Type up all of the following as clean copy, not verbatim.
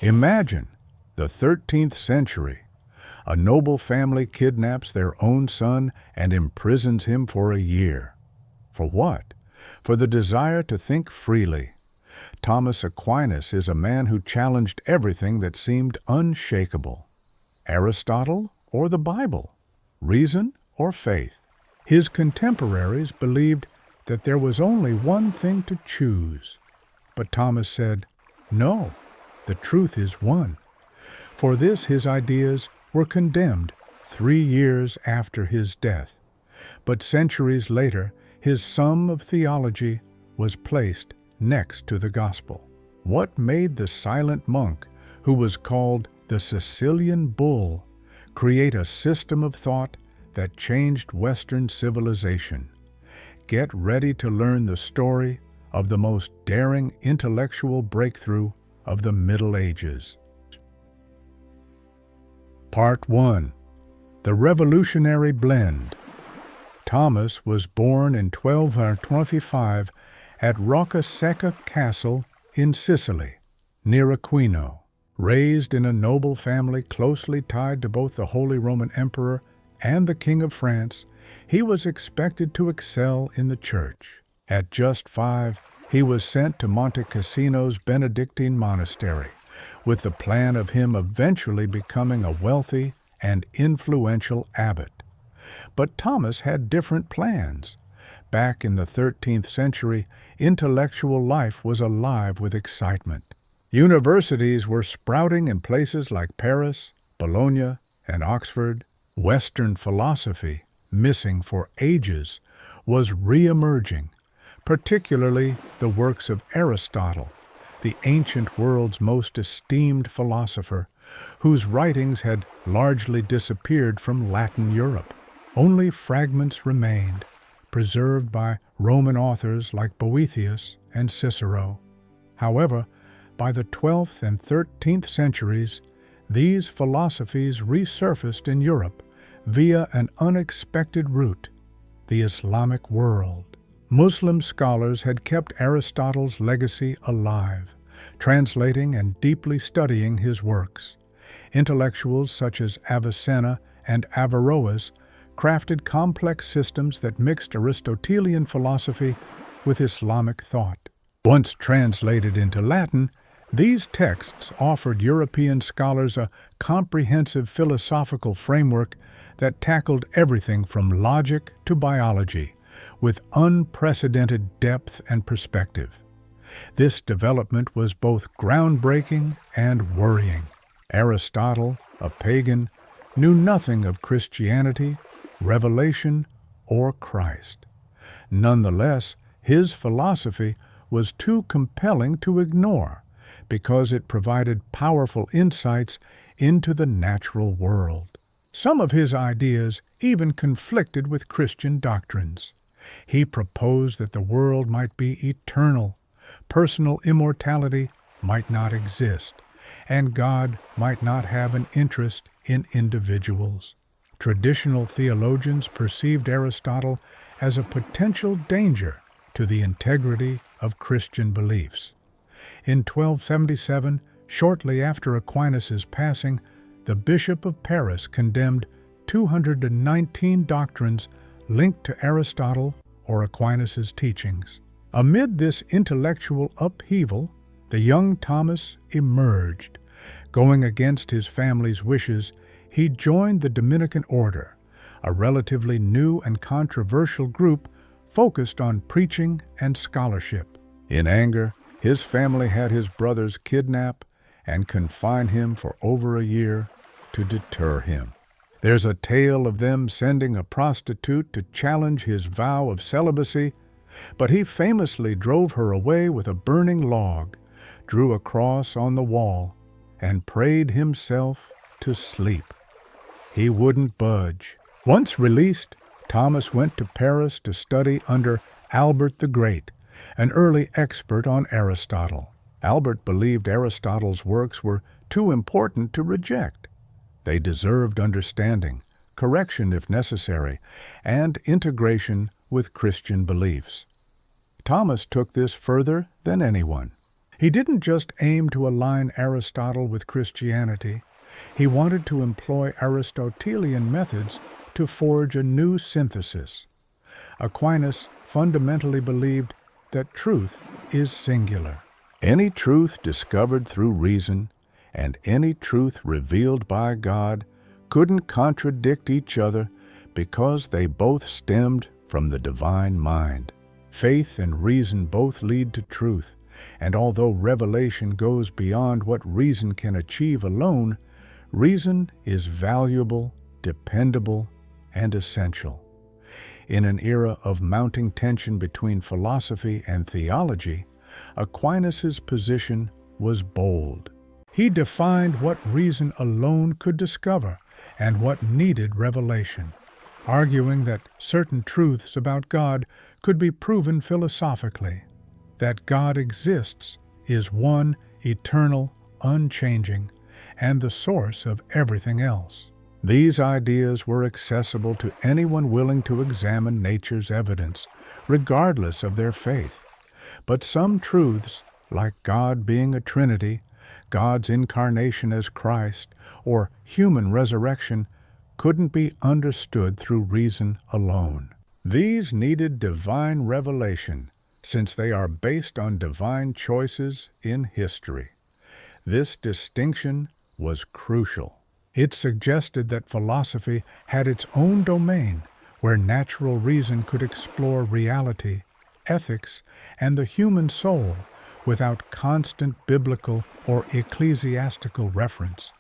Imagine the 13th century. A noble family kidnaps their own son and imprisons him for a year. For what? For the desire to think freely. Thomas Aquinas is a man who challenged everything that seemed unshakable. Aristotle or the Bible? Reason or faith? His contemporaries believed that there was only one thing to choose. But Thomas said, "No, the truth is one." For this his ideas were condemned 3 years after his death. But centuries later, his sum of theology was placed next to the gospel. What made the silent monk, who was called the Sicilian Bull, create a system of thought that changed Western civilization? Get ready to learn the story of the most daring intellectual breakthrough of the Middle Ages. Part 1. The Revolutionary Blend. Thomas was born in 1225 at Roccasecca Castle in Sicily, near Aquino. Raised in a noble family closely tied to both the Holy Roman Emperor and the King of France, he was expected to excel in the church. At just 5, he was sent to Monte Cassino's Benedictine monastery, with the plan of him eventually becoming a wealthy and influential abbot. But Thomas had different plans. Back in the 13th century, intellectual life was alive with excitement. Universities were sprouting in places like Paris, Bologna, and Oxford. Western philosophy, missing for ages, was re-emerging, particularly the works of Aristotle, the ancient world's most esteemed philosopher, whose writings had largely disappeared from Latin Europe. Only fragments remained, preserved by Roman authors like Boethius and Cicero. However, by the 12th and 13th centuries, these philosophies resurfaced in Europe via an unexpected route, the Islamic world. Muslim scholars had kept Aristotle's legacy alive, translating and deeply studying his works. Intellectuals such as Avicenna and Averroes crafted complex systems that mixed Aristotelian philosophy with Islamic thought. Once translated into Latin, these texts offered European scholars a comprehensive philosophical framework that tackled everything from logic to biology, with unprecedented depth and perspective. This development was both groundbreaking and worrying. Aristotle, a pagan, knew nothing of Christianity, revelation, or Christ. Nonetheless, his philosophy was too compelling to ignore because it provided powerful insights into the natural world. Some of his ideas even conflicted with Christian doctrines. He proposed that the world might be eternal, personal immortality might not exist, and God might not have an interest in individuals. Traditional theologians perceived Aristotle as a potential danger to the integrity of Christian beliefs. In 1277, shortly after Aquinas' passing, the Bishop of Paris condemned 219 doctrines linked to Aristotle or Aquinas' teachings. Amid this intellectual upheaval, the young Thomas emerged. Going against his family's wishes, he joined the Dominican order, a relatively new and controversial group focused on preaching and scholarship. In anger, his family had his brothers kidnap and confine him for over a year to deter him. There's a tale of them sending a prostitute to challenge his vow of celibacy, but he famously drove her away with a burning log, drew a cross on the wall, and prayed himself to sleep. He wouldn't budge. Once released, Thomas went to Paris to study under Albert the Great, an early expert on Aristotle. Albert believed Aristotle's works were too important to reject. They deserved understanding, correction if necessary, and integration with Christian beliefs. Thomas took this further than anyone. He didn't just aim to align Aristotle with Christianity. He wanted to employ Aristotelian methods to forge a new synthesis. Aquinas fundamentally believed that truth is singular. Any truth discovered through reason and any truth revealed by God couldn't contradict each other because they both stemmed from the divine mind. Faith and reason both lead to truth, and although revelation goes beyond what reason can achieve alone, reason is valuable, dependable, and essential. In an era of mounting tension between philosophy and theology, Aquinas' position was bold. He defined what reason alone could discover and what needed revelation, arguing that certain truths about God could be proven philosophically. That God exists is one, eternal, unchanging, and the source of everything else. These ideas were accessible to anyone willing to examine nature's evidence, regardless of their faith. But some truths, like God being a Trinity, God's incarnation as Christ, or human resurrection, couldn't be understood through reason alone. These needed divine revelation, since they are based on divine choices in history. This distinction was crucial. It suggested that philosophy had its own domain, where natural reason could explore reality, ethics, and the human soul without constant biblical or ecclesiastical reference.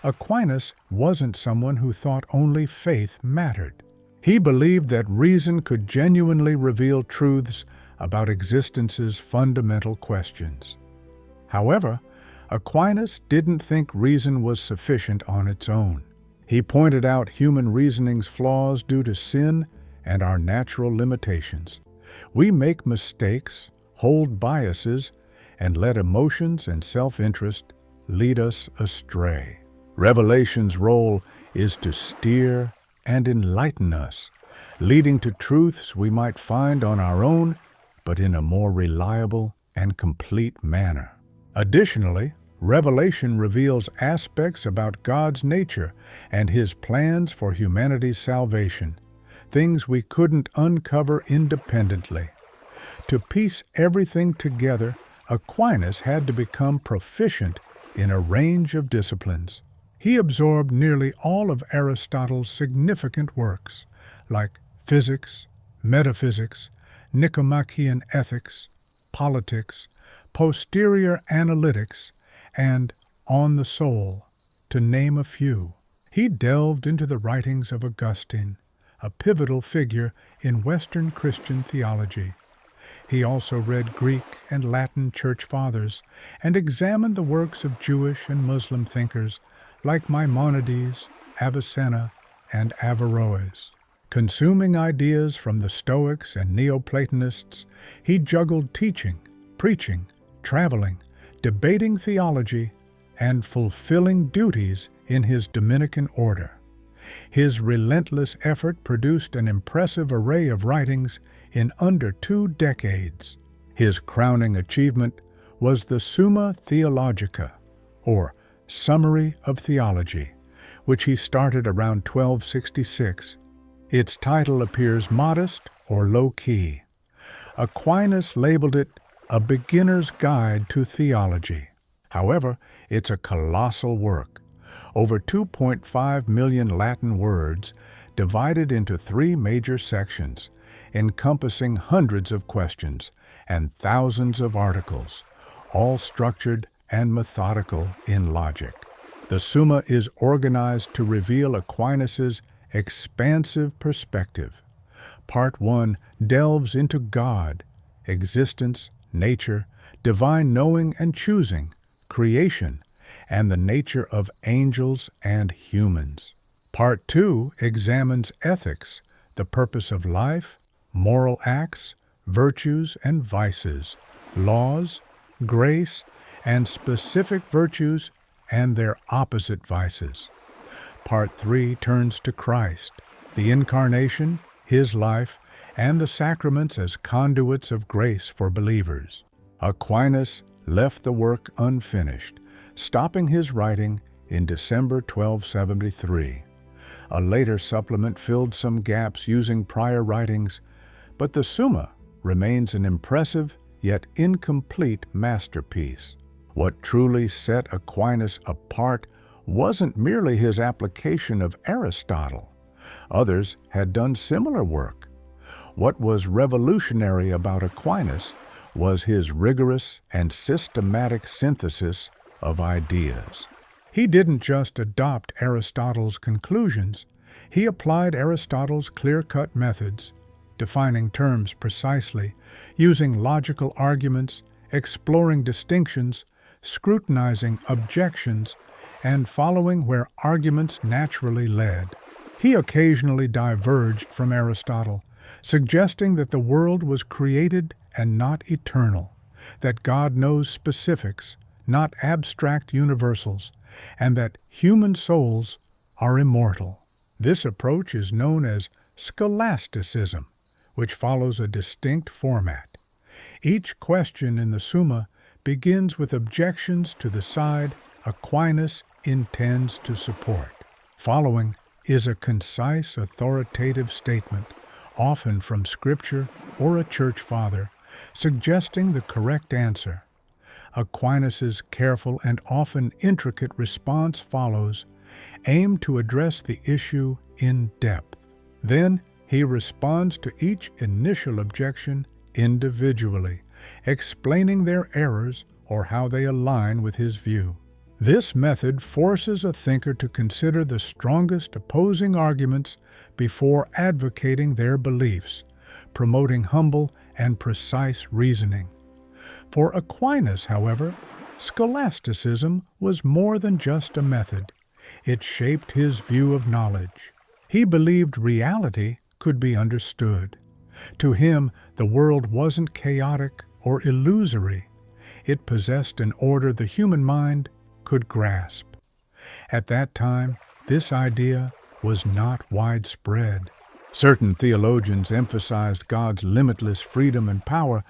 Aquinas wasn't someone who thought only faith mattered. He believed that reason could genuinely reveal truths about existence's fundamental questions. However, Aquinas didn't think reason was sufficient on its own. He pointed out human reasoning's flaws due to sin and our natural limitations. We make mistakes, hold biases, and let emotions and self-interest lead us astray. Revelation's role is to steer and enlighten us, leading to truths we might find on our own, but in a more reliable and complete manner. Additionally, revelation reveals aspects about God's nature and His plans for humanity's salvation, things we couldn't uncover independently. To piece everything together, Aquinas had to become proficient in a range of disciplines. He absorbed nearly all of Aristotle's significant works, like physics, metaphysics, Nicomachean ethics, politics, posterior analytics, and on the soul, to name a few. He delved into the writings of Augustine, a pivotal figure in Western Christian theology. He also read Greek and Latin church fathers and examined the works of Jewish and Muslim thinkers like Maimonides, Avicenna, and Averroes. Consuming ideas from the Stoics and Neoplatonists, he juggled teaching, preaching, traveling, debating theology, and fulfilling duties in his Dominican order. His relentless effort produced an impressive array of writings in under 2 decades. His crowning achievement was the Summa Theologica, or Summary of Theology, which he started around 1266. Its title appears modest or low-key. Aquinas labeled it a beginner's guide to theology. However, it's a colossal work. Over 2.5 million Latin words, divided into 3 major sections, encompassing hundreds of questions and thousands of articles, all structured and methodical in logic. The Summa is organized to reveal Aquinas' expansive perspective. Part 1 delves into God, existence, nature, divine knowing and choosing, creation, and the nature of angels and humans. Part 2 examines ethics, the purpose of life, moral acts, virtues and vices, laws, grace, and specific virtues and their opposite vices. Part 3 turns to Christ, the Incarnation, His life, and the sacraments as conduits of grace for believers. Aquinas left the work unfinished, stopping his writing in December 1273. A later supplement filled some gaps using prior writings, but the Summa remains an impressive yet incomplete masterpiece. What truly set Aquinas apart wasn't merely his application of Aristotle. Others had done similar work. What was revolutionary about Aquinas was his rigorous and systematic synthesis of ideas. He didn't just adopt Aristotle's conclusions, he applied Aristotle's clear-cut methods, defining terms precisely, using logical arguments, exploring distinctions, scrutinizing objections, and following where arguments naturally led. He occasionally diverged from Aristotle, suggesting that the world was created and not eternal, that God knows specifics, not abstract universals, and that human souls are immortal. This approach is known as scholasticism, which follows a distinct format. Each question in the Summa begins with objections to the side Aquinas intends to support. Following is a concise, authoritative statement, often from Scripture or a church father, suggesting the correct answer. Aquinas' careful and often intricate response follows, aimed to address the issue in depth. Then he responds to each initial objection individually, explaining their errors or how they align with his view. This method forces a thinker to consider the strongest opposing arguments before advocating their beliefs, promoting humble and precise reasoning. For Aquinas, however, scholasticism was more than just a method. It shaped his view of knowledge. He believed reality could be understood. To him, the world wasn't chaotic or illusory. It possessed an order the human mind could grasp. At that time, this idea was not widespread. Certain theologians emphasized God's limitless freedom and power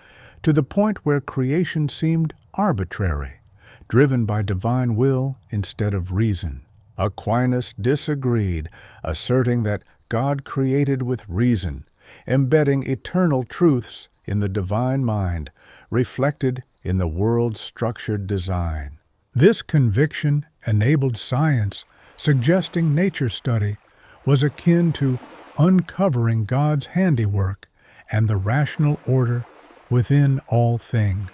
to the point where creation seemed arbitrary, driven by divine will instead of reason. Aquinas disagreed, asserting that God created with reason, embedding eternal truths in the divine mind, reflected in the world's structured design. This conviction enabled science, suggesting nature study was akin to uncovering God's handiwork and the rational order within all things.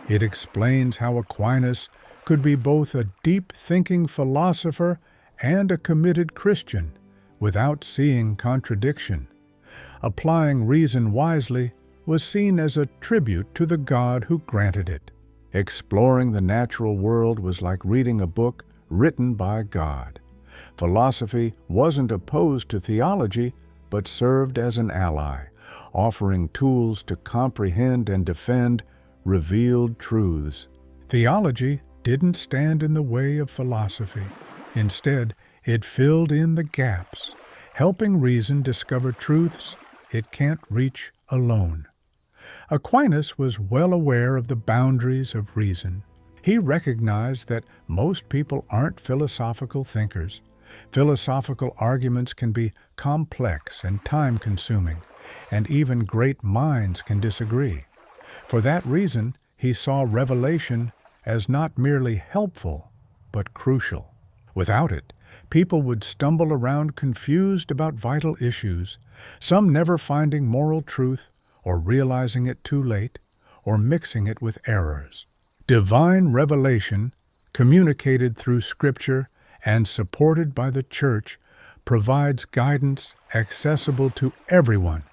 It explains how Aquinas could be both a deep-thinking philosopher and a committed Christian without seeing contradiction. Applying reason wisely was seen as a tribute to the God who granted it. Exploring the natural world was like reading a book written by God. Philosophy wasn't opposed to theology, but served as an ally, offering tools to comprehend and defend revealed truths. Theology didn't stand in the way of philosophy. Instead, it filled in the gaps, helping reason discover truths it can't reach alone. Aquinas was well aware of the boundaries of reason. He recognized that most people aren't philosophical thinkers. Philosophical arguments can be complex and time-consuming, and even great minds can disagree. For that reason, he saw revelation as not merely helpful, but crucial. Without it, people would stumble around confused about vital issues, some never finding moral truth or realizing it too late, or mixing it with errors. Divine revelation, communicated through Scripture and supported by the Church, provides guidance accessible to everyone,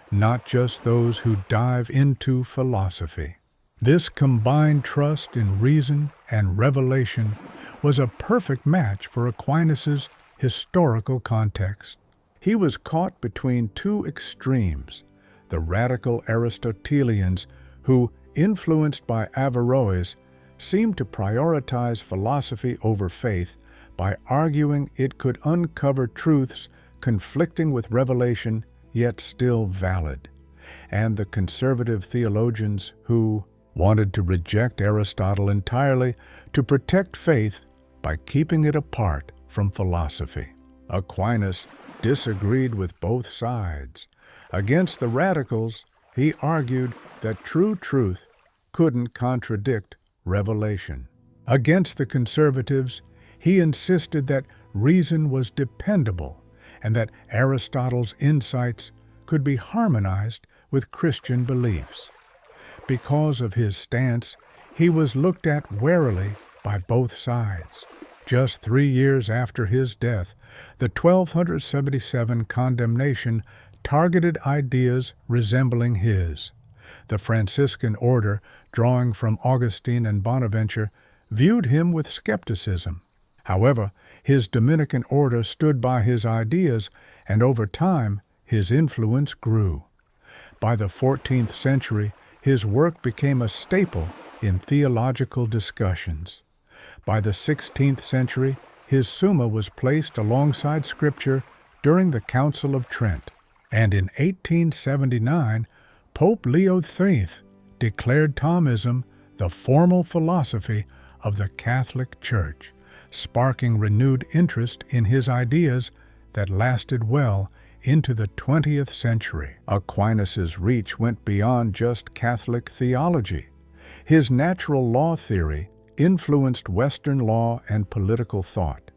not just those who dive into philosophy. This combined trust in reason and revelation was a perfect match for Aquinas' historical context. He was caught between two extremes: the radical Aristotelians, who, influenced by Averroes, seemed to prioritize philosophy over faith by arguing it could uncover truths conflicting with revelation yet still valid, and the conservative theologians who, wanted to reject Aristotle entirely to protect faith by keeping it apart from philosophy. Aquinas disagreed with both sides. Against the radicals, he argued that true truth couldn't contradict revelation. Against the conservatives, he insisted that reason was dependable and that Aristotle's insights could be harmonized with Christian beliefs. Because of his stance, he was looked at warily by both sides. Just 3 years after his death, the 1277 condemnation targeted ideas resembling his. The Franciscan order, drawing from Augustine and Bonaventure, viewed him with skepticism. However, his Dominican order stood by his ideas, and over time, his influence grew. By the 14th century, his work became a staple in theological discussions. By the 16th century, his Summa was placed alongside Scripture during the Council of Trent, and in 1879, Pope Leo XIII declared Thomism the formal philosophy of the Catholic Church, sparking renewed interest in his ideas that lasted well into the 20th century. Aquinas' reach went beyond just Catholic theology. His natural law theory influenced Western law and political thought.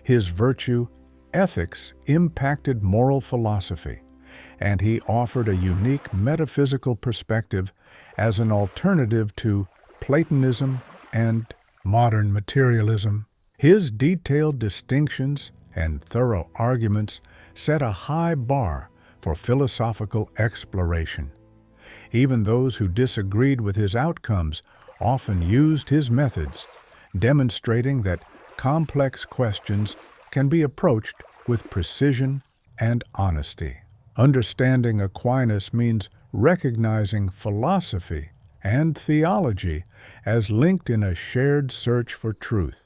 His virtue ethics impacted moral philosophy, and he offered a unique metaphysical perspective as an alternative to Platonism and modern materialism. His detailed distinctions and thorough arguments set a high bar for philosophical exploration. Even those who disagreed with his outcomes often used his methods, demonstrating that complex questions can be approached with precision and honesty. Understanding Aquinas means recognizing philosophy and theology as linked in a shared search for truth.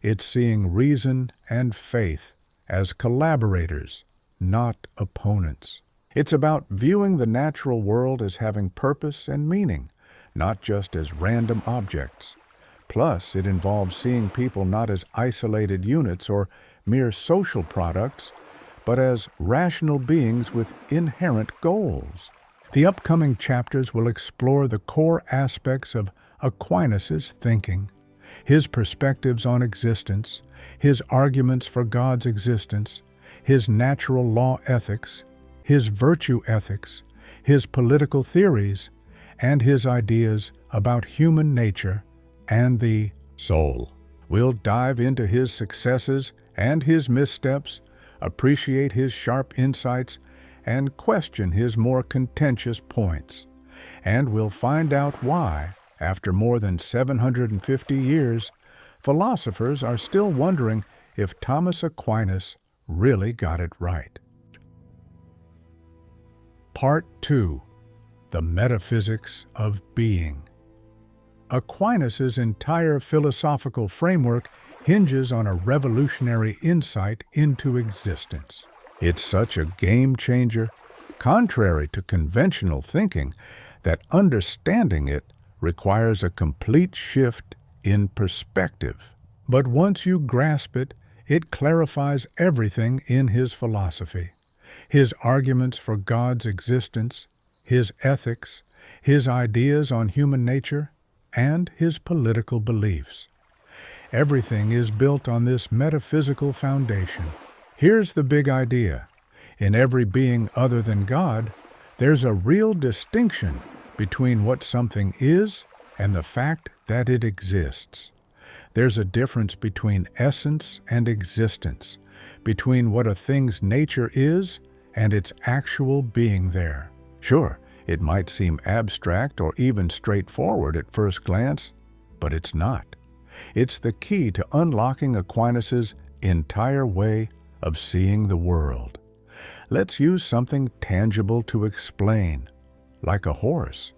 It's seeing reason and faith as collaborators, not opponents. It's about viewing the natural world as having purpose and meaning, not just as random objects. Plus, it involves seeing people not as isolated units or mere social products, but as rational beings with inherent goals. The upcoming chapters will explore the core aspects of Aquinas' thinking, his perspectives on existence, his arguments for God's existence, his natural law ethics, his virtue ethics, his political theories, and his ideas about human nature and the soul. We'll dive into his successes and his missteps, appreciate his sharp insights, and question his more contentious points. And we'll find out why, after more than 750 years, philosophers are still wondering if Thomas Aquinas really got it right. Part 2. The Metaphysics of Being. Aquinas' entire philosophical framework hinges on a revolutionary insight into existence. It's such a game changer, contrary to conventional thinking, that understanding it requires a complete shift in perspective. But once you grasp it, it clarifies everything in his philosophy. His arguments for God's existence, his ethics, his ideas on human nature, and his political beliefs. Everything is built on this metaphysical foundation. Here's the big idea. In every being other than God, there's a real distinction between what something is and the fact that it exists. There's a difference between essence and existence, between what a thing's nature is and its actual being there. Sure, it might seem abstract or even straightforward at first glance, but it's not. It's the key to unlocking Aquinas' entire way of seeing the world. Let's use something tangible to explain, like a horse.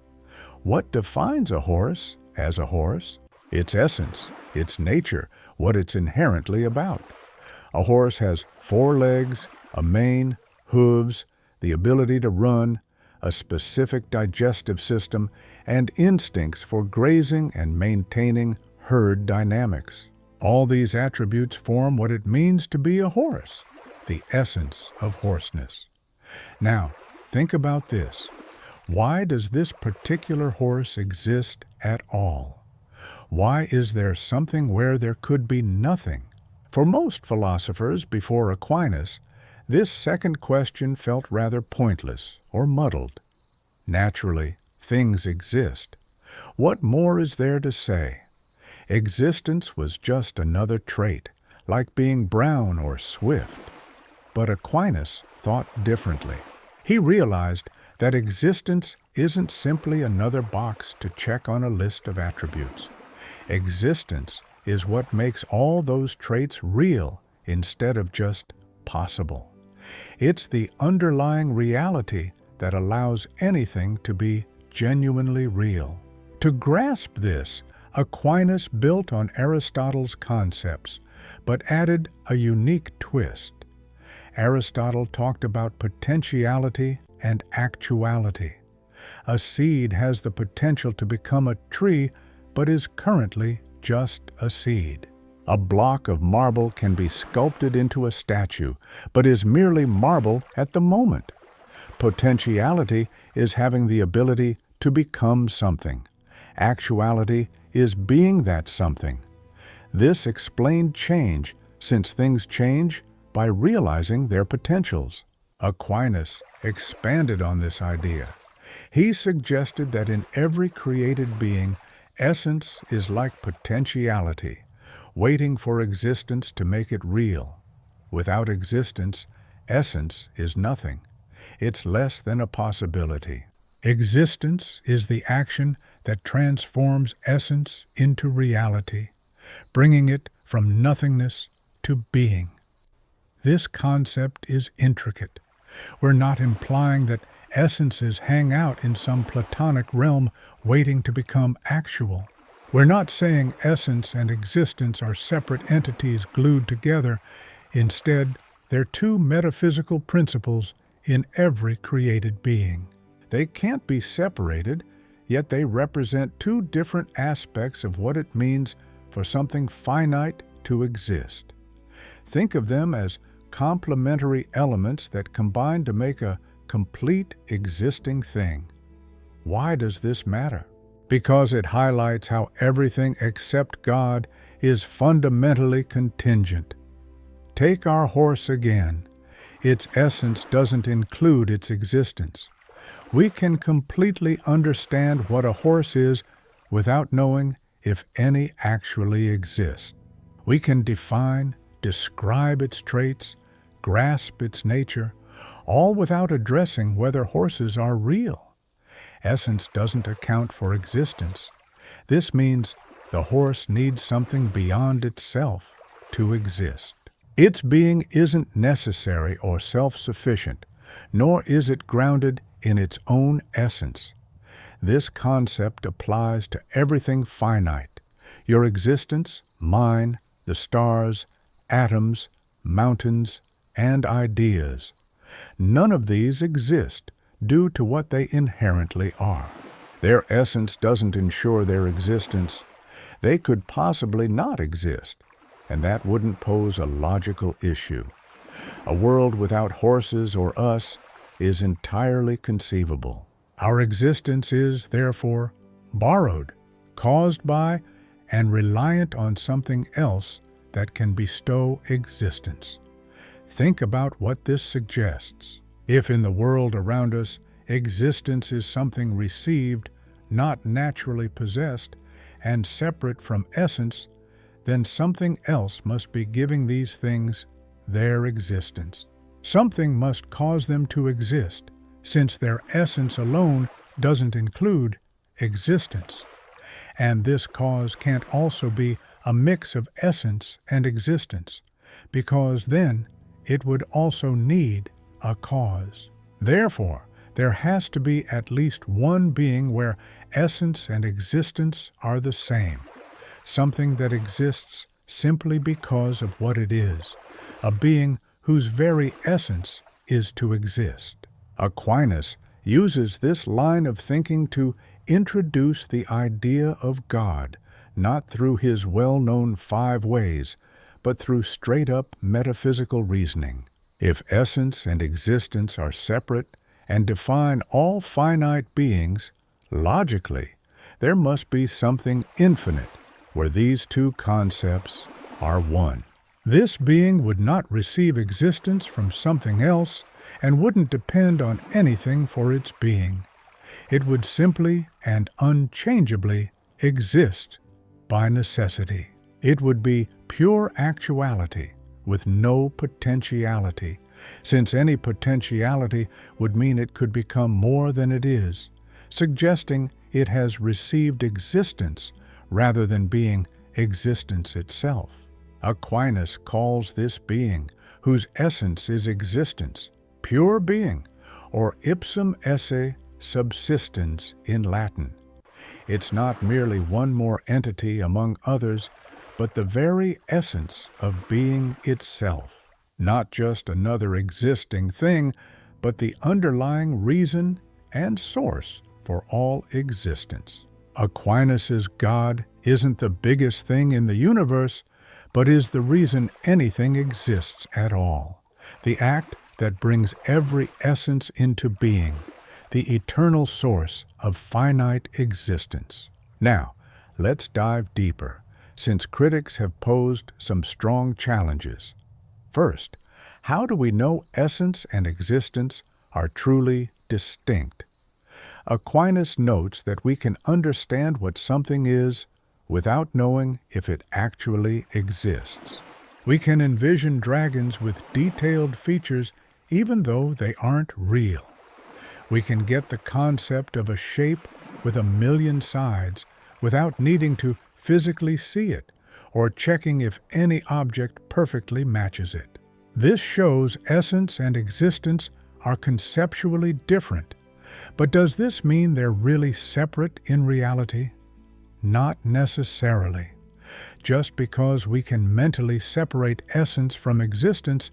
What defines a horse as a horse? Its essence, its nature, what it's inherently about. A horse has 4 legs, a mane, hooves, the ability to run, a specific digestive system, and instincts for grazing and maintaining herd dynamics. All these attributes form what it means to be a horse, the essence of horseness. Now, think about this. Why does this particular horse exist at all? Why is there something where there could be nothing? For most philosophers before Aquinas, this second question felt rather pointless or muddled. Naturally, things exist. What more is there to say? Existence was just another trait, like being brown or swift. But Aquinas thought differently. He realized that existence isn't simply another box to check on a list of attributes. Existence is what makes all those traits real instead of just possible. It's the underlying reality that allows anything to be genuinely real. To grasp this, Aquinas built on Aristotle's concepts, but added a unique twist. Aristotle talked about potentiality and actuality. A seed has the potential to become a tree, but is currently just a seed. A block of marble can be sculpted into a statue, but is merely marble at the moment. Potentiality is having the ability to become something. Actuality is being that something. This explained change, since things change by realizing their potentials. Aquinas expanded on this idea. He suggested that in every created being, essence is like potentiality, waiting for existence to make it real. Without existence, essence is nothing. It's less than a possibility. Existence is the action that transforms essence into reality, bringing it from nothingness to being. This concept is intricate. We're not implying that essences hang out in some Platonic realm waiting to become actual. We're not saying essence and existence are separate entities glued together. Instead, they're two metaphysical principles in every created being. They can't be separated, yet they represent two different aspects of what it means for something finite to exist. Think of them as complementary elements that combine to make a complete existing thing. Why does this matter? Because it highlights how everything except God is fundamentally contingent. Take our horse again. Its essence doesn't include its existence. We can completely understand what a horse is without knowing if any actually exist. We can define, describe its traits, grasp its nature, all without addressing whether horses are real. Essence doesn't account for existence. This means the horse needs something beyond itself to exist. Its being isn't necessary or self-sufficient, nor is it grounded in its own essence. This concept applies to everything finite: your existence, mine, the stars, atoms, mountains, and ideas. None of these exist due to what they inherently are. Their essence doesn't ensure their existence. They could possibly not exist, and that wouldn't pose a logical issue. A world without horses or us is entirely conceivable. Our existence is, therefore, borrowed, caused by, and reliant on something else that can bestow existence. Think about what this suggests. If in the world around us, existence is something received, not naturally possessed, and separate from essence, then something else must be giving these things their existence. Something must cause them to exist, since their essence alone doesn't include existence. And this cause can't also be a mix of essence and existence, because then it would also need a cause. Therefore, there has to be at least one being where essence and existence are the same, something that exists simply because of what it is, a being whose very essence is to exist. Aquinas uses this line of thinking to introduce the idea of God, not through his well-known 5 ways, but through straight-up metaphysical reasoning. If essence and existence are separate and define all finite beings, logically, there must be something infinite where these two concepts are one. This being would not receive existence from something else and wouldn't depend on anything for its being. It would simply and unchangeably exist by necessity. It would be pure actuality with no potentiality, since any potentiality would mean it could become more than it is, suggesting it has received existence rather than being existence itself. Aquinas calls this being, whose essence is existence, pure being, or ipsum esse subsistens in Latin. It's not merely one more entity among others, but the very essence of being itself. Not just another existing thing, but the underlying reason and source for all existence. Aquinas' God isn't the biggest thing in the universe, but is the reason anything exists at all, the act that brings every essence into being, the eternal source of finite existence. Now, let's dive deeper, since critics have posed some strong challenges. First, how do we know essence and existence are truly distinct? Aquinas notes that we can understand what something is without knowing if it actually exists. We can envision dragons with detailed features even though they aren't real. We can get the concept of a shape with 1,000,000 sides without needing to physically see it or checking if any object perfectly matches it. This shows essence and existence are conceptually different. But does this mean they're really separate in reality? Not necessarily. Just because we can mentally separate essence from existence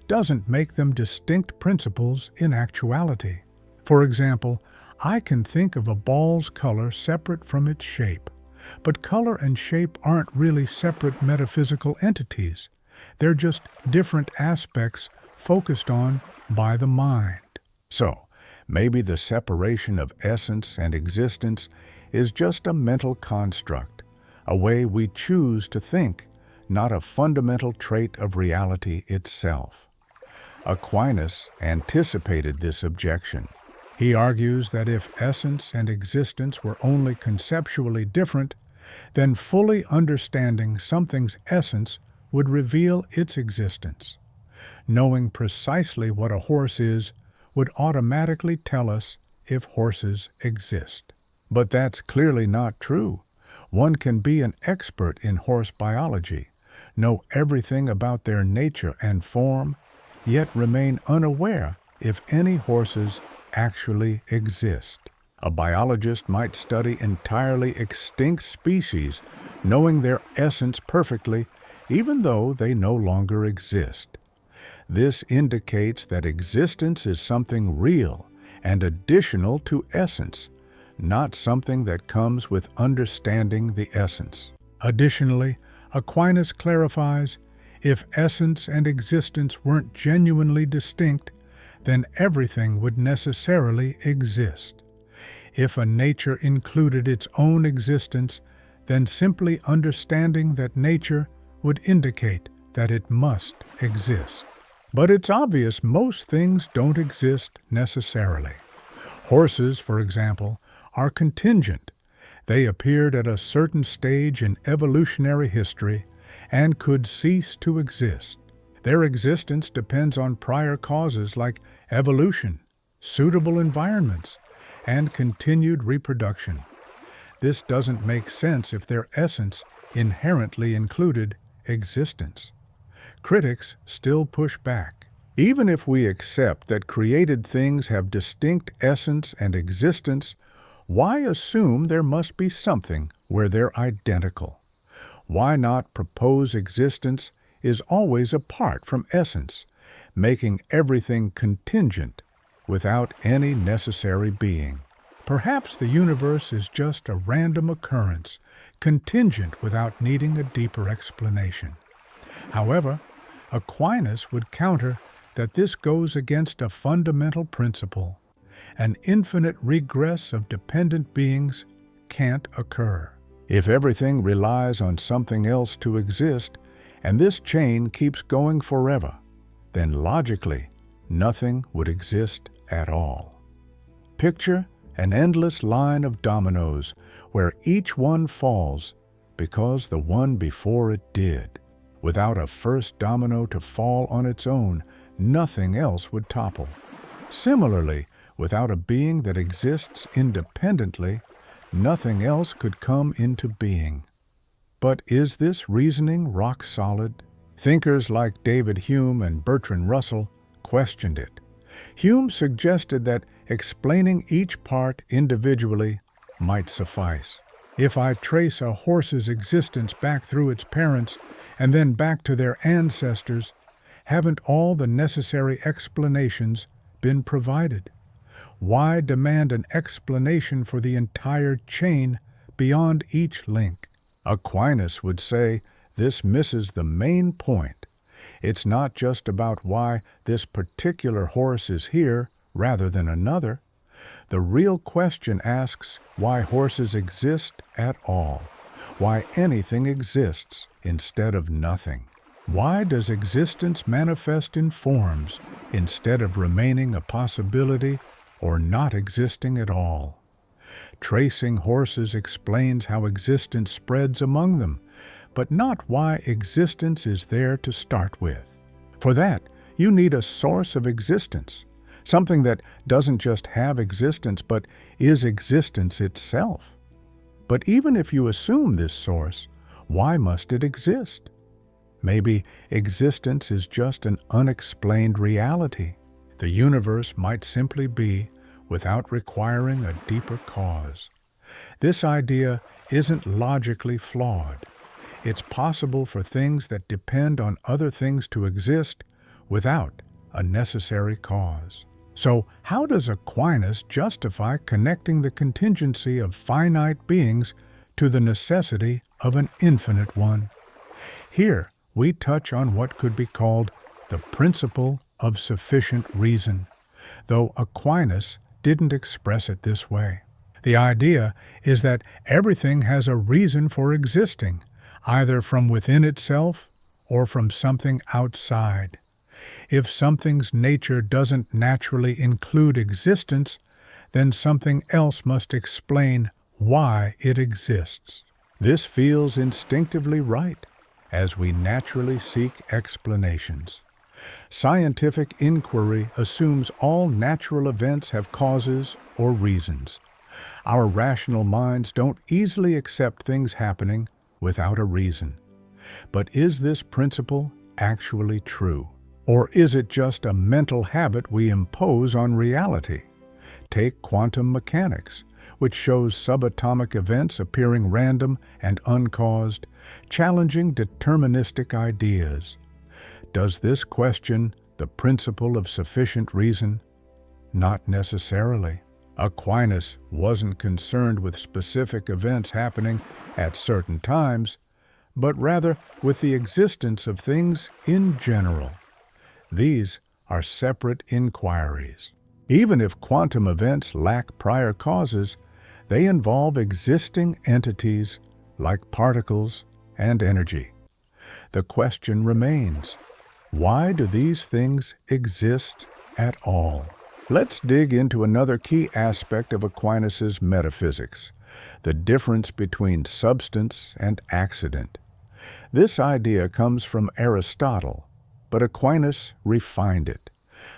doesn't make them distinct principles in actuality. For example, I can think of a ball's color separate from its shape, but color and shape aren't really separate metaphysical entities. They're just different aspects focused on by the mind. So, maybe the separation of essence and existence is just a mental construct, a way we choose to think, not a fundamental trait of reality itself. Aquinas anticipated this objection. He argues that if essence and existence were only conceptually different, then fully understanding something's essence would reveal its existence. Knowing precisely what a horse is would automatically tell us if horses exist. But that's clearly not true. One can be an expert in horse biology, know everything about their nature and form, yet remain unaware if any horses actually exist. A biologist might study entirely extinct species, knowing their essence perfectly, even though they no longer exist. This indicates that existence is something real and additional to essence, not something that comes with understanding the essence. Additionally, Aquinas clarifies, if essence and existence weren't genuinely distinct, then everything would necessarily exist. If a nature included its own existence, then simply understanding that nature would indicate that it must exist. But it's obvious most things don't exist necessarily. Horses, for example, are contingent. They appeared at a certain stage in evolutionary history and could cease to exist. Their existence depends on prior causes like evolution, suitable environments, and continued reproduction. This doesn't make sense if their essence inherently included existence. Critics still push back. Even if we accept that created things have distinct essence and existence, why assume there must be something where they're identical? Why not propose existence is always apart from essence, making everything contingent, without any necessary being. Perhaps the universe is just a random occurrence, contingent without needing a deeper explanation. However, Aquinas would counter that this goes against a fundamental principle. An infinite regress of dependent beings can't occur. If everything relies on something else to exist, and this chain keeps going forever, then logically, nothing would exist at all. Picture an endless line of dominoes where each one falls because the one before it did. Without a first domino to fall on its own, nothing else would topple. Similarly, without a being that exists independently, nothing else could come into being. But is this reasoning rock solid? Thinkers like David Hume and Bertrand Russell questioned it. Hume suggested that explaining each part individually might suffice. If I trace a horse's existence back through its parents and then back to their ancestors, haven't all the necessary explanations been provided? Why demand an explanation for the entire chain beyond each link? Aquinas would say this misses the main point. It's not just about why this particular horse is here rather than another. The real question asks why horses exist at all, why anything exists instead of nothing. Why does existence manifest in forms instead of remaining a possibility or not existing at all? Tracing horses explains how existence spreads among them, but not why existence is there to start with. For that, you need a source of existence, something that doesn't just have existence, but is existence itself. But even if you assume this source, why must it exist? Maybe existence is just an unexplained reality. The universe might simply be without requiring a deeper cause. This idea isn't logically flawed. It's possible for things that depend on other things to exist without a necessary cause. So, how does Aquinas justify connecting the contingency of finite beings to the necessity of an infinite one? Here, we touch on what could be called the principle of sufficient reason, though Aquinas didn't express it this way. The idea is that everything has a reason for existing, either from within itself or from something outside. If something's nature doesn't naturally include existence, then something else must explain why it exists. This feels instinctively right, as we naturally seek explanations. Scientific inquiry assumes all natural events have causes or reasons. Our rational minds don't easily accept things happening without a reason. But is this principle actually true? Or is it just a mental habit we impose on reality? Take quantum mechanics, which shows subatomic events appearing random and uncaused, challenging deterministic ideas. Does this question the principle of sufficient reason? Not necessarily. Aquinas wasn't concerned with specific events happening at certain times, but rather with the existence of things in general. These are separate inquiries. Even if quantum events lack prior causes, they involve existing entities like particles and energy. The question remains, why do these things exist at all? Let's dig into another key aspect of Aquinas' metaphysics, the difference between substance and accident. This idea comes from Aristotle, but Aquinas refined it.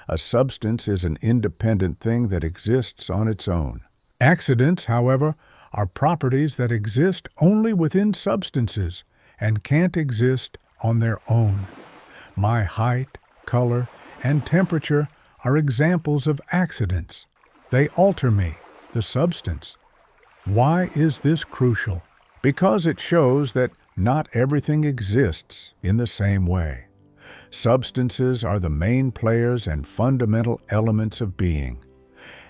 A substance is an independent thing that exists on its own. Accidents, however, are properties that exist only within substances and can't exist on their own. My height, color, and temperature are examples of accidents. They alter me, the substance. Why is this crucial? Because it shows that not everything exists in the same way. Substances are the main players and fundamental elements of being.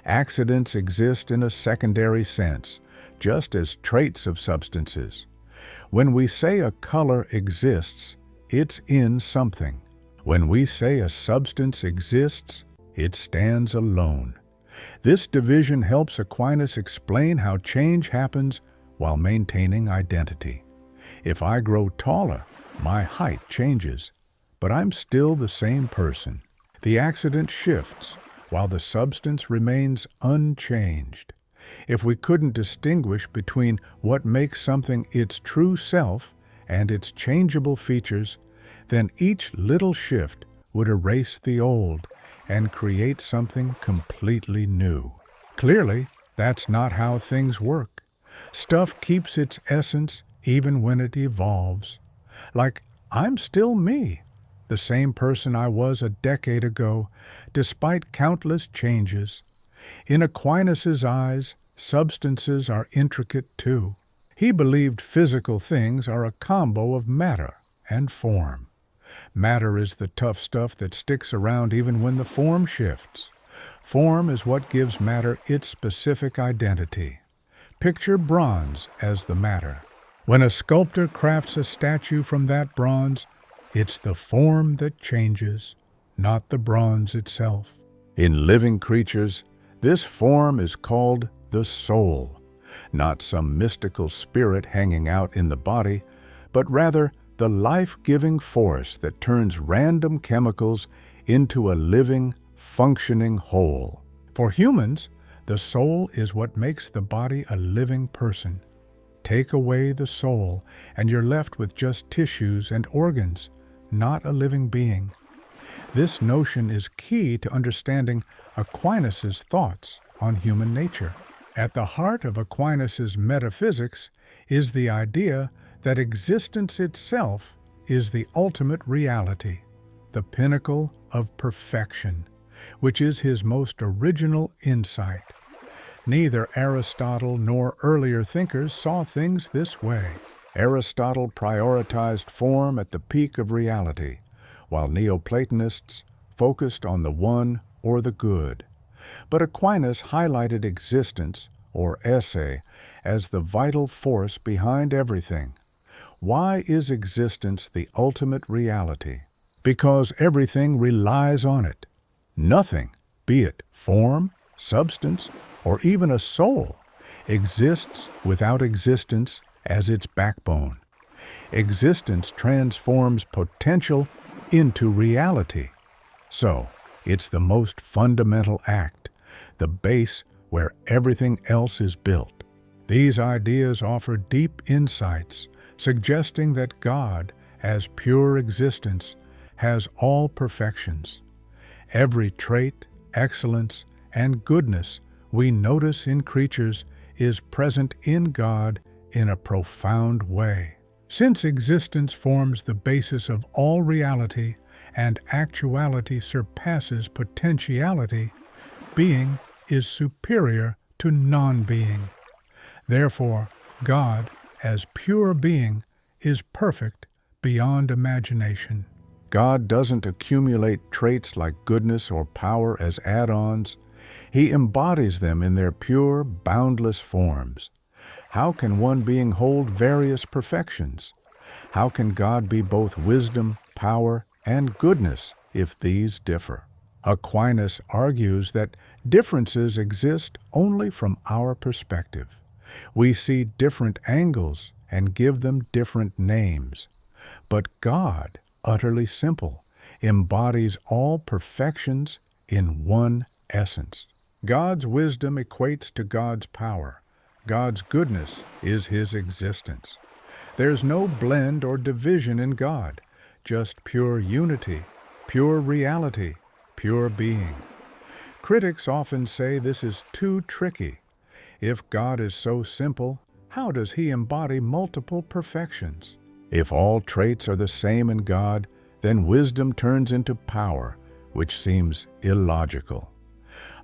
Accidents exist in a secondary sense, just as traits of substances. When we say a color exists, it's in something. When we say a substance exists, it stands alone. This division helps Aquinas explain how change happens while maintaining identity. If I grow taller, my height changes, but I'm still the same person. The accident shifts, while the substance remains unchanged. If we couldn't distinguish between what makes something its true self and its changeable features, then each little shift would erase the old and create something completely new. Clearly, that's not how things work. Stuff keeps its essence even when it evolves. Like, I'm still me, the same person I was a decade ago, despite countless changes. In Aquinas' eyes, substances are intricate too. He believed physical things are a combo of matter and form. Matter is the tough stuff that sticks around even when the form shifts. Form is what gives matter its specific identity. Picture bronze as the matter. When a sculptor crafts a statue from that bronze, it's the form that changes, not the bronze itself. In living creatures, this form is called the soul, not some mystical spirit hanging out in the body, but rather the life-giving force that turns random chemicals into a living, functioning whole. For humans, the soul is what makes the body a living person. Take away the soul, and you're left with just tissues and organs, not a living being. This notion is key to understanding Aquinas' thoughts on human nature. At the heart of Aquinas' metaphysics is the idea that existence itself is the ultimate reality, the pinnacle of perfection, which is his most original insight. Neither Aristotle nor earlier thinkers saw things this way. Aristotle prioritized form at the peak of reality, while Neoplatonists focused on the one or the good. But Aquinas highlighted existence, or esse, as the vital force behind everything. Why is existence the ultimate reality? Because everything relies on it. Nothing, be it form, substance, or even a soul, exists without existence as its backbone. Existence transforms potential into reality. So, it's the most fundamental act, the base where everything else is built. These ideas offer deep insights, suggesting that God, as pure existence, has all perfections. Every trait, excellence, and goodness we notice in creatures is present in God in a profound way. Since existence forms the basis of all reality and actuality surpasses potentiality, being is superior to non-being. Therefore, God, as pure being, is perfect beyond imagination. God doesn't accumulate traits like goodness or power as add-ons. He embodies them in their pure, boundless forms. How can one being hold various perfections? How can God be both wisdom, power, and goodness if these differ? Aquinas argues that differences exist only from our perspective. We see different angles and give them different names. But God, utterly simple, embodies all perfections in one essence. God's wisdom equates to God's power. God's goodness is his existence. There's no blend or division in God, just pure unity, pure reality, pure being. Critics often say this is too tricky. If God is so simple, how does he embody multiple perfections? If all traits are the same in God, then wisdom turns into power, which seems illogical.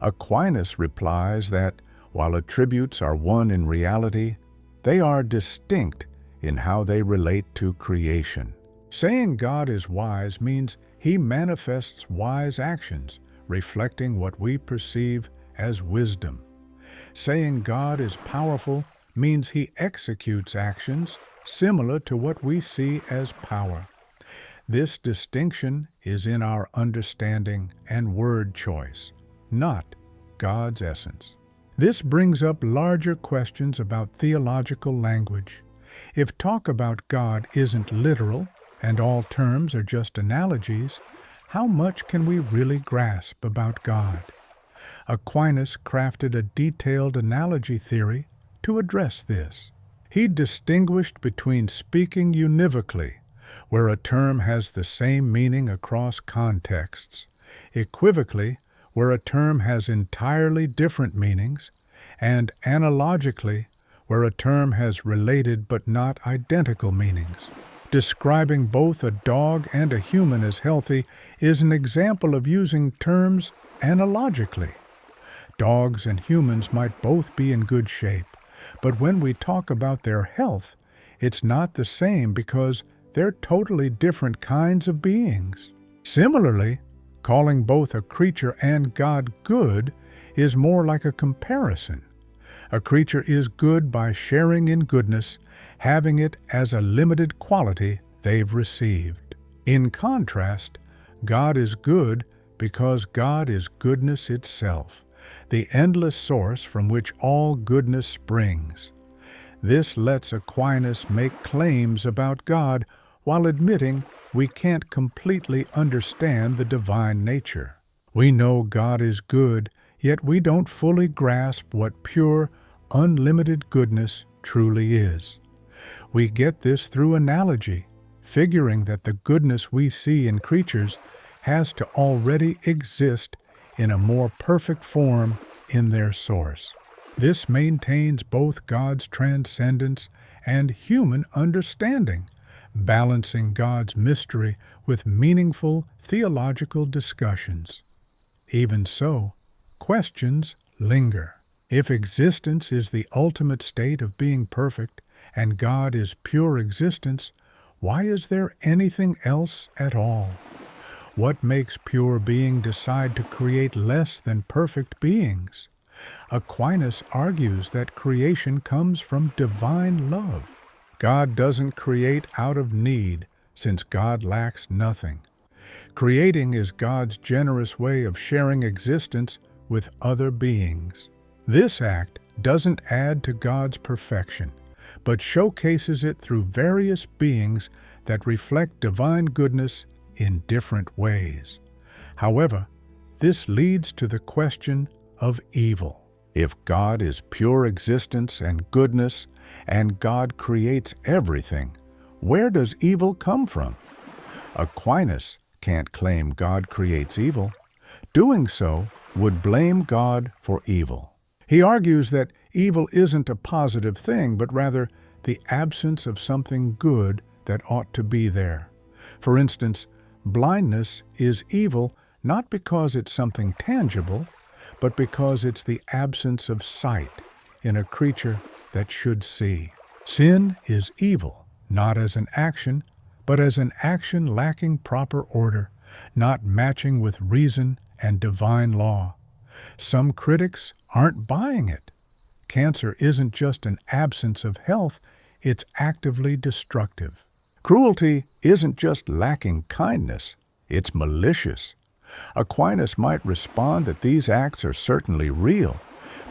Aquinas replies that, while attributes are one in reality, they are distinct in how they relate to creation. Saying God is wise means He manifests wise actions, reflecting what we perceive as wisdom. Saying God is powerful means He executes actions similar to what we see as power. This distinction is in our understanding and word choice, not God's essence. This brings up larger questions about theological language. If talk about God isn't literal and all terms are just analogies, how much can we really grasp about God? Aquinas crafted a detailed analogy theory to address this. He distinguished between speaking univocally, where a term has the same meaning across contexts, equivocally, where a term has entirely different meanings, and analogically, where a term has related but not identical meanings. Describing both a dog and a human as healthy is an example of using terms analogically. Dogs and humans might both be in good shape, but when we talk about their health, it's not the same because they're totally different kinds of beings. Similarly, calling both a creature and God good is more like a comparison. A creature is good by sharing in goodness, having it as a limited quality they've received. In contrast, God is good because God is goodness itself, the endless source from which all goodness springs. This lets Aquinas make claims about God while admitting we can't completely understand the divine nature. We know God is good, yet we don't fully grasp what pure, unlimited goodness truly is. We get this through analogy, figuring that the goodness we see in creatures has to already exist in a more perfect form in their source. This maintains both God's transcendence and human understanding, balancing God's mystery with meaningful theological discussions. Even so, questions linger. If existence is the ultimate state of being perfect and God is pure existence, why is there anything else at all? What makes pure being decide to create less than perfect beings? Aquinas argues that creation comes from divine love. God doesn't create out of need, since God lacks nothing. Creating is God's generous way of sharing existence with other beings. This act doesn't add to God's perfection, but showcases it through various beings that reflect divine goodness in different ways. However, this leads to the question of evil. If God is pure existence and goodness, and God creates everything, where does evil come from? Aquinas can't claim God creates evil. Doing so would blame God for evil. He argues that evil isn't a positive thing, but rather the absence of something good that ought to be there. For instance, blindness is evil not because it's something tangible, but because it's the absence of sight in a creature that should see. Sin is evil, not as an action, but as an action lacking proper order, not matching with reason and divine law. Some critics aren't buying it. Cancer isn't just an absence of health, it's actively destructive. Cruelty isn't just lacking kindness, it's malicious. Aquinas might respond that these acts are certainly real,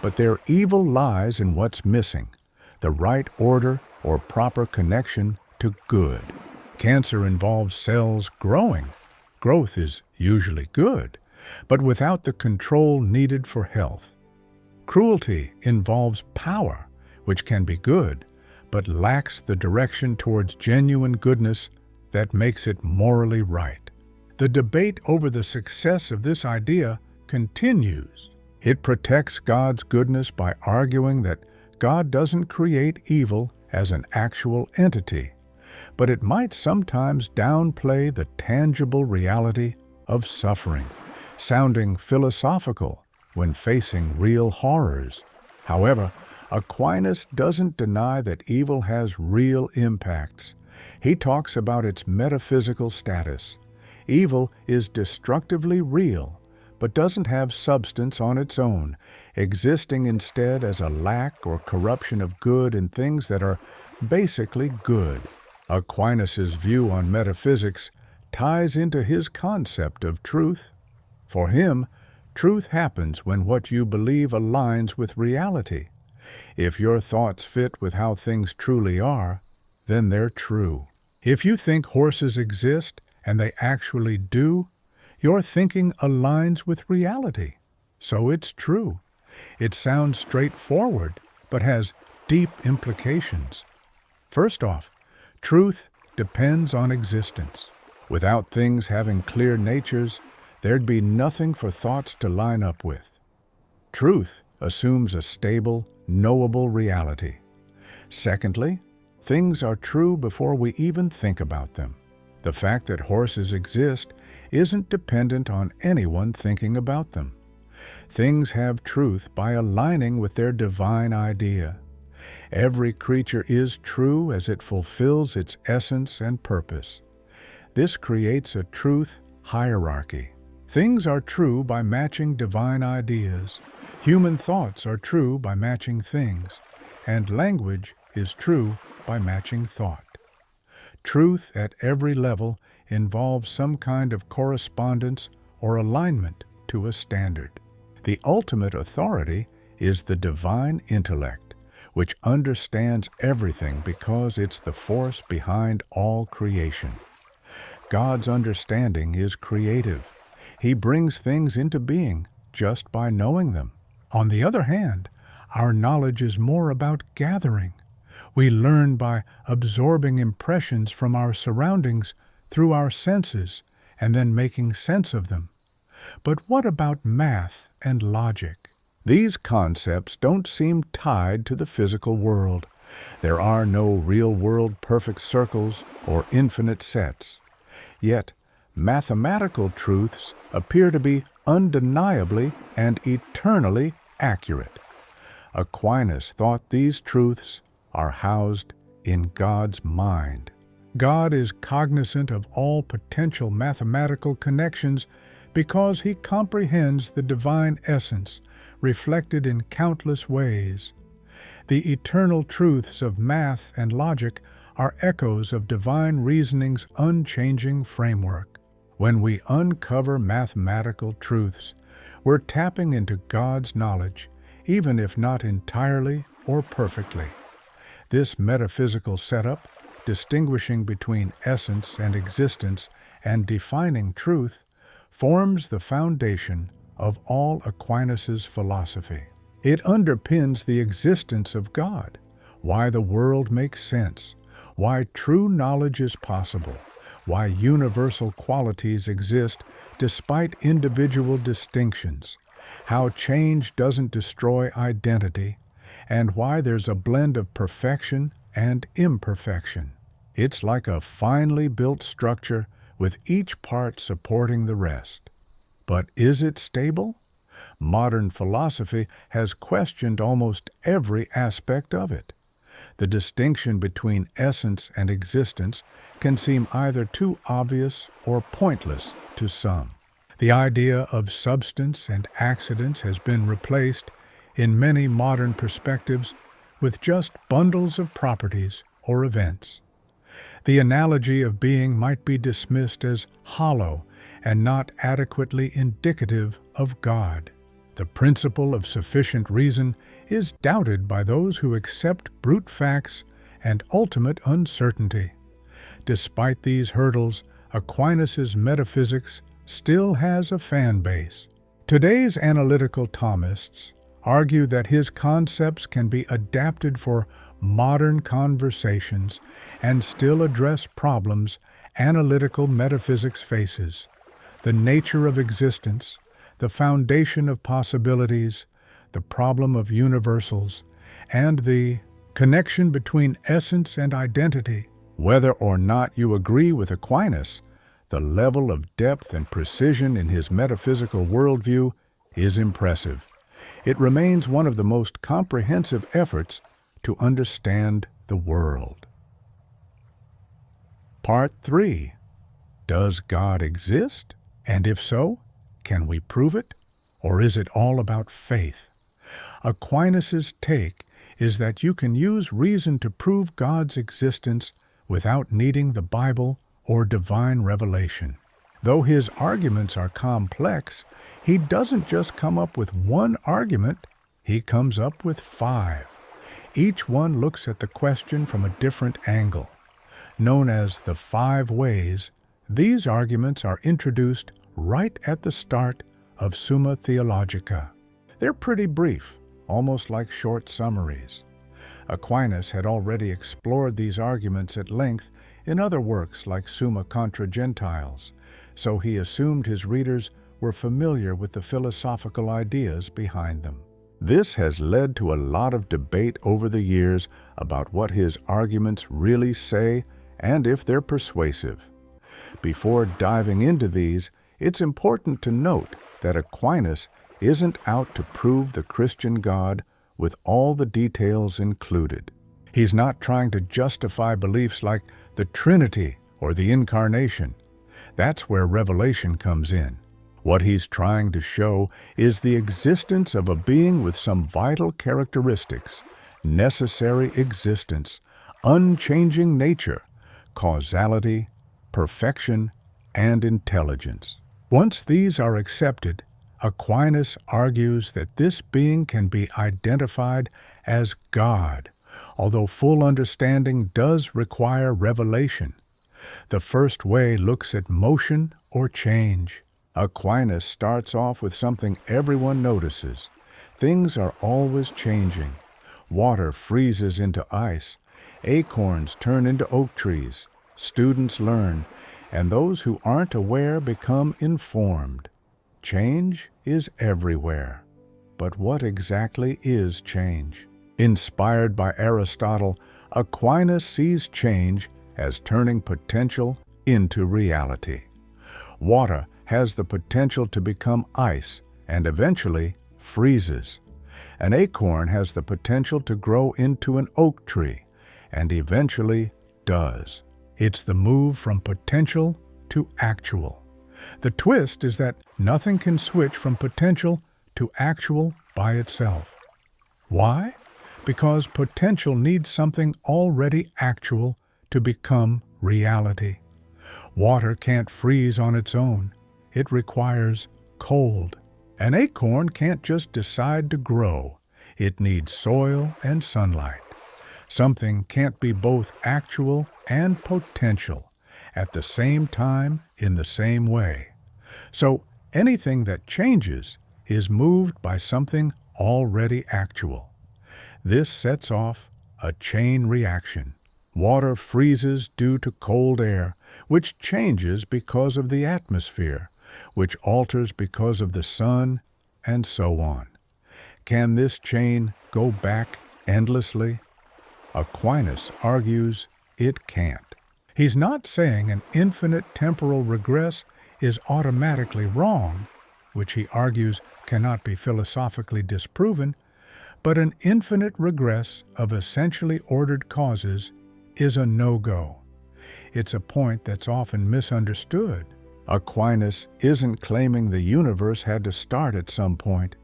but their evil lies in what's missing, the right order or proper connection to good. Cancer involves cells growing. Growth is usually good, but without the control needed for health. Cruelty involves power, which can be good, but lacks the direction towards genuine goodness that makes it morally right. The debate over the success of this idea continues. It protects God's goodness by arguing that God doesn't create evil as an actual entity, but it might sometimes downplay the tangible reality of suffering, sounding philosophical when facing real horrors. However, Aquinas doesn't deny that evil has real impacts, He talks about its metaphysical status. Evil is destructively real, but doesn't have substance on its own, existing instead as a lack or corruption of good in things that are basically good. Aquinas' view on metaphysics ties into his concept of truth. For him, truth happens when what you believe aligns with reality. If your thoughts fit with how things truly are, then they're true. If you think horses exist and they actually do, your thinking aligns with reality. So it's true. It sounds straightforward, but has deep implications. First off, truth depends on existence. Without things having clear natures, there'd be nothing for thoughts to line up with. Truth assumes a stable, knowable reality. Secondly, things are true before we even think about them. The fact that horses exist isn't dependent on anyone thinking about them. Things have truth by aligning with their divine idea. Every creature is true as it fulfills its essence and purpose. This creates a truth hierarchy. Things are true by matching divine ideas. Human thoughts are true by matching things. And language is true by matching thought. Truth at every level involves some kind of correspondence or alignment to a standard. The ultimate authority is the divine intellect, which understands everything because it's the force behind all creation. God's understanding is creative. He brings things into being just by knowing them. On the other hand, our knowledge is more about gathering. We learn by absorbing impressions from our surroundings through our senses and then making sense of them. But what about math and logic? These concepts don't seem tied to the physical world. There are no real-world perfect circles or infinite sets. Yet, mathematical truths appear to be undeniably and eternally accurate. Aquinas thought these truths are housed in God's mind. God is cognizant of all potential mathematical connections because he comprehends the divine essence reflected in countless ways. The eternal truths of math and logic are echoes of divine reasoning's unchanging framework. When we uncover mathematical truths, we're tapping into God's knowledge, even if not entirely or perfectly. This metaphysical setup, distinguishing between essence and existence and defining truth, forms the foundation of all Aquinas' philosophy. It underpins the existence of God, why the world makes sense, why true knowledge is possible, why universal qualities exist despite individual distinctions, how change doesn't destroy identity, and why there's a blend of perfection and imperfection. It's like a finely built structure with each part supporting the rest. But is it stable? Modern philosophy has questioned almost every aspect of it. The distinction between essence and existence can seem either too obvious or pointless to some. The idea of substance and accidents has been replaced in many modern perspectives with just bundles of properties or events. The analogy of being might be dismissed as hollow and not adequately indicative of God. The principle of sufficient reason is doubted by those who accept brute facts and ultimate uncertainty. Despite these hurdles, Aquinas' metaphysics still has a fan base. Today's analytical Thomists argue that his concepts can be adapted for modern conversations and still address problems analytical metaphysics faces: the nature of existence, the foundation of possibilities, the problem of universals, and the connection between essence and identity. Whether or not you agree with Aquinas, the level of depth and precision in his metaphysical worldview is impressive. It remains one of the most comprehensive efforts to understand the world. Part 3. Does God exist? And if so, can we prove it? Or is it all about faith? Aquinas' take is that you can use reason to prove God's existence without needing the Bible or divine revelation. Though his arguments are complex, he doesn't just come up with one argument, he comes up with 5. Each one looks at the question from a different angle. Known as the 5 ways, these arguments are introduced right at the start of Summa Theologica. They're pretty brief, almost like short summaries. Aquinas had already explored these arguments at length in other works like Summa Contra Gentiles, so he assumed his readers were familiar with the philosophical ideas behind them. This has led to a lot of debate over the years about what his arguments really say and if they're persuasive. Before diving into these, it's important to note that Aquinas isn't out to prove the Christian God with all the details included. He's not trying to justify beliefs like the Trinity or the Incarnation. That's where revelation comes in. What he's trying to show is the existence of a being with some vital characteristics, necessary existence, unchanging nature, causality, perfection, and intelligence. Once these are accepted, Aquinas argues that this being can be identified as God, although full understanding does require revelation. The first way looks at motion or change. Aquinas starts off with something everyone notices. Things are always changing. Water freezes into ice. Acorns turn into oak trees. Students learn, and those who aren't aware become informed. Change is everywhere. But what exactly is change? Inspired by Aristotle, Aquinas sees change as turning potential into reality. Water has the potential to become ice and eventually freezes. An acorn has the potential to grow into an oak tree and eventually does. It's the move from potential to actual. The twist is that nothing can switch from potential to actual by itself. Why? Because potential needs something already actual to become reality. Water can't freeze on its own. It requires cold. An acorn can't just decide to grow. It needs soil and sunlight. Something can't be both actual and potential at the same time in the same way. So anything that changes is moved by something already actual. This sets off a chain reaction. Water freezes due to cold air, which changes because of the atmosphere, which alters because of the sun, and so on. Can this chain go back endlessly? Aquinas argues it can't. He's not saying an infinite temporal regress is automatically wrong, which he argues cannot be philosophically disproven, but an infinite regress of essentially ordered causes is a no-go. It's a point that's often misunderstood. Aquinas isn't claiming the universe had to start at some point.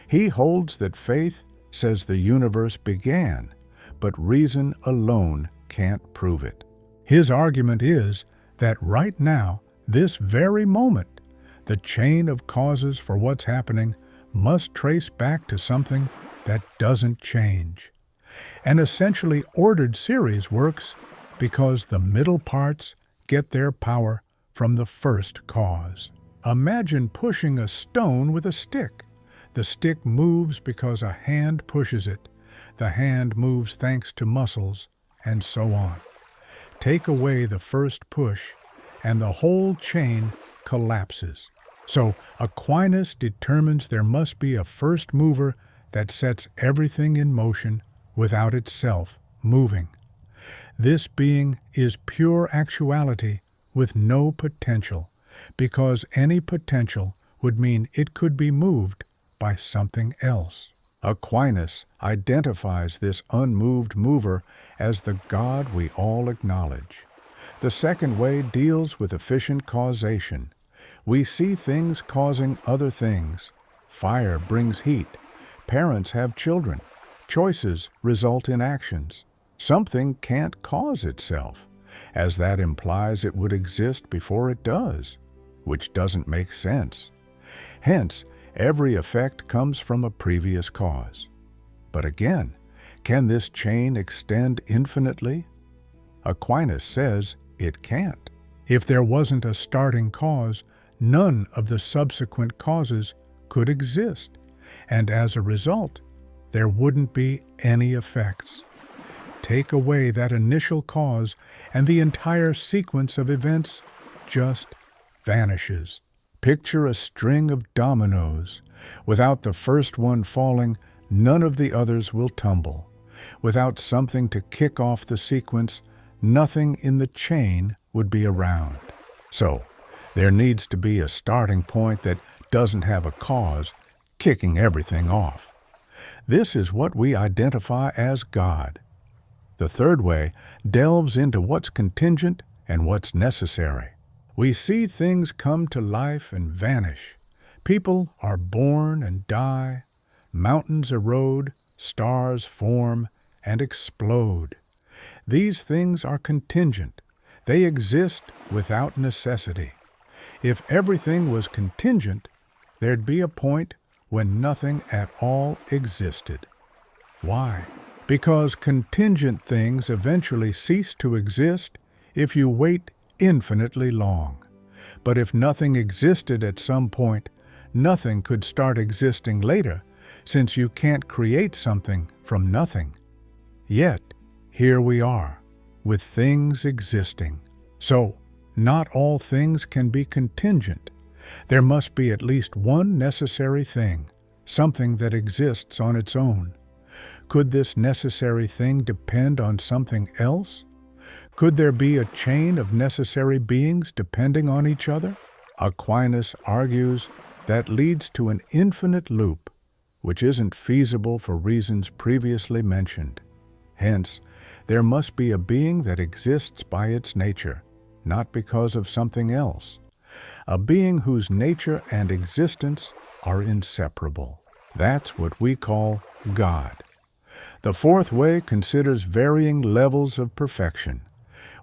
He holds that faith says the universe began, but reason alone can't prove it. His argument is that right now, this very moment, the chain of causes for what's happening must trace back to something that doesn't change. An essentially ordered series works because the middle parts get their power from the first cause. Imagine pushing a stone with a stick. The stick moves because a hand pushes it. The hand moves thanks to muscles, and so on. Take away the first push, and the whole chain collapses. So Aquinas determines there must be a first mover that sets everything in motion without itself moving. This being is pure actuality with no potential, because any potential would mean it could be moved by something else. Aquinas identifies this unmoved mover as the God we all acknowledge. The second way deals with efficient causation. We see things causing other things. Fire brings heat. Parents have children. Choices result in actions. Something can't cause itself, as that implies it would exist before it does, which doesn't make sense. Hence, every effect comes from a previous cause. But again, can this chain extend infinitely? Aquinas says it can't. If there wasn't a starting cause, none of the subsequent causes could exist, and as a result, there wouldn't be any effects. Take away that initial cause, and the entire sequence of events just vanishes. Picture a string of dominoes. Without the first one falling, none of the others will tumble. Without something to kick off the sequence, nothing in the chain would be around. So, there needs to be a starting point that doesn't have a cause kicking everything off. This is what we identify as God. The third way delves into what's contingent and what's necessary. We see things come to life and vanish. People are born and die. Mountains erode, stars form and explode. These things are contingent. They exist without necessity. If everything was contingent, there'd be a point when nothing at all existed. Why? Because contingent things eventually cease to exist if you wait infinitely long. But if nothing existed at some point, nothing could start existing later, since you can't create something from nothing. Yet, here we are, with things existing. So, not all things can be contingent. There must be at least one necessary thing, something that exists on its own. Could this necessary thing depend on something else? Could there be a chain of necessary beings depending on each other? Aquinas argues that leads to an infinite loop, which isn't feasible for reasons previously mentioned. Hence, there must be a being that exists by its nature, not because of something else. A being whose nature and existence are inseparable. That's what we call God. The fourth way considers varying levels of perfection.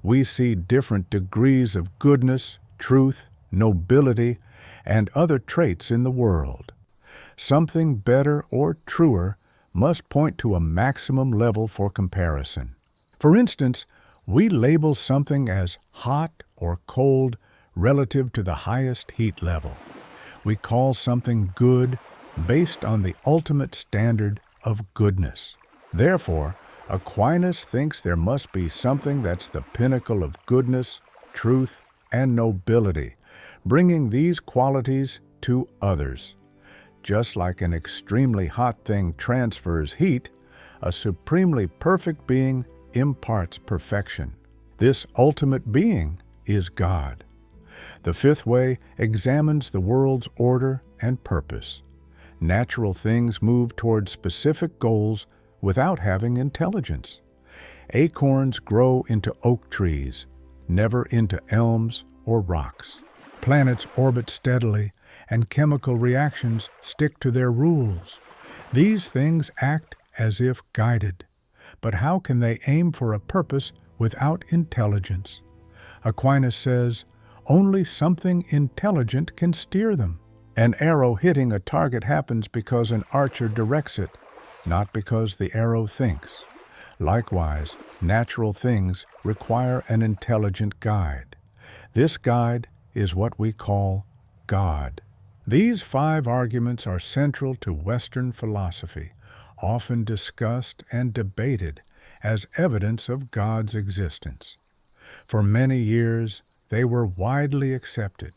We see different degrees of goodness, truth, nobility, and other traits in the world. Something better or truer must point to a maximum level for comparison. For instance, we label something as hot or cold relative to the highest heat level. We call something good based on the ultimate standard of goodness. Therefore, Aquinas thinks there must be something that's the pinnacle of goodness, truth, and nobility, bringing these qualities to others. Just like an extremely hot thing transfers heat, a supremely perfect being imparts perfection. This ultimate being is God. The fifth way examines the world's order and purpose. Natural things move toward specific goals without having intelligence. Acorns grow into oak trees, never into elms or rocks. Planets orbit steadily, and chemical reactions stick to their rules. These things act as if guided. But how can they aim for a purpose without intelligence? Aquinas says, only something intelligent can steer them. An arrow hitting a target happens because an archer directs it, not because the arrow thinks. Likewise, natural things require an intelligent guide. This guide is what we call God. These 5 arguments are central to Western philosophy, often discussed and debated as evidence of God's existence. For many years, they were widely accepted.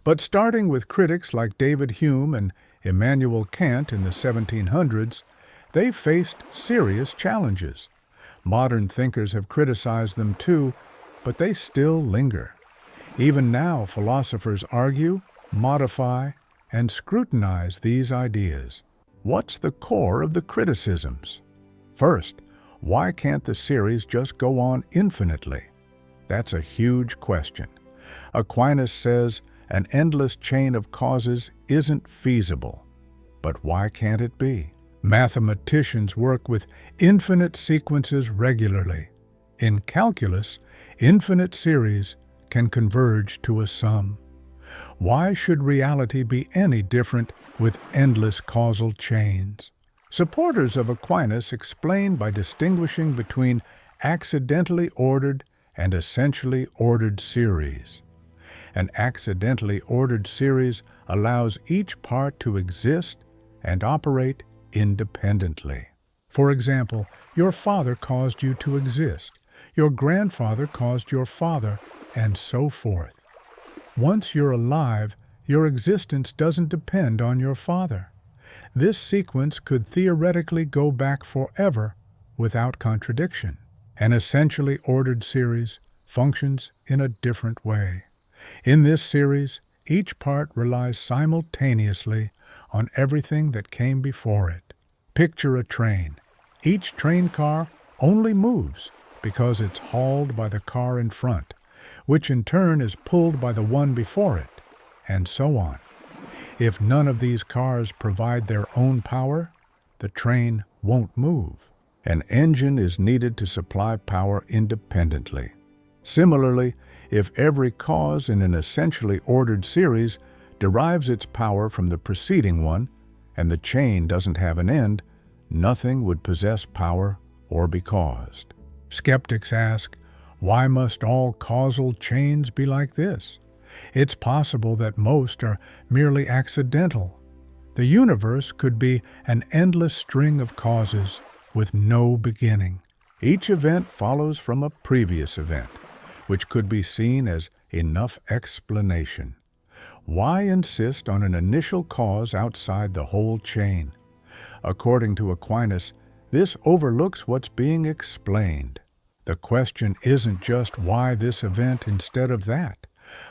But starting with critics like David Hume and Immanuel Kant in the 1700s, they faced serious challenges. Modern thinkers have criticized them too, but they still linger. Even now, philosophers argue, modify, and scrutinize these ideas. What's the core of the criticisms? First, why can't the series just go on infinitely? That's a huge question. Aquinas says an endless chain of causes isn't feasible. But why can't it be? Mathematicians work with infinite sequences regularly. In calculus, infinite series can converge to a sum. Why should reality be any different with endless causal chains? Supporters of Aquinas explain by distinguishing between accidentally ordered and essentially ordered series. An accidentally ordered series allows each part to exist and operate independently. For example, your father caused you to exist, your grandfather caused your father, and so forth. Once you're alive, your existence doesn't depend on your father. This sequence could theoretically go back forever without contradiction. An essentially ordered series functions in a different way. In this series, each part relies simultaneously on everything that came before it. Picture a train. Each train car only moves because it's hauled by the car in front, which in turn is pulled by the one before it, and so on. If none of these cars provide their own power, the train won't move. An engine is needed to supply power independently. Similarly, if every cause in an essentially ordered series derives its power from the preceding one, and the chain doesn't have an end, nothing would possess power or be caused. Skeptics ask, why must all causal chains be like this? It's possible that most are merely accidental. The universe could be an endless string of causes with no beginning. Each event follows from a previous event, which could be seen as enough explanation. Why insist on an initial cause outside the whole chain? According to Aquinas, this overlooks what's being explained. The question isn't just why this event instead of that,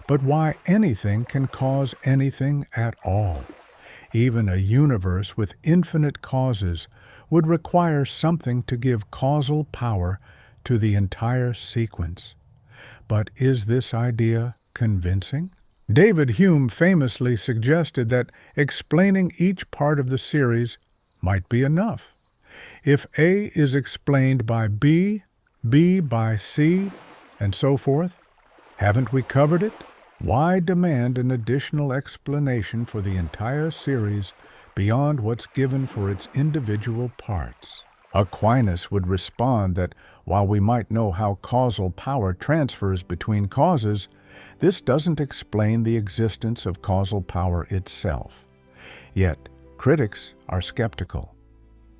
but why anything can cause anything at all. Even a universe with infinite causes would require something to give causal power to the entire sequence. But is this idea convincing? David Hume famously suggested that explaining each part of the series might be enough. If A is explained by B, B by C, and so forth, haven't we covered it? Why demand an additional explanation for the entire series beyond what's given for its individual parts? Aquinas would respond that while we might know how causal power transfers between causes, this doesn't explain the existence of causal power itself. Yet, critics are skeptical.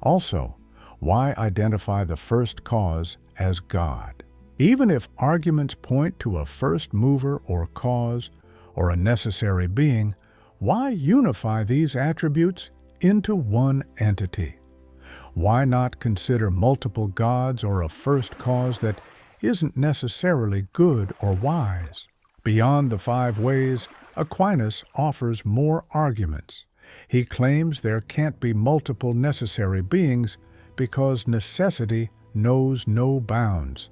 Also, why identify the first cause as God? Even if arguments point to a first mover or cause, or a necessary being, why unify these attributes into one entity? Why not consider multiple gods or a first cause that isn't necessarily good or wise? Beyond the 5 ways, Aquinas offers more arguments. He claims there can't be multiple necessary beings because necessity knows no bounds.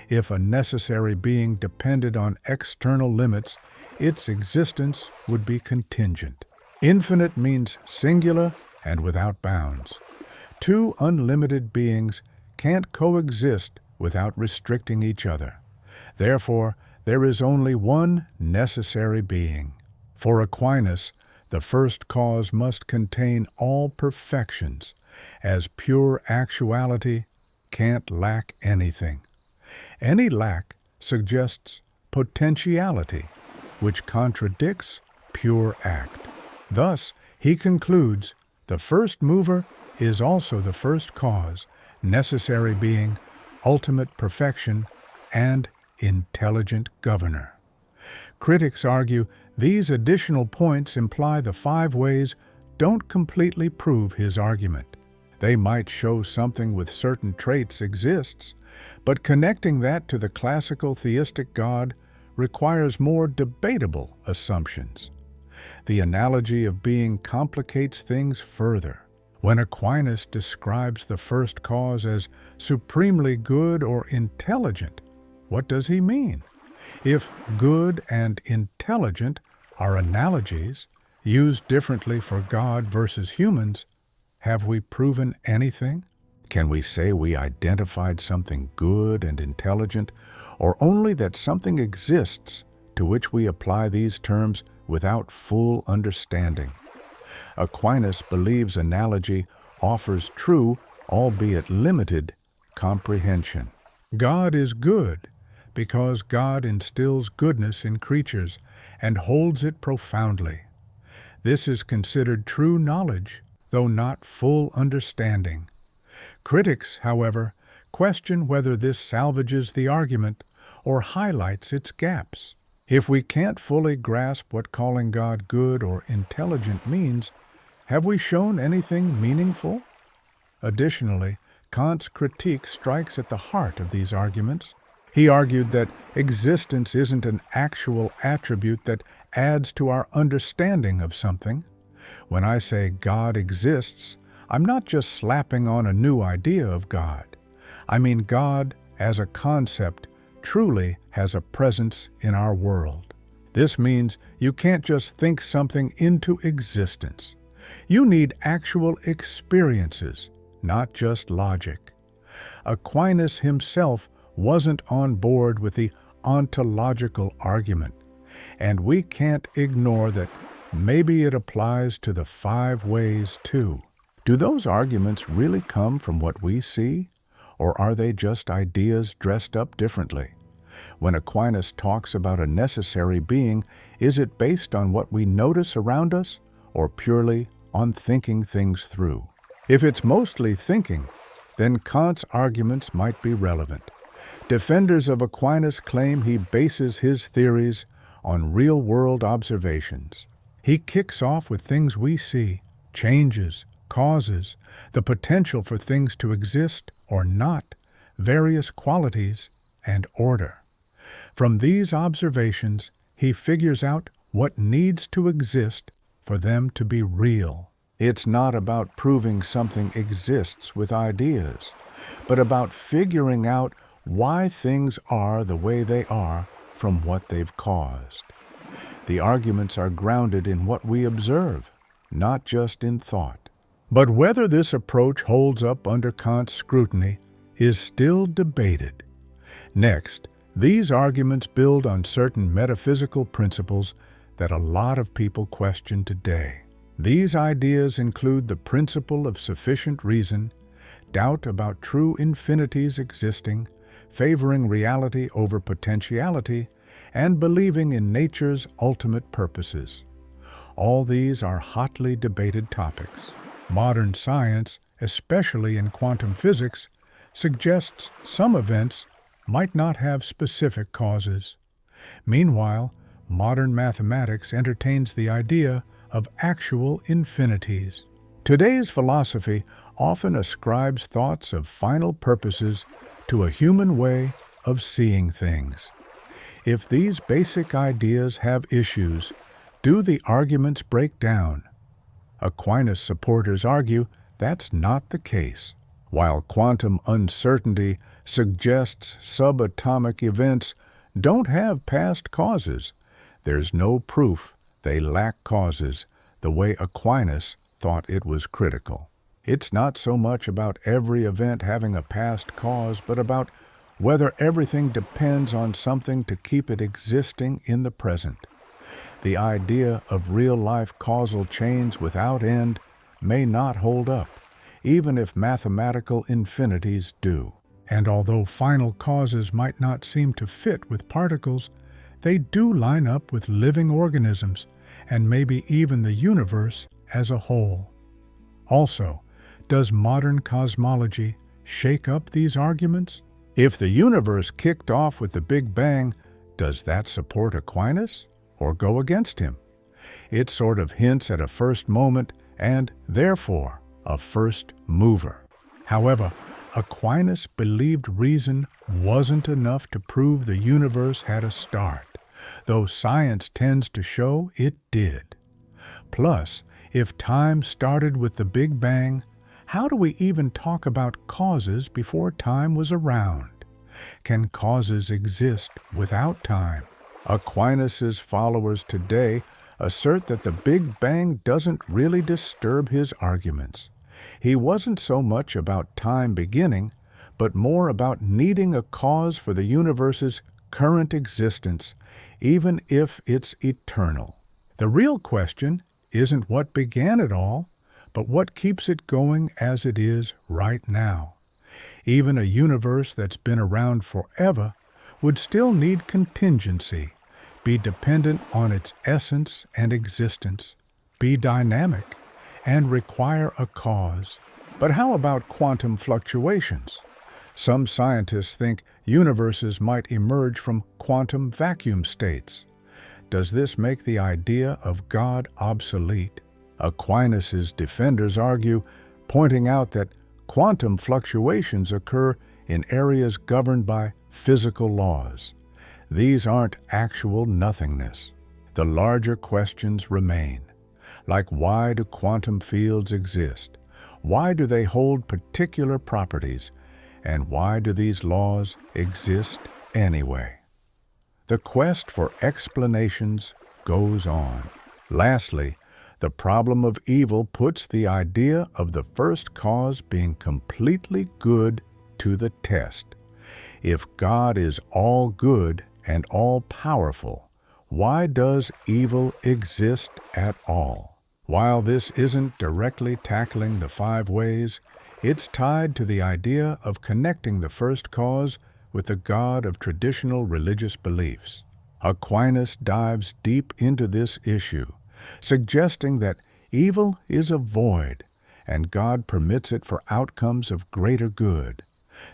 If a necessary being depended on external limits, its existence would be contingent. Infinite means singular and without bounds. 2 unlimited beings can't coexist without restricting each other. Therefore, there is only one necessary being. For Aquinas, the first cause must contain all perfections, as pure actuality can't lack anything. Any lack suggests potentiality, which contradicts pure act. Thus, he concludes, the first mover is also the first cause, necessary being, ultimate perfection, and intelligent governor. Critics argue these additional points imply the 5 ways don't completely prove his argument. They might show something with certain traits exists, but connecting that to the classical theistic God requires more debatable assumptions. The analogy of being complicates things further. When Aquinas describes the first cause as supremely good or intelligent, what does he mean? If good and intelligent are analogies used differently for God versus humans, have we proven anything? Can we say we identified something good and intelligent, or only that something exists to which we apply these terms without full understanding? Aquinas believes analogy offers true, albeit limited, comprehension. God is good because God instills goodness in creatures and holds it profoundly. This is considered true knowledge, though not full understanding. Critics, however, question whether this salvages the argument or highlights its gaps. If we can't fully grasp what calling God good or intelligent means, have we shown anything meaningful? Additionally, Kant's critique strikes at the heart of these arguments. He argued that existence isn't an actual attribute that adds to our understanding of something. When I say God exists, I'm not just slapping on a new idea of God. I mean God, as a concept, truly has a presence in our world. This means you can't just think something into existence. You need actual experiences, not just logic. Aquinas himself wasn't on board with the ontological argument, and we can't ignore that maybe it applies to the 5 ways too. Do those arguments really come from what we see, or are they just ideas dressed up differently? When Aquinas talks about a necessary being, is it based on what we notice around us, or purely on thinking things through? If it's mostly thinking, then Kant's arguments might be relevant. Defenders of Aquinas claim he bases his theories on real-world observations. He kicks off with things we see, changes, causes, the potential for things to exist or not, various qualities, and order. From these observations, he figures out what needs to exist for them to be real. It's not about proving something exists with ideas, but about figuring out why things are the way they are from what they've caused. The arguments are grounded in what we observe, not just in thought. But whether this approach holds up under Kant's scrutiny is still debated. Next, these arguments build on certain metaphysical principles that a lot of people question today. These ideas include the principle of sufficient reason, doubt about true infinities existing, favoring reality over potentiality, and believing in nature's ultimate purposes. All these are hotly debated topics. Modern science, especially in quantum physics, suggests some events might not have specific causes. Meanwhile, modern mathematics entertains the idea of actual infinities. Today's philosophy often ascribes thoughts of final purposes to a human way of seeing things. If these basic ideas have issues, do the arguments break down? Aquinas supporters argue that's not the case. While quantum uncertainty suggests subatomic events don't have past causes, there's no proof they lack causes the way Aquinas thought it was critical. It's not so much about every event having a past cause, but about whether everything depends on something to keep it existing in the present. The idea of real-life causal chains without end may not hold up, even if mathematical infinities do. And although final causes might not seem to fit with particles, they do line up with living organisms and maybe even the universe as a whole. Also, does modern cosmology shake up these arguments? If the universe kicked off with the Big Bang, does that support Aquinas or go against him? It sort of hints at a first moment and, therefore, a first mover. However, Aquinas believed reason wasn't enough to prove the universe had a start, though science tends to show it did. Plus, if time started with the Big Bang, how do we even talk about causes before time was around? Can causes exist without time? Aquinas' followers today assert that the Big Bang doesn't really disturb his arguments. He wasn't so much about time beginning, but more about needing a cause for the universe's current existence, even if it's eternal. The real question isn't what began it all, but what keeps it going as it is right now. Even a universe that's been around forever would still need contingency, be dependent on its essence and existence, be dynamic, and require a cause. But how about quantum fluctuations? Some scientists think universes might emerge from quantum vacuum states. Does this make the idea of God obsolete? Aquinas' defenders argue, pointing out that quantum fluctuations occur in areas governed by physical laws. These aren't actual nothingness. The larger questions remain, like why do quantum fields exist? Why do they hold particular properties? And why do these laws exist anyway? The quest for explanations goes on. Lastly, the problem of evil puts the idea of the first cause being completely good to the test. If God is all good and all-powerful, why does evil exist at all? While this isn't directly tackling the 5 ways, it's tied to the idea of connecting the first cause with the God of traditional religious beliefs. Aquinas dives deep into this issue, suggesting that evil is a void, and God permits it for outcomes of greater good.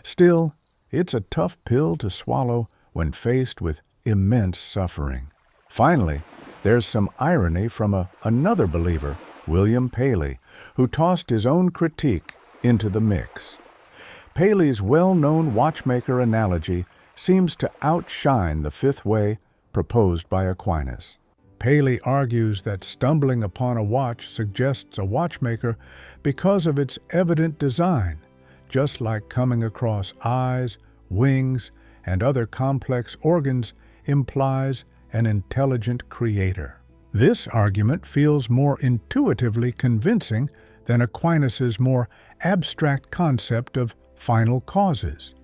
Still, it's a tough pill to swallow when faced with immense suffering. Finally, there's some irony from another believer, William Paley, who tossed his own critique into the mix. Paley's well-known watchmaker analogy seems to outshine the 5th way proposed by Aquinas. Paley argues that stumbling upon a watch suggests a watchmaker because of its evident design, just like coming across eyes, wings, and other complex organs implies an intelligent creator. This argument feels more intuitively convincing than Aquinas' more abstract concept of final causes.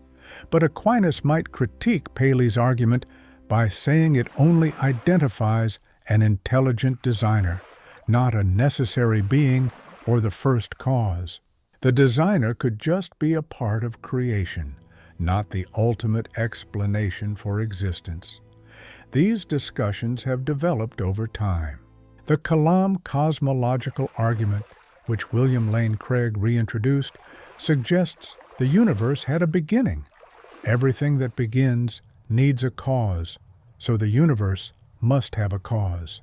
But Aquinas might critique Paley's argument by saying it only identifies an intelligent designer, not a necessary being or the first cause. The designer could just be a part of creation, not the ultimate explanation for existence. These discussions have developed over time. The Kalam cosmological argument, which William Lane Craig reintroduced, suggests the universe had a beginning. Everything that begins needs a cause, so the universe must have a cause.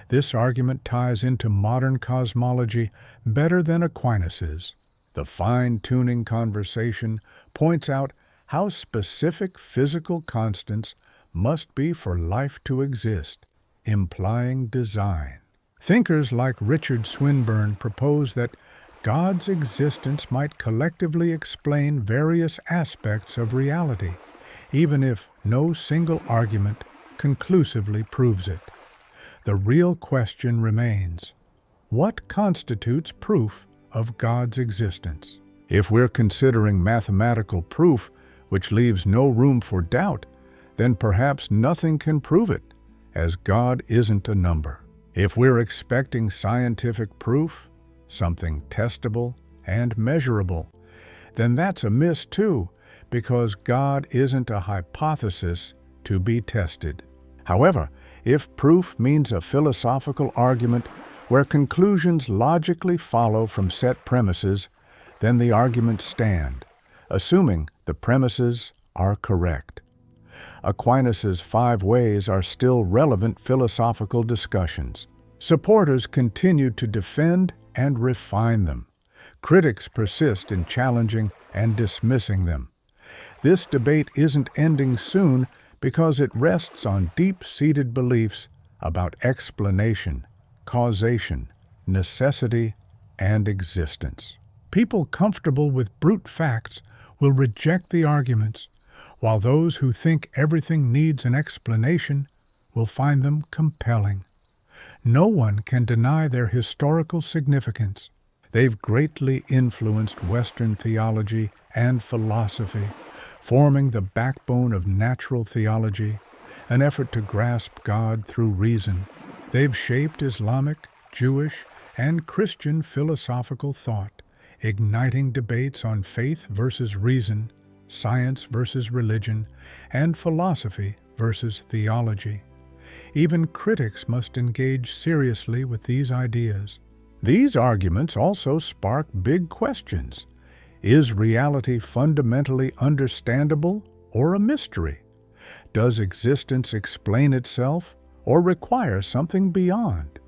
This argument ties into modern cosmology better than Aquinas's. The fine-tuning conversation points out how specific physical constants must be for life to exist, implying design. Thinkers like Richard Swinburne propose that God's existence might collectively explain various aspects of reality, even if no single argument conclusively proves it. The real question remains: what constitutes proof of God's existence? If we're considering mathematical proof, which leaves no room for doubt, then perhaps nothing can prove it, as God isn't a number. If we're expecting scientific proof, something testable and measurable, then that's a miss too, because God isn't a hypothesis to be tested. However, if proof means a philosophical argument where conclusions logically follow from set premises, then the arguments stand, assuming the premises are correct. Aquinas' 5 ways are still relevant philosophical discussions. Supporters continue to defend and refine them. Critics persist in challenging and dismissing them. This debate isn't ending soon because it rests on deep-seated beliefs about explanation, causation, necessity, and existence. People comfortable with brute facts will reject the arguments, while those who think everything needs an explanation will find them compelling. No one can deny their historical significance. They've greatly influenced Western theology and philosophy, forming the backbone of natural theology, an effort to grasp God through reason. They've shaped Islamic, Jewish, and Christian philosophical thought, igniting debates on faith versus reason, science versus religion, and philosophy versus theology. Even critics must engage seriously with these ideas. These arguments also spark big questions. Is reality fundamentally understandable or a mystery? Does existence explain itself or require something beyond?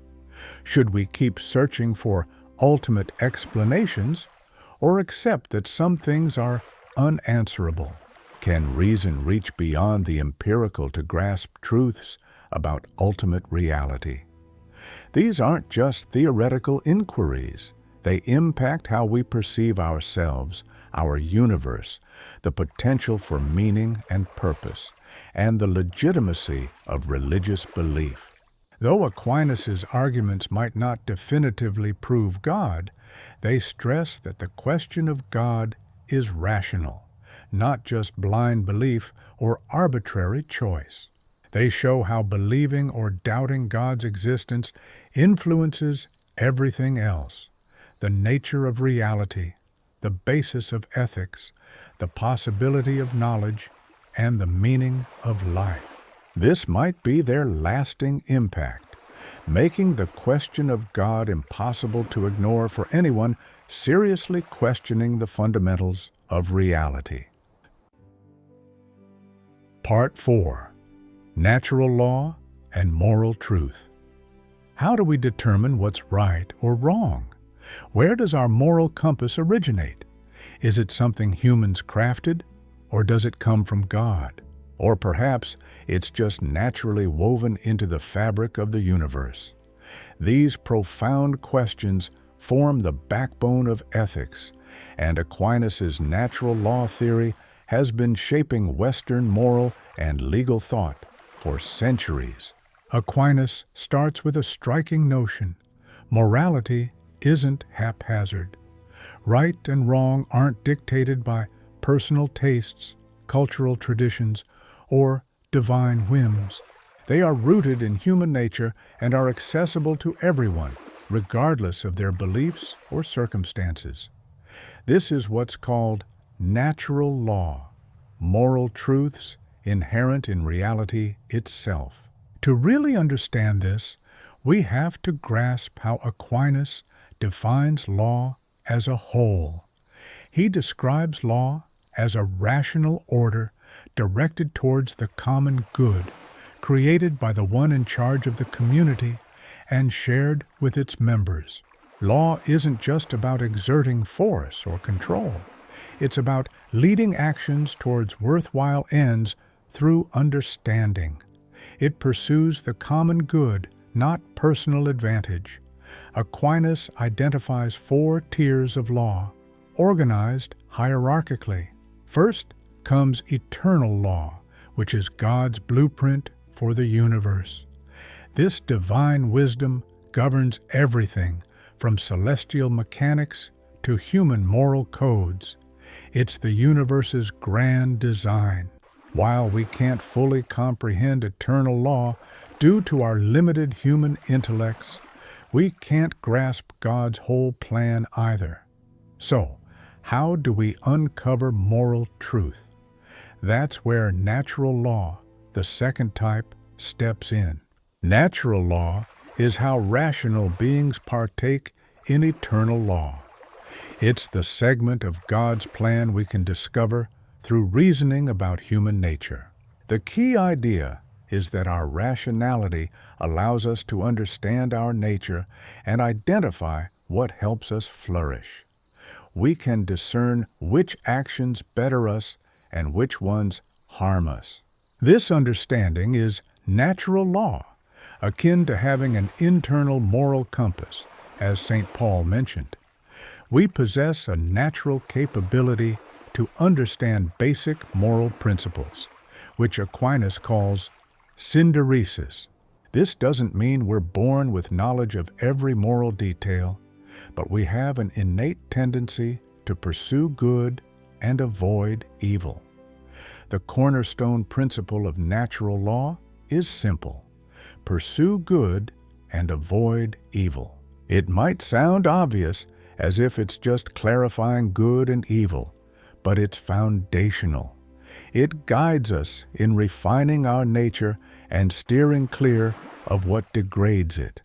Should we keep searching for ultimate explanations or accept that some things are unanswerable? Can reason reach beyond the empirical to grasp truths about ultimate reality? These aren't just theoretical inquiries. They impact how we perceive ourselves, our universe, the potential for meaning and purpose, and the legitimacy of religious belief. Though Aquinas' arguments might not definitively prove God, they stress that the question of God is rational, not just blind belief or arbitrary choice. They show how believing or doubting God's existence influences everything else: the nature of reality, the basis of ethics, the possibility of knowledge, and the meaning of life. This might be their lasting impact, making the question of God impossible to ignore for anyone seriously questioning the fundamentals of reality. Part 4. Natural Law and Moral Truth. How do we determine what's right or wrong? Where does our moral compass originate? Is it something humans crafted, or does it come from God? Or perhaps it's just naturally woven into the fabric of the universe. These profound questions form the backbone of ethics, and Aquinas' natural law theory has been shaping Western moral and legal thought for centuries. Aquinas starts with a striking notion: morality isn't haphazard. Right and wrong aren't dictated by personal tastes, cultural traditions, or divine whims. They are rooted in human nature and are accessible to everyone, regardless of their beliefs or circumstances. This is what's called natural law, moral truths inherent in reality itself. To really understand this, we have to grasp how Aquinas defines law as a whole. He describes law as a rational order directed towards the common good, created by the one in charge of the community and shared with its members. Law isn't just about exerting force or control. It's about leading actions towards worthwhile ends through understanding. It pursues the common good, not personal advantage. Aquinas identifies 4 tiers of law, organized hierarchically. First comes eternal law, which is God's blueprint for the universe. This divine wisdom governs everything from celestial mechanics to human moral codes. It's the universe's grand design. While we can't fully comprehend eternal law due to our limited human intellects, we can't grasp God's whole plan either. So, how do we uncover moral truth? That's where natural law, the second type, steps in. Natural law is how rational beings partake in eternal law. It's the segment of God's plan we can discover through reasoning about human nature. The key idea is that our rationality allows us to understand our nature and identify what helps us flourish. We can discern which actions better us and which ones harm us. This understanding is natural law, akin to having an internal moral compass, as St. Paul mentioned. We possess a natural capability to understand basic moral principles, which Aquinas calls synderesis. This doesn't mean we're born with knowledge of every moral detail, but we have an innate tendency to pursue good and avoid evil. The cornerstone principle of natural law is simple: pursue good and avoid evil. It might sound obvious, as if it's just clarifying good and evil, but it's foundational. It guides us in refining our nature and steering clear of what degrades it.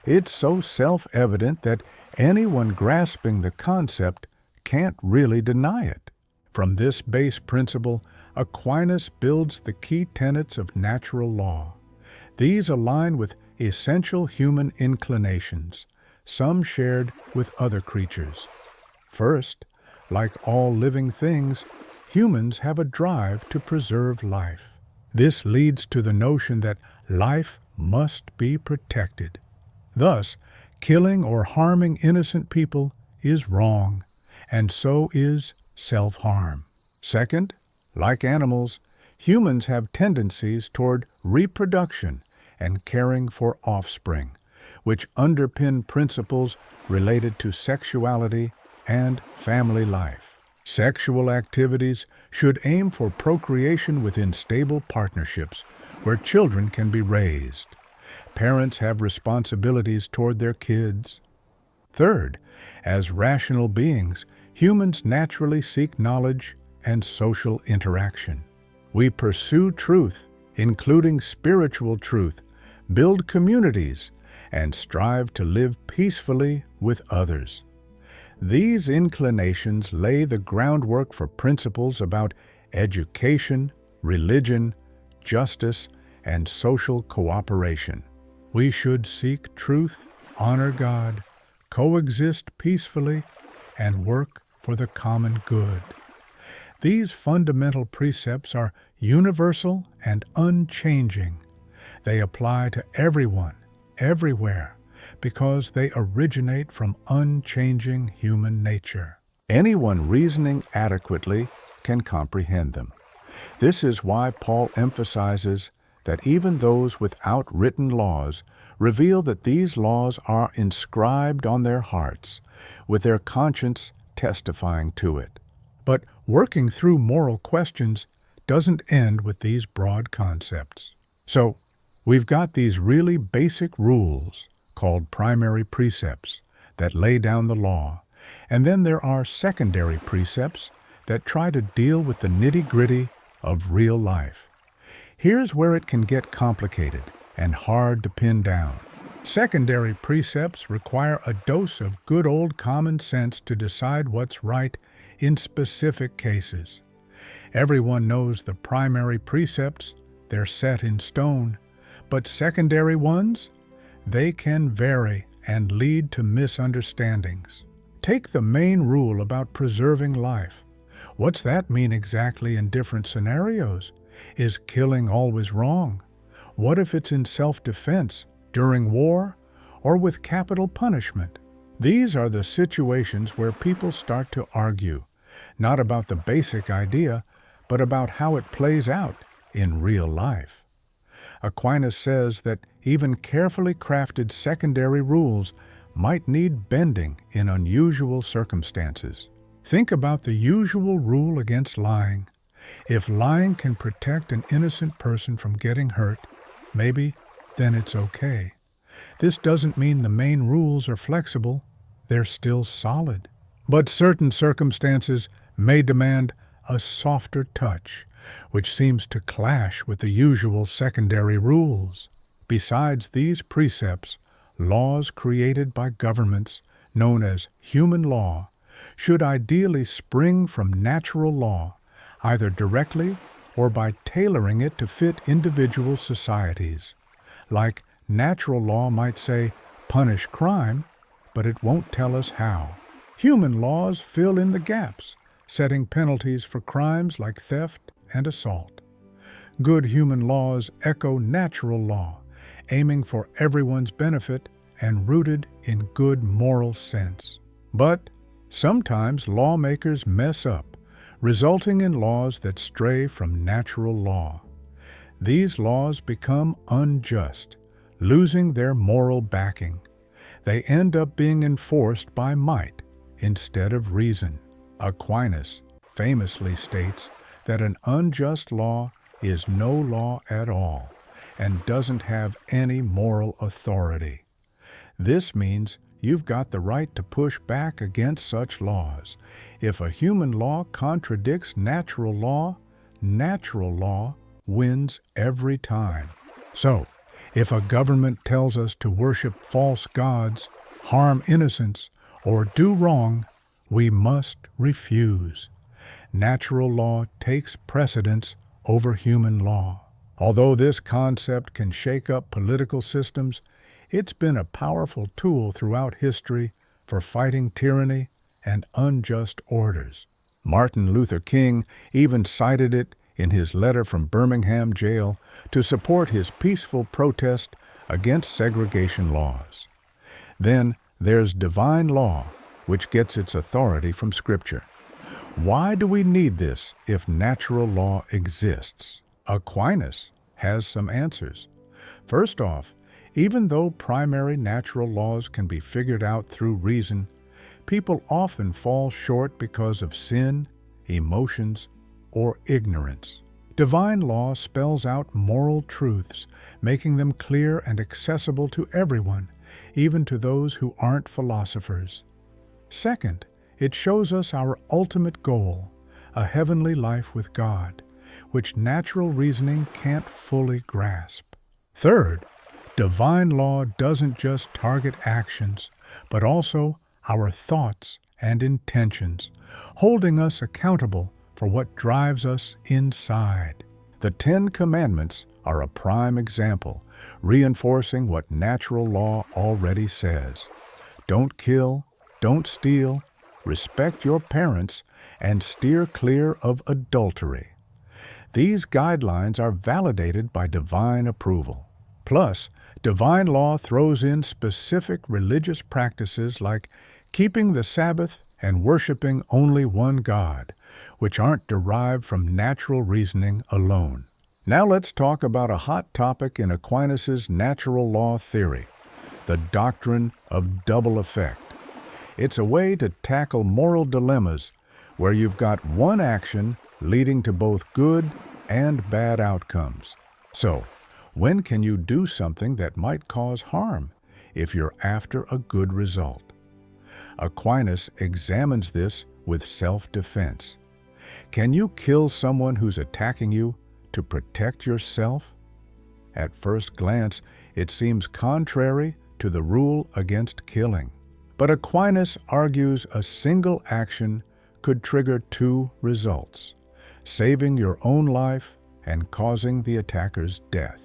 It's so self-evident that anyone grasping the concept can't really deny it. From this base principle, Aquinas builds the key tenets of natural law. These align with essential human inclinations, some shared with other creatures. First, like all living things, humans have a drive to preserve life. This leads to the notion that life must be protected. Thus, killing or harming innocent people is wrong, and so is self-harm. Second, like animals, humans have tendencies toward reproduction and caring for offspring, which underpin principles related to sexuality and family life. Sexual activities should aim for procreation within stable partnerships where children can be raised. Parents have responsibilities toward their kids. Third, as rational beings, humans naturally seek knowledge and social interaction. We pursue truth, including spiritual truth, build communities, and strive to live peacefully with others. These inclinations lay the groundwork for principles about education, religion, justice, and social cooperation. We should seek truth, honor God, coexist peacefully, and work for the common good. These fundamental precepts are universal and unchanging. They apply to everyone, everywhere, because they originate from unchanging human nature. Anyone reasoning adequately can comprehend them. This is why Paul emphasizes that even those without written laws reveal that these laws are inscribed on their hearts, with their conscience testifying to it. But working through moral questions doesn't end with these broad concepts. So, we've got these really basic rules called primary precepts that lay down the law, and then there are secondary precepts that try to deal with the nitty-gritty of real life. Here's where it can get complicated and hard to pin down. Secondary precepts require a dose of good old common sense to decide what's right in specific cases. Everyone knows the primary precepts, they're set in stone, but secondary ones, they can vary and lead to misunderstandings. Take the main rule about preserving life. What's that mean exactly in different scenarios? Is killing always wrong? What if it's in self-defense, during war, or with capital punishment? These are the situations where people start to argue, not about the basic idea, but about how it plays out in real life. Aquinas says that even carefully crafted secondary rules might need bending in unusual circumstances. Think about the usual rule against lying. If lying can protect an innocent person from getting hurt, maybe then it's okay. This doesn't mean the main rules are flexible, they're still solid. But certain circumstances may demand a softer touch, which seems to clash with the usual secondary rules. Besides these precepts, laws created by governments, known as human law, should ideally spring from natural law, either directly or by tailoring it to fit individual societies. Like natural law might say, punish crime, but it won't tell us how. Human laws fill in the gaps, setting penalties for crimes like theft and assault. Good human laws echo natural law, aiming for everyone's benefit and rooted in good moral sense. But sometimes lawmakers mess up, resulting in laws that stray from natural law. These laws become unjust, losing their moral backing. They end up being enforced by might instead of reason. Aquinas famously states that an unjust law is no law at all and doesn't have any moral authority. This means you've got the right to push back against such laws. If a human law contradicts natural law wins every time. So, if a government tells us to worship false gods, harm innocents, or do wrong, we must refuse. Natural law takes precedence over human law. Although this concept can shake up political systems, it's been a powerful tool throughout history for fighting tyranny and unjust orders. Martin Luther King even cited it in his letter from Birmingham jail to support his peaceful protest against segregation laws. Then there's divine law, which gets its authority from Scripture. Why do we need this if natural law exists? Aquinas has some answers. First off, even though primary natural laws can be figured out through reason, people often fall short because of sin, emotions, or ignorance. Divine law spells out moral truths, making them clear and accessible to everyone, even to those who aren't philosophers. Second, it shows us our ultimate goal, a heavenly life with God, which natural reasoning can't fully grasp. Third, divine law doesn't just target actions, but also our thoughts and intentions, holding us accountable for what drives us inside. The 10 Commandments are a prime example, reinforcing what natural law already says. Don't kill, don't steal, respect your parents, and steer clear of adultery. These guidelines are validated by divine approval. Plus, divine law throws in specific religious practices like keeping the Sabbath and worshiping only one God, which aren't derived from natural reasoning alone. Now let's talk about a hot topic in Aquinas' natural law theory, the doctrine of double effect. It's a way to tackle moral dilemmas where you've got one action leading to both good and bad outcomes. So, when can you do something that might cause harm if you're after a good result? Aquinas examines this with self-defense. Can you kill someone who's attacking you to protect yourself? At first glance, it seems contrary to the rule against killing. But Aquinas argues a single action could trigger 2 results, saving your own life and causing the attacker's death.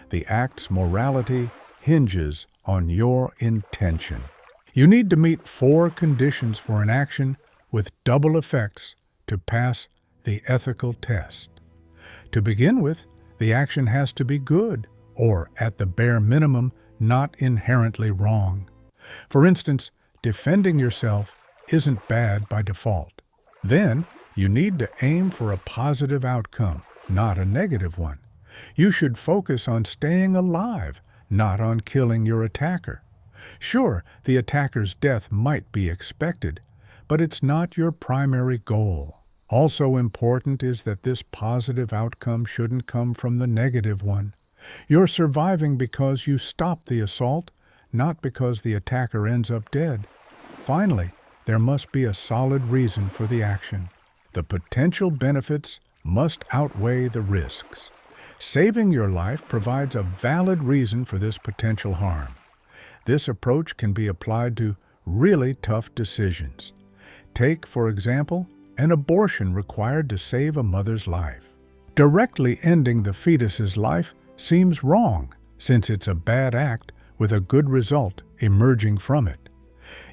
The act's morality hinges on your intention. You need to meet 4 conditions for an action with double effects to pass the ethical test. To begin with, the action has to be good, or at the bare minimum, not inherently wrong. For instance, defending yourself isn't bad by default. Then, you need to aim for a positive outcome, not a negative one. You should focus on staying alive, not on killing your attacker. Sure, the attacker's death might be expected, but it's not your primary goal. Also important is that this positive outcome shouldn't come from the negative one. You're surviving because you stopped the assault, not because the attacker ends up dead. Finally, there must be a solid reason for the action. The potential benefits must outweigh the risks. Saving your life provides a valid reason for this potential harm. This approach can be applied to really tough decisions. Take, for example, an abortion required to save a mother's life. Directly ending the fetus's life seems wrong, since it's a bad act with a good result emerging from it.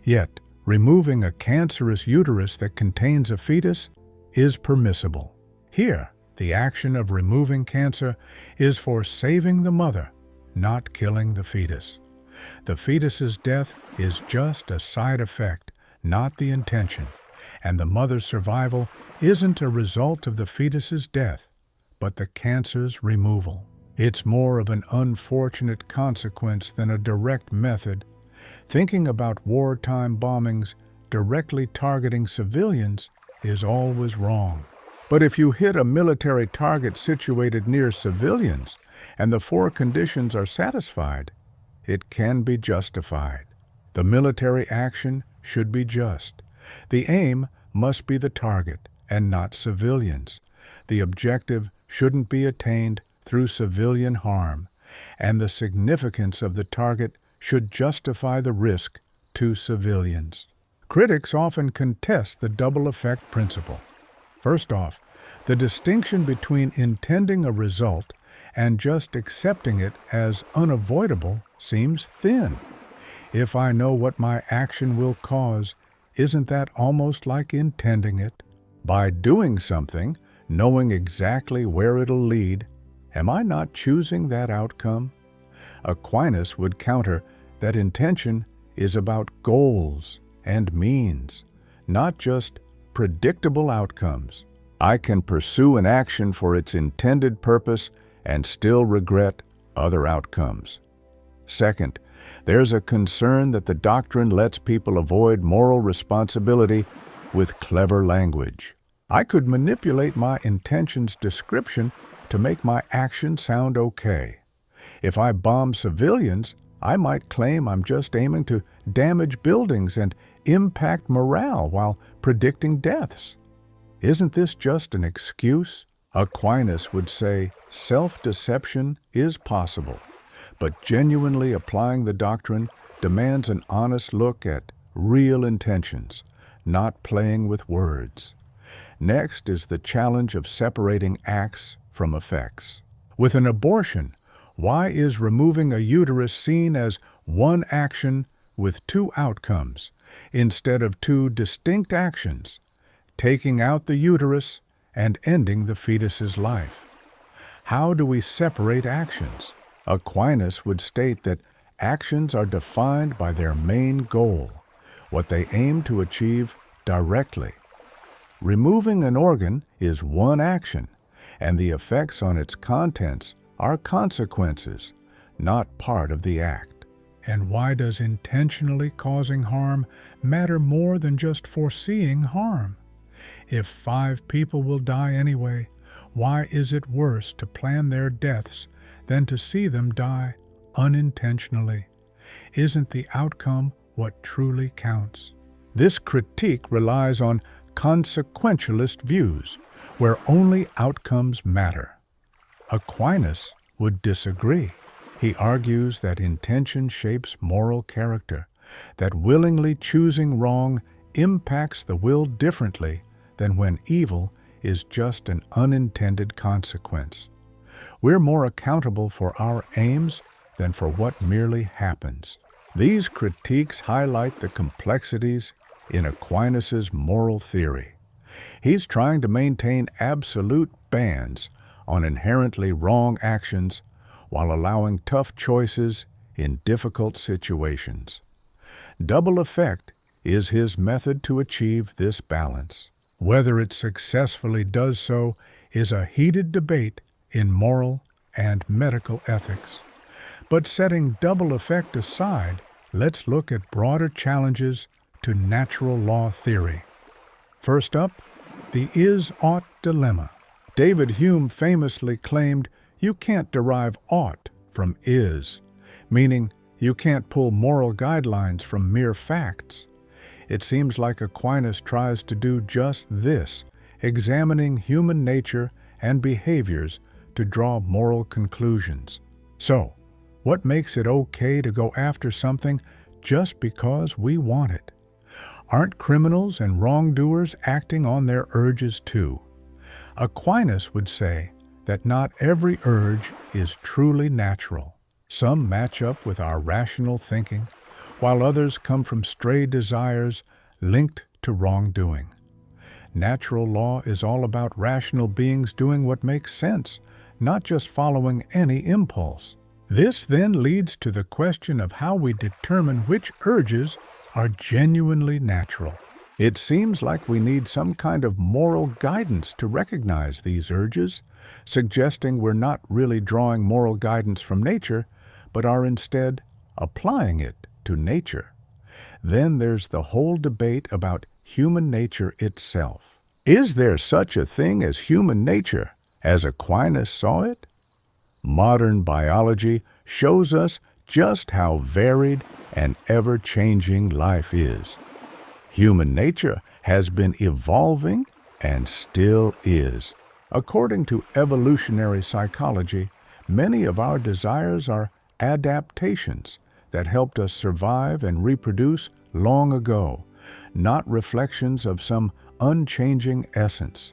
Yet, removing a cancerous uterus that contains a fetus is permissible. Here, the action of removing cancer is for saving the mother, not killing the fetus. The fetus's death is just a side effect, not the intention, and the mother's survival isn't a result of the fetus's death, but the cancer's removal. It's more of an unfortunate consequence than a direct method. Thinking about wartime bombings directly targeting civilians is always wrong. But if you hit a military target situated near civilians and the four conditions are satisfied, it can be justified. The military action should be just. The aim must be the target and not civilians. The objective shouldn't be attained through civilian harm, and the significance of the target should justify the risk to civilians. Critics often contest the double effect principle. First off, the distinction between intending a result and just accepting it as unavoidable seems thin. If I know what my action will cause, isn't that almost like intending it? By doing something, knowing exactly where it'll lead, am I not choosing that outcome? Aquinas would counter that intention is about goals and means, not just predictable outcomes. I can pursue an action for its intended purpose and still regret other outcomes. Second, there's a concern that the doctrine lets people avoid moral responsibility with clever language. I could manipulate my intentions description to make my action sound okay. If I bomb civilians, I might claim I'm just aiming to damage buildings and impact morale while predicting deaths. Isn't this just an excuse? Aquinas would say self-deception is possible, but genuinely applying the doctrine demands an honest look at real intentions, not playing with words. Next is the challenge of separating acts from effects. With an abortion, why is removing a uterus seen as one action with two outcomes instead of two distinct actions, taking out the uterus and ending the fetus's life? How do we separate actions? Aquinas would state that actions are defined by their main goal, what they aim to achieve directly. Removing an organ is one action, and the effects on its contents are consequences, not part of the act. And why does intentionally causing harm matter more than just foreseeing harm? If 5 people will die anyway, why is it worse to plan their deaths than to see them die unintentionally? Isn't the outcome what truly counts? This critique relies on consequentialist views, where only outcomes matter. Aquinas would disagree. He argues that intention shapes moral character, that willingly choosing wrong impacts the will differently than when evil is just an unintended consequence. We're more accountable for our aims than for what merely happens. These critiques highlight the complexities in Aquinas' moral theory. He's trying to maintain absolute bans on inherently wrong actions while allowing tough choices in difficult situations. Double effect is his method to achieve this balance. Whether it successfully does so is a heated debate in moral and medical ethics. But setting double effect aside, let's look at broader challenges to natural law theory. First up, the is-ought dilemma. David Hume famously claimed you can't derive ought from is, meaning you can't pull moral guidelines from mere facts. It seems like Aquinas tries to do just this, examining human nature and behaviors to draw moral conclusions. So, what makes it okay to go after something just because we want it? Aren't criminals and wrongdoers acting on their urges too? Aquinas would say that not every urge is truly natural. Some match up with our rational thinking, while others come from stray desires linked to wrongdoing. Natural law is all about rational beings doing what makes sense, not just following any impulse. This then leads to the question of how we determine which urges are genuinely natural. It seems like we need some kind of moral guidance to recognize these urges, suggesting we're not really drawing moral guidance from nature, but are instead applying it to nature. Then there's the whole debate about human nature itself. Is there such a thing as human nature, as Aquinas saw it? Modern biology shows us just how varied and ever-changing life is. Human nature has been evolving and still is. According to evolutionary psychology, many of our desires are adaptations that helped us survive and reproduce long ago, not reflections of some unchanging essence.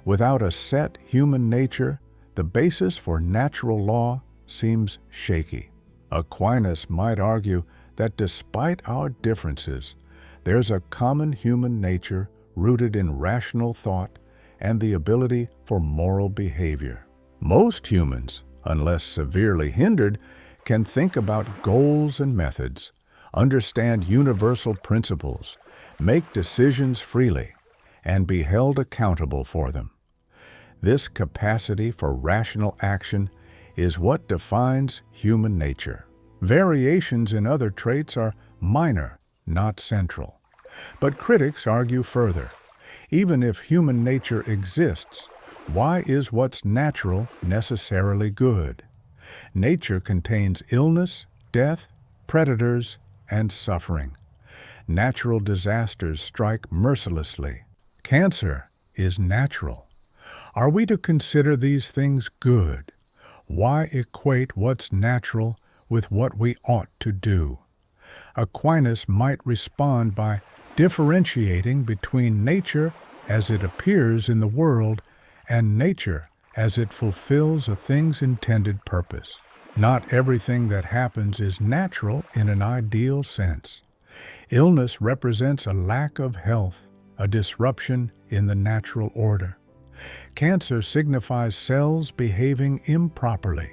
Without a set human nature, the basis for natural law seems shaky. Aquinas might argue that despite our differences, there's a common human nature rooted in rational thought and the ability for moral behavior. Most humans, unless severely hindered, can think about goals and methods, understand universal principles, make decisions freely, and be held accountable for them. This capacity for rational action is what defines human nature. Variations in other traits are minor, not central. But critics argue further. Even if human nature exists, why is what's natural necessarily good? Nature contains illness, death, predators, and suffering. Natural disasters strike mercilessly. Cancer is natural. Are we to consider these things good? Why equate what's natural with what we ought to do? Aquinas might respond by differentiating between nature as it appears in the world and nature as it fulfills a thing's intended purpose. Not everything that happens is natural in an ideal sense. Illness represents a lack of health, a disruption in the natural order. Cancer signifies cells behaving improperly.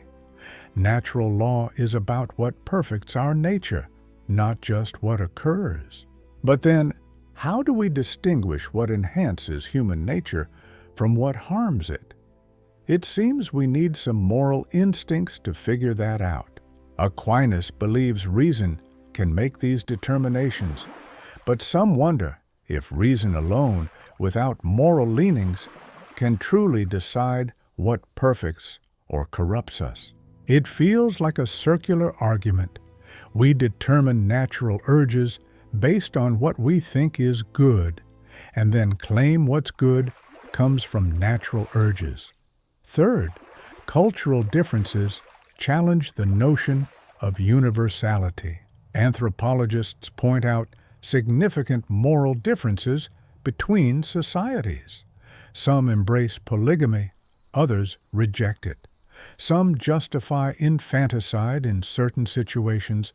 Natural law is about what perfects our nature, not just what occurs. But then, how do we distinguish what enhances human nature from what harms it? It seems we need some moral instincts to figure that out. Aquinas believes reason can make these determinations, but some wonder if reason alone, without moral leanings, can truly decide what perfects or corrupts us. It feels like a circular argument. We determine natural urges based on what we think is good, and then claim what's good comes from natural urges. Third, cultural differences challenge the notion of universality. Anthropologists point out significant moral differences between societies. Some embrace polygamy, others reject it. Some justify infanticide in certain situations,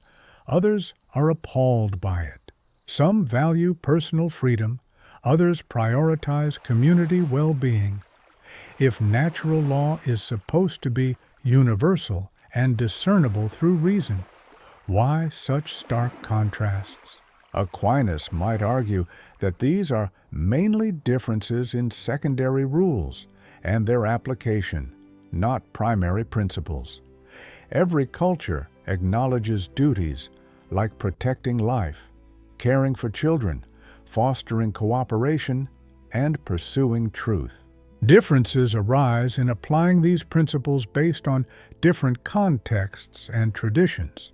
others are appalled by it. Some value personal freedom, others prioritize community well-being. If natural law is supposed to be universal and discernible through reason, why such stark contrasts? Aquinas might argue that these are mainly differences in secondary rules and their application, not primary principles. Every culture acknowledges duties like protecting life, caring for children, fostering cooperation, and pursuing truth. Differences arise in applying these principles based on different contexts and traditions.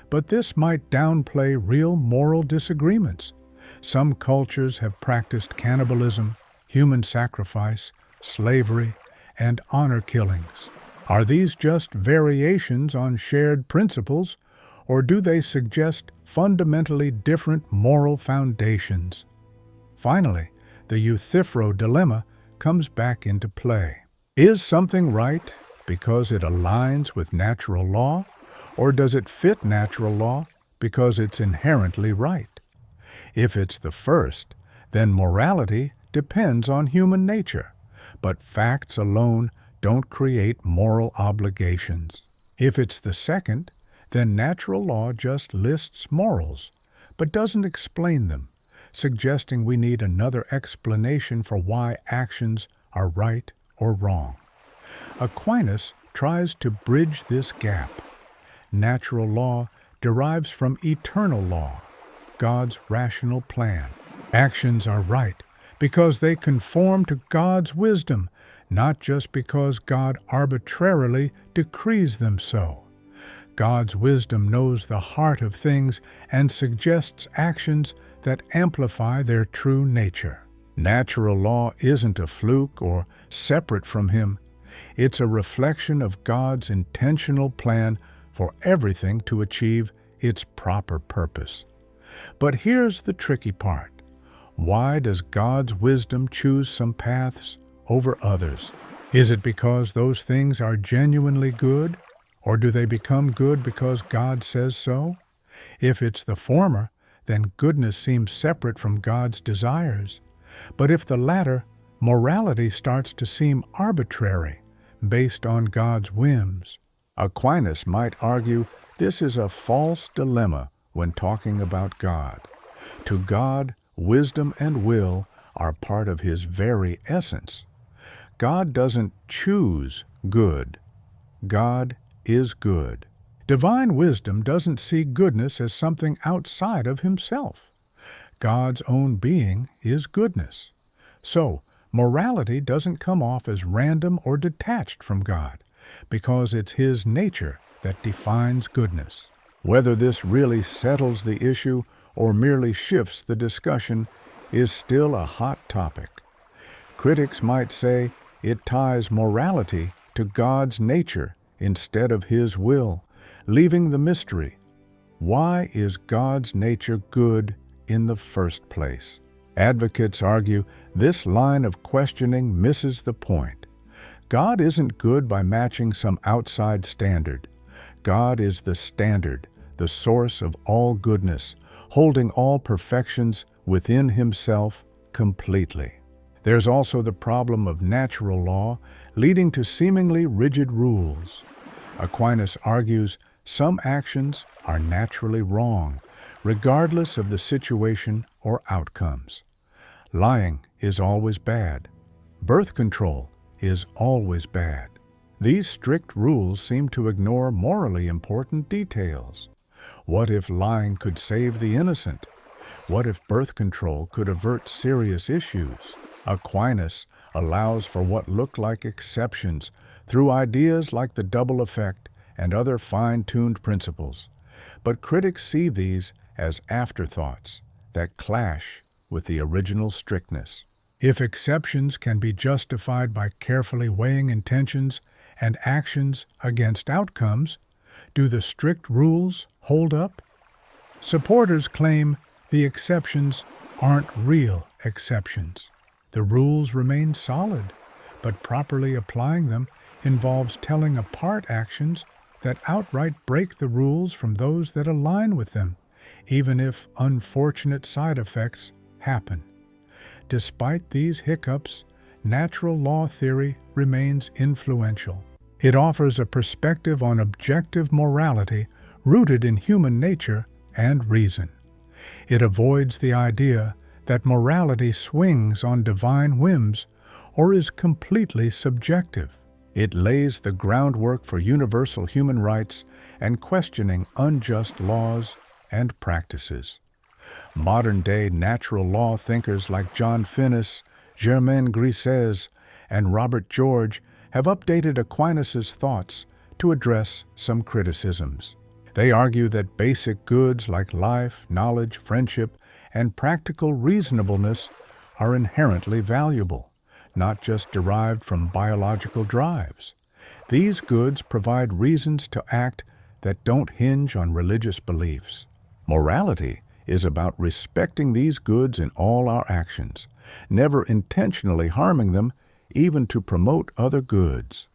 But this might downplay real moral disagreements. Some cultures have practiced cannibalism, human sacrifice, slavery, and honor killings. Are these just variations on shared principles, or do they suggest fundamentally different moral foundations? Finally, the Euthyphro dilemma comes back into play. Is something right because it aligns with natural law, or does it fit natural law because it's inherently right? If it's the first, then morality depends on human nature, but facts alone don't create moral obligations. If it's the second, then natural law just lists morals, but doesn't explain them, suggesting we need another explanation for why actions are right or wrong. Aquinas tries to bridge this gap. Natural law derives from eternal law, God's rational plan. Actions are right because they conform to God's wisdom, not just because God arbitrarily decrees them so. God's wisdom knows the heart of things and suggests actions that amplify their true nature. Natural law isn't a fluke or separate from Him. It's a reflection of God's intentional plan for everything to achieve its proper purpose. But here's the tricky part. Why does God's wisdom choose some paths over others? Is it because those things are genuinely good, or do they become good because God says so? If it's the former, then goodness seems separate from God's desires. But if the latter, morality starts to seem arbitrary, based on God's whims. Aquinas might argue this is a false dilemma when talking about God. To God, wisdom and will are part of His very essence. God doesn't choose good. God is good. Divine wisdom doesn't see goodness as something outside of Himself. God's own being is goodness. So, morality doesn't come off as random or detached from God, because it's His nature that defines goodness. Whether this really settles the issue or merely shifts the discussion is still a hot topic. Critics might say it ties morality to God's nature instead of His will, leaving the mystery. Why is God's nature good in the first place? Advocates argue this line of questioning misses the point. God isn't good by matching some outside standard. God is the standard, the source of all goodness, holding all perfections within Himself completely. There's also the problem of natural law, leading to seemingly rigid rules. Aquinas argues some actions are naturally wrong, regardless of the situation or outcomes. Lying is always bad. Birth control is always bad. These strict rules seem to ignore morally important details. What if lying could save the innocent? What if birth control could avert serious issues? Aquinas allows for what look like exceptions through ideas like the double effect and other fine-tuned principles. But critics see these as afterthoughts that clash with the original strictness. If exceptions can be justified by carefully weighing intentions and actions against outcomes, do the strict rules hold up? Supporters claim the exceptions aren't real exceptions. The rules remain solid, but properly applying them involves telling apart actions that outright break the rules from those that align with them, even if unfortunate side effects happen. Despite these hiccups, natural law theory remains influential. It offers a perspective on objective morality rooted in human nature and reason. It avoids the idea that morality swings on divine whims or is completely subjective. It lays the groundwork for universal human rights and questioning unjust laws and practices. Modern-day natural law thinkers like John Finnis, Germain Grisez, and Robert George have updated Aquinas' thoughts to address some criticisms. They argue that basic goods like life, knowledge, friendship, and practical reasonableness are inherently valuable, not just derived from biological drives. These goods provide reasons to act that don't hinge on religious beliefs. Morality is about respecting these goods in all our actions, never intentionally harming them, even to promote other goods.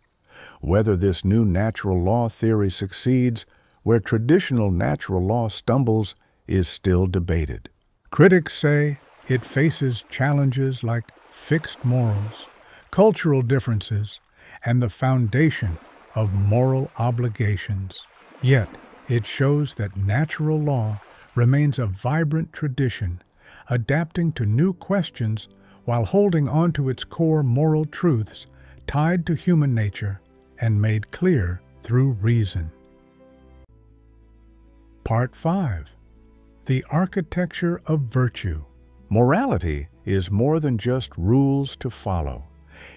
Whether this new natural law theory succeeds where traditional natural law stumbles is still debated. Critics say it faces challenges like fixed morals, cultural differences, and the foundation of moral obligations. Yet, it shows that natural law remains a vibrant tradition adapting to new questions while holding on to its core moral truths tied to human nature and made clear through reason. Part 5. The Architecture of Virtue. Morality is more than just rules to follow.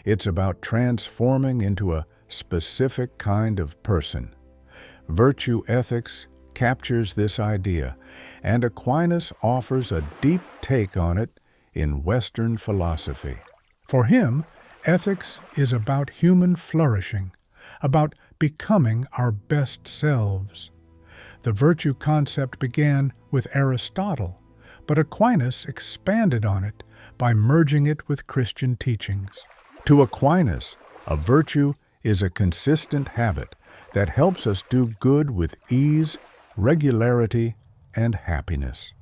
It's about transforming into a specific kind of person. Virtue ethics captures this idea, and Aquinas offers a deep take on it in Western philosophy. For him, ethics is about human flourishing, about becoming our best selves. The virtue concept began with Aristotle, but Aquinas expanded on it by merging it with Christian teachings. To Aquinas, a virtue is a consistent habit that helps us do good with ease, regularity, and happiness.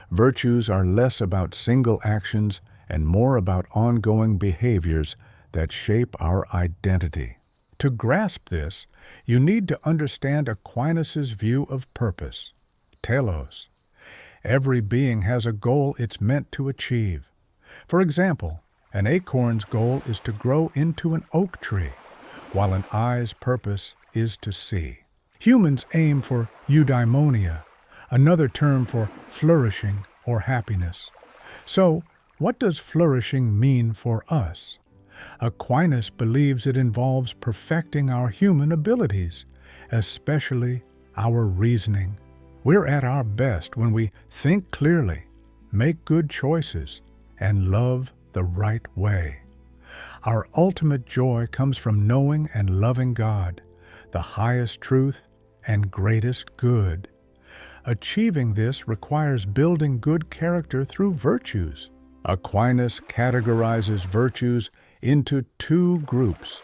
Virtues are less about single actions and more about ongoing behaviors that shape our identity. To grasp this, you need to understand Aquinas' view of purpose, telos. Every being has a goal it's meant to achieve. For example, an acorn's goal is to grow into an oak tree, while an eye's purpose is to see. Humans aim for eudaimonia, another term for flourishing or happiness. So, what does flourishing mean for us? Aquinas believes it involves perfecting our human abilities, especially our reasoning. We're at our best when we think clearly, make good choices, and love the right way. Our ultimate joy comes from knowing and loving God, the highest truth and greatest good. Achieving this requires building good character through virtues. Aquinas categorizes virtues into two groups: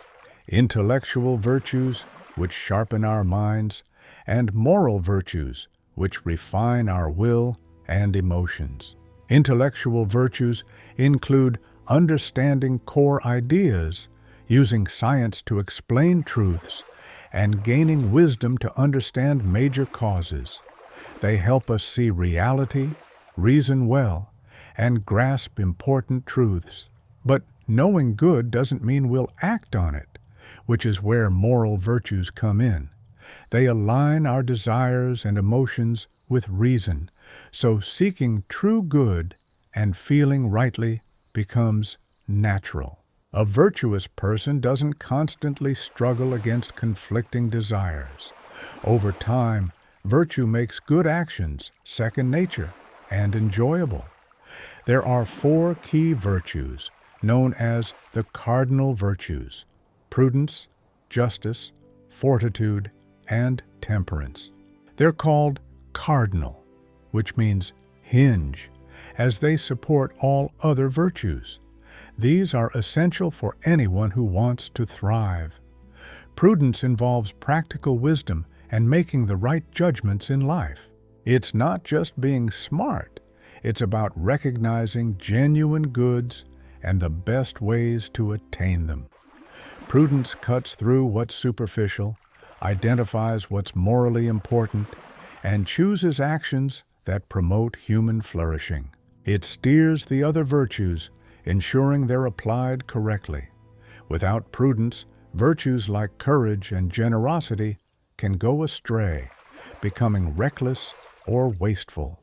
intellectual virtues, which sharpen our minds, and moral virtues, which refine our will and emotions. Intellectual virtues include understanding core ideas, using science to explain truths, and gaining wisdom to understand major causes. They help us see reality, reason well, and grasp important truths. But knowing good doesn't mean we'll act on it, which is where moral virtues come in. They align our desires and emotions with reason, so seeking true good and feeling rightly becomes natural. A virtuous person doesn't constantly struggle against conflicting desires. Over time, virtue makes good actions second nature and enjoyable. There are 4 key virtues, known as the cardinal virtues: prudence, justice, fortitude, and temperance. They're called cardinal, which means hinge, as they support all other virtues. These are essential for anyone who wants to thrive. Prudence involves practical wisdom and making the right judgments in life. It's not just being smart, it's about recognizing genuine goods and the best ways to attain them. Prudence cuts through what's superficial, identifies what's morally important, and chooses actions that promote human flourishing. It steers the other virtues, ensuring they're applied correctly. Without prudence, virtues like courage and generosity can go astray, becoming reckless or wasteful.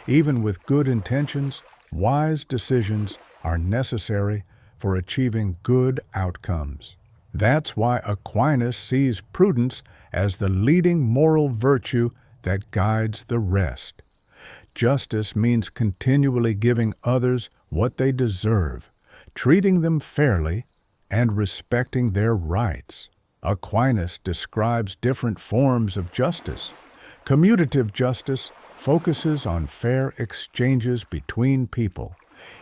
Even with good intentions, wise decisions are necessary for achieving good outcomes. That's why Aquinas sees prudence as the leading moral virtue that guides the rest. Justice means continually giving others what they deserve, treating them fairly, and respecting their rights. Aquinas describes different forms of justice. Commutative justice focuses on fair exchanges between people,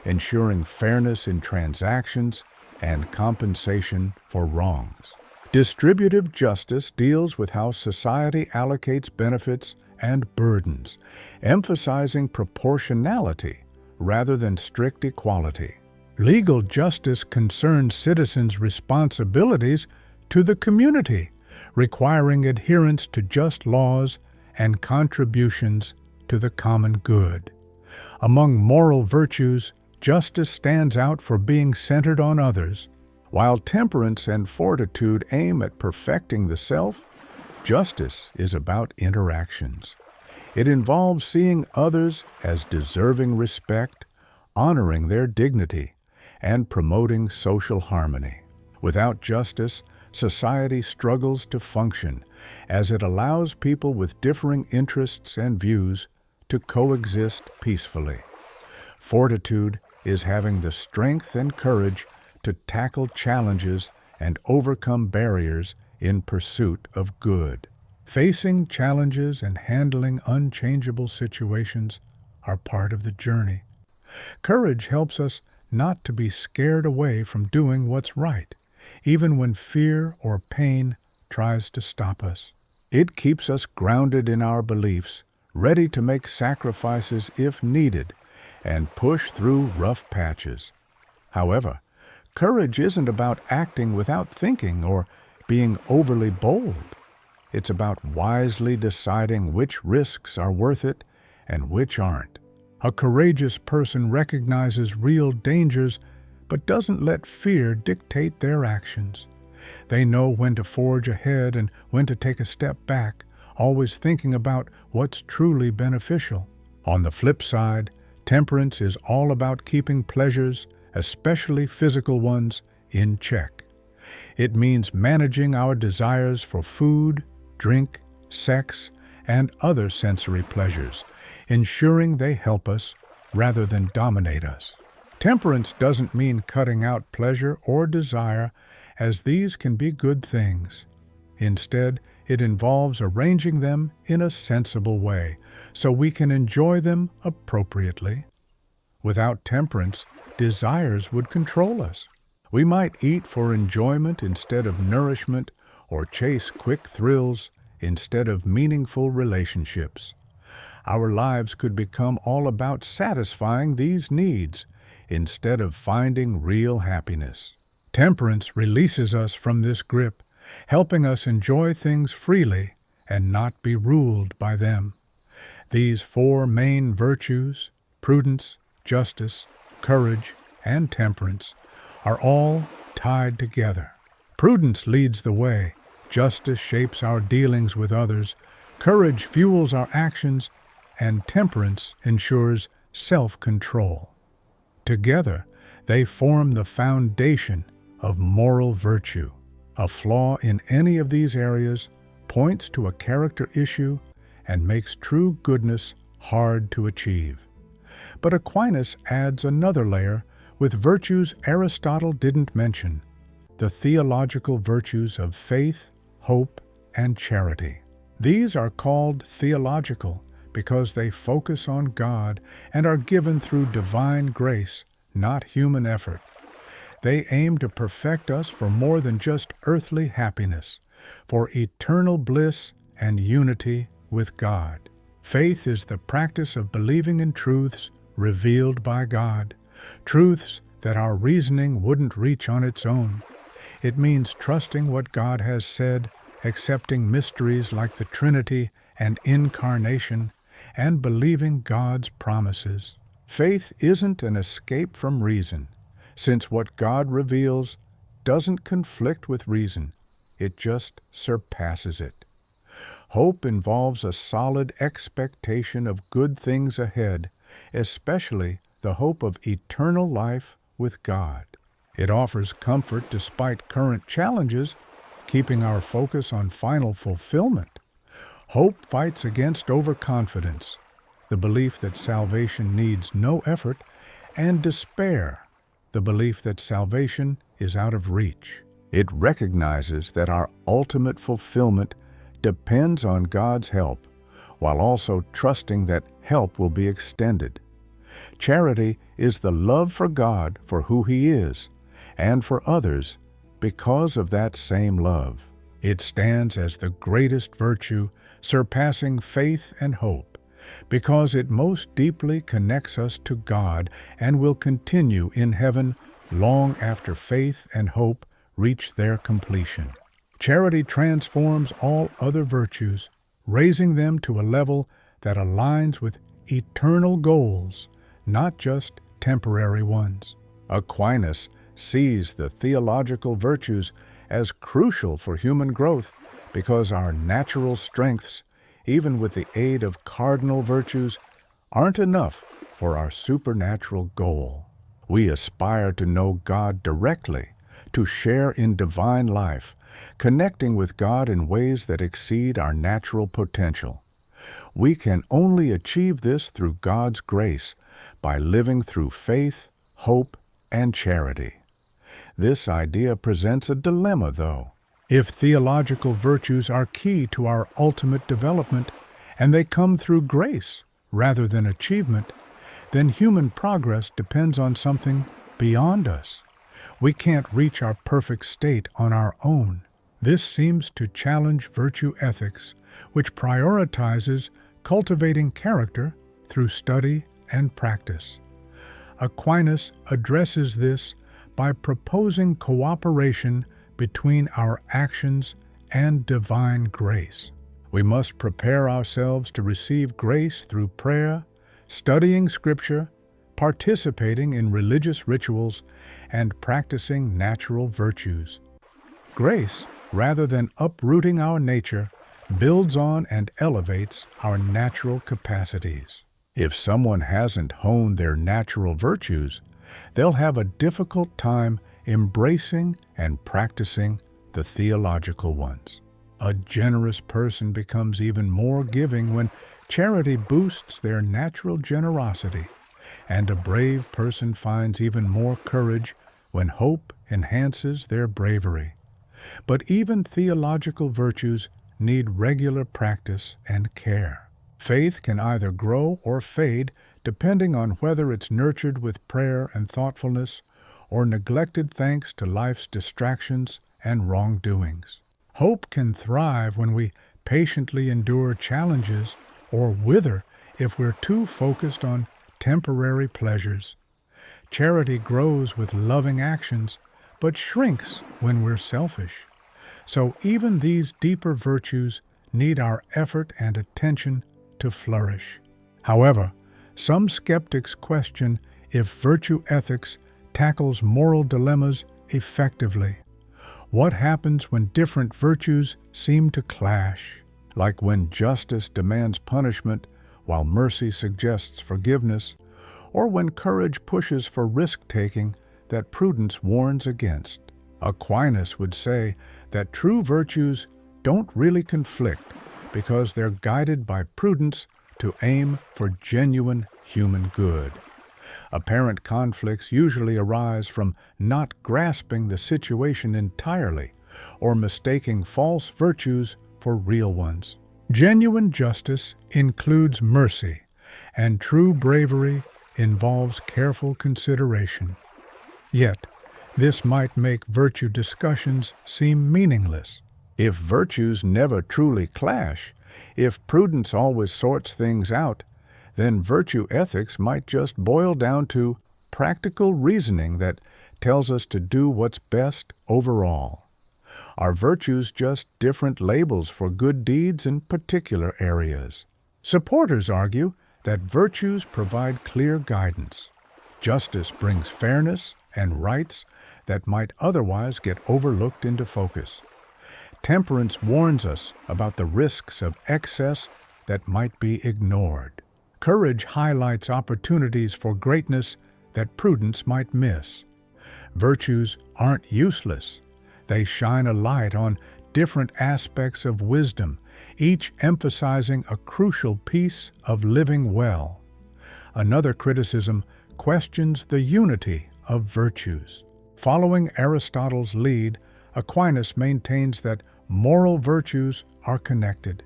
ensuring fairness in transactions and compensation for wrongs. Distributive justice deals with how society allocates benefits and burdens, emphasizing proportionality rather than strict equality. Legal justice concerns citizens' responsibilities to the community, requiring adherence to just laws and contributions to the common good. Among moral virtues, justice stands out for being centered on others. While temperance and fortitude aim at perfecting the self, justice is about interactions. It involves seeing others as deserving respect, honoring their dignity, and promoting social harmony. Without justice, society struggles to function, as it allows people with differing interests and views to coexist peacefully. Fortitude is having the strength and courage to tackle challenges and overcome barriers in pursuit of good. Facing challenges and handling unchangeable situations are part of the journey. Courage helps us not to be scared away from doing what's right, even when fear or pain tries to stop us. It keeps us grounded in our beliefs, ready to make sacrifices if needed, and push through rough patches. However, courage isn't about acting without thinking or being overly bold. It's about wisely deciding which risks are worth it and which aren't. A courageous person recognizes real dangers but doesn't let fear dictate their actions. They know when to forge ahead and when to take a step back, always thinking about what's truly beneficial. On the flip side, temperance is all about keeping pleasures, especially physical ones, in check. It means managing our desires for food, drink, sex, and other sensory pleasures, ensuring they help us rather than dominate us. Temperance doesn't mean cutting out pleasure or desire, as these can be good things. Instead, it involves arranging them in a sensible way, so we can enjoy them appropriately. Without temperance, desires would control us. We might eat for enjoyment instead of nourishment, or chase quick thrills instead of meaningful relationships. Our lives could become all about satisfying these needs instead of finding real happiness. Temperance releases us from this grip, helping us enjoy things freely and not be ruled by them. These four main virtues, prudence, justice, courage, and temperance, are all tied together. Prudence leads the way, justice shapes our dealings with others, courage fuels our actions, and temperance ensures self-control. Together, they form the foundation of moral virtue. A flaw in any of these areas points to a character issue and makes true goodness hard to achieve. But Aquinas adds another layer with virtues Aristotle didn't mention, the theological virtues of faith, hope, and charity. These are called theological because they focus on God and are given through divine grace, not human effort. They aim to perfect us for more than just earthly happiness, for eternal bliss and unity with God. Faith is the practice of believing in truths revealed by God, truths that our reasoning wouldn't reach on its own. It means trusting what God has said, accepting mysteries like the Trinity and Incarnation, and believing God's promises. Faith isn't an escape from reason, since what God reveals doesn't conflict with reason, it just surpasses it. Hope involves a solid expectation of good things ahead, especially the hope of eternal life with God. It offers comfort despite current challenges, keeping our focus on final fulfillment. Hope fights against overconfidence, the belief that salvation needs no effort, and despair, the belief that salvation is out of reach. It recognizes that our ultimate fulfillment depends on God's help, while also trusting that help will be extended. Charity is the love for God for who He is, and for others because of that same love. It stands as the greatest virtue, surpassing faith and hope, because it most deeply connects us to God and will continue in heaven long after faith and hope reach their completion. Charity transforms all other virtues, raising them to a level that aligns with eternal goals, not just temporary ones. Aquinas sees the theological virtues as crucial for human growth because our natural strengths, even with the aid of cardinal virtues, aren't enough for our supernatural goal. We aspire to know God directly, to share in divine life, connecting with God in ways that exceed our natural potential. We can only achieve this through God's grace by living through faith, hope, and charity. This idea presents a dilemma, though. If theological virtues are key to our ultimate development, and they come through grace rather than achievement, then human progress depends on something beyond us. We can't reach our perfect state on our own. This seems to challenge virtue ethics, which prioritizes cultivating character through study and practice. Aquinas addresses this by proposing cooperation between our actions and divine grace. We must prepare ourselves to receive grace through prayer, studying Scripture, participating in religious rituals, and practicing natural virtues. Grace, rather than uprooting our nature, builds on and elevates our natural capacities. If someone hasn't honed their natural virtues, they'll have a difficult time embracing and practicing the theological ones. A generous person becomes even more giving when charity boosts their natural generosity, and a brave person finds even more courage when hope enhances their bravery. But even theological virtues need regular practice and care. Faith can either grow or fade depending on whether it's nurtured with prayer and thoughtfulness or neglected thanks to life's distractions and wrongdoings. Hope can thrive when we patiently endure challenges or wither if we're too focused on temporary pleasures. Charity grows with loving actions, but shrinks when we're selfish. So even these deeper virtues need our effort and attention to flourish. However, some skeptics question if virtue ethics tackles moral dilemmas effectively. What happens when different virtues seem to clash? Like when justice demands punishment while mercy suggests forgiveness, or when courage pushes for risk-taking that prudence warns against. Aquinas would say that true virtues don't really conflict because they're guided by prudence to aim for genuine human good. Apparent conflicts usually arise from not grasping the situation entirely or mistaking false virtues for real ones. Genuine justice includes mercy, and true bravery involves careful consideration. Yet, this might make virtue discussions seem meaningless. If virtues never truly clash, if prudence always sorts things out, then virtue ethics might just boil down to practical reasoning that tells us to do what's best overall. Are virtues just different labels for good deeds in particular areas? Supporters argue that virtues provide clear guidance. Justice brings fairness and rights that might otherwise get overlooked into focus. Temperance warns us about the risks of excess that might be ignored. Courage highlights opportunities for greatness that prudence might miss. Virtues aren't useless. They shine a light on different aspects of wisdom, each emphasizing a crucial piece of living well. Another criticism questions the unity of virtues. Following Aristotle's lead, Aquinas maintains that moral virtues are connected.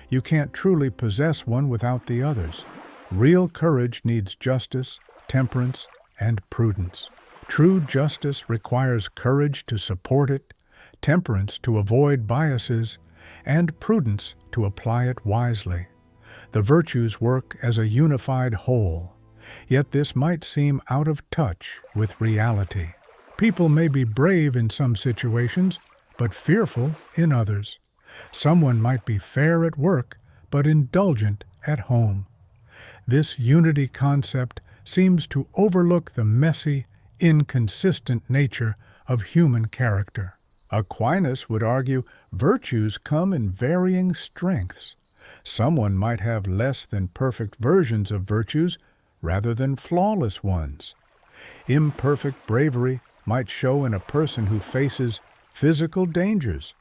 You can't truly possess one without the others. Real courage needs justice, temperance, and prudence. True justice requires courage to support it, temperance to avoid biases, and prudence to apply it wisely. The virtues work as a unified whole, yet this might seem out of touch with reality. People may be brave in some situations, but fearful in others. Someone might be fair at work, but indulgent at home. This unity concept seems to overlook the messy, inconsistent nature of human character. Aquinas would argue virtues come in varying strengths. Someone might have less than perfect versions of virtues rather than flawless ones. Imperfect bravery might show in a person who faces physical dangers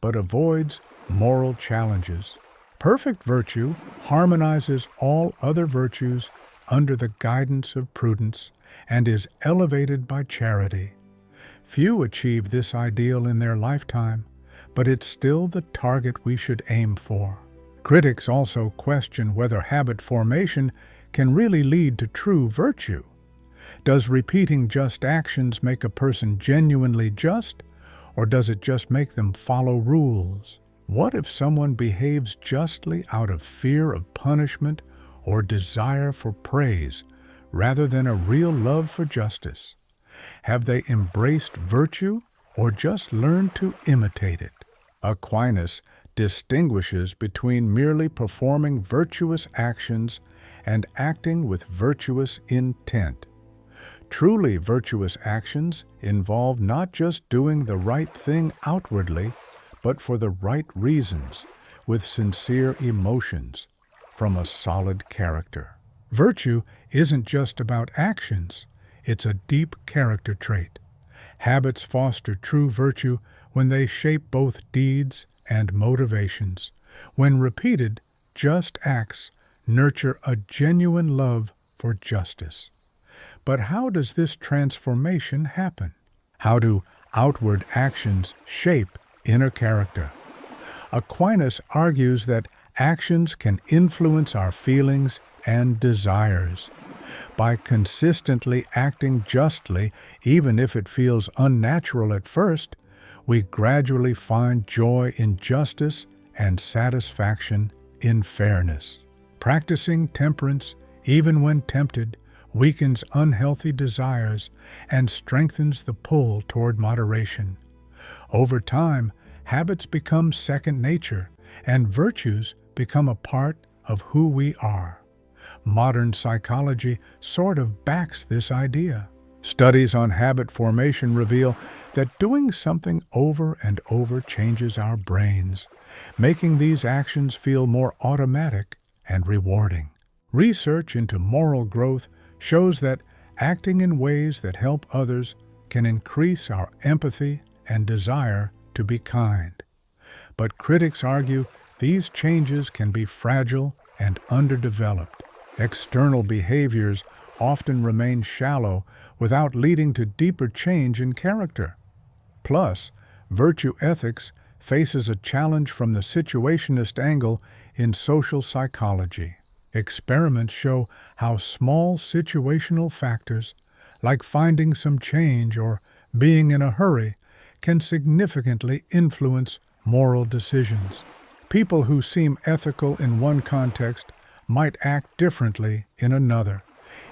but avoids moral challenges. Perfect virtue harmonizes all other virtues under the guidance of prudence and is elevated by charity. Few achieve this ideal in their lifetime, but it's still the target we should aim for. Critics also question whether habit formation can really lead to true virtue. Does repeating just actions make a person genuinely just, or does it just make them follow rules? What if someone behaves justly out of fear of punishment or desire for praise, rather than a real love for justice? Have they embraced virtue or just learned to imitate it? Aquinas distinguishes between merely performing virtuous actions and acting with virtuous intent. Truly virtuous actions involve not just doing the right thing outwardly, but for the right reasons, with sincere emotions, from a solid character. Virtue isn't just about actions, it's a deep character trait. Habits foster true virtue when they shape both deeds and motivations. When repeated, just acts nurture a genuine love for justice. But how does this transformation happen? How do outward actions shape inner character? Aquinas argues that actions can influence our feelings and desires. By consistently acting justly, even if it feels unnatural at first, we gradually find joy in justice and satisfaction in fairness. Practicing temperance, even when tempted, weakens unhealthy desires and strengthens the pull toward moderation. Over time, habits become second nature, and virtues become a part of who we are. Modern psychology sort of backs this idea. Studies on habit formation reveal that doing something over and over changes our brains, making these actions feel more automatic and rewarding. Research into moral growth shows that acting in ways that help others can increase our empathy and desire to be kind. But critics argue these changes can be fragile and underdeveloped. External behaviors often remain shallow without leading to deeper change in character. Plus, virtue ethics faces a challenge from the situationist angle in social psychology. Experiments show how small situational factors, like finding some change or being in a hurry, can significantly influence moral decisions. People who seem ethical in one context might act differently in another,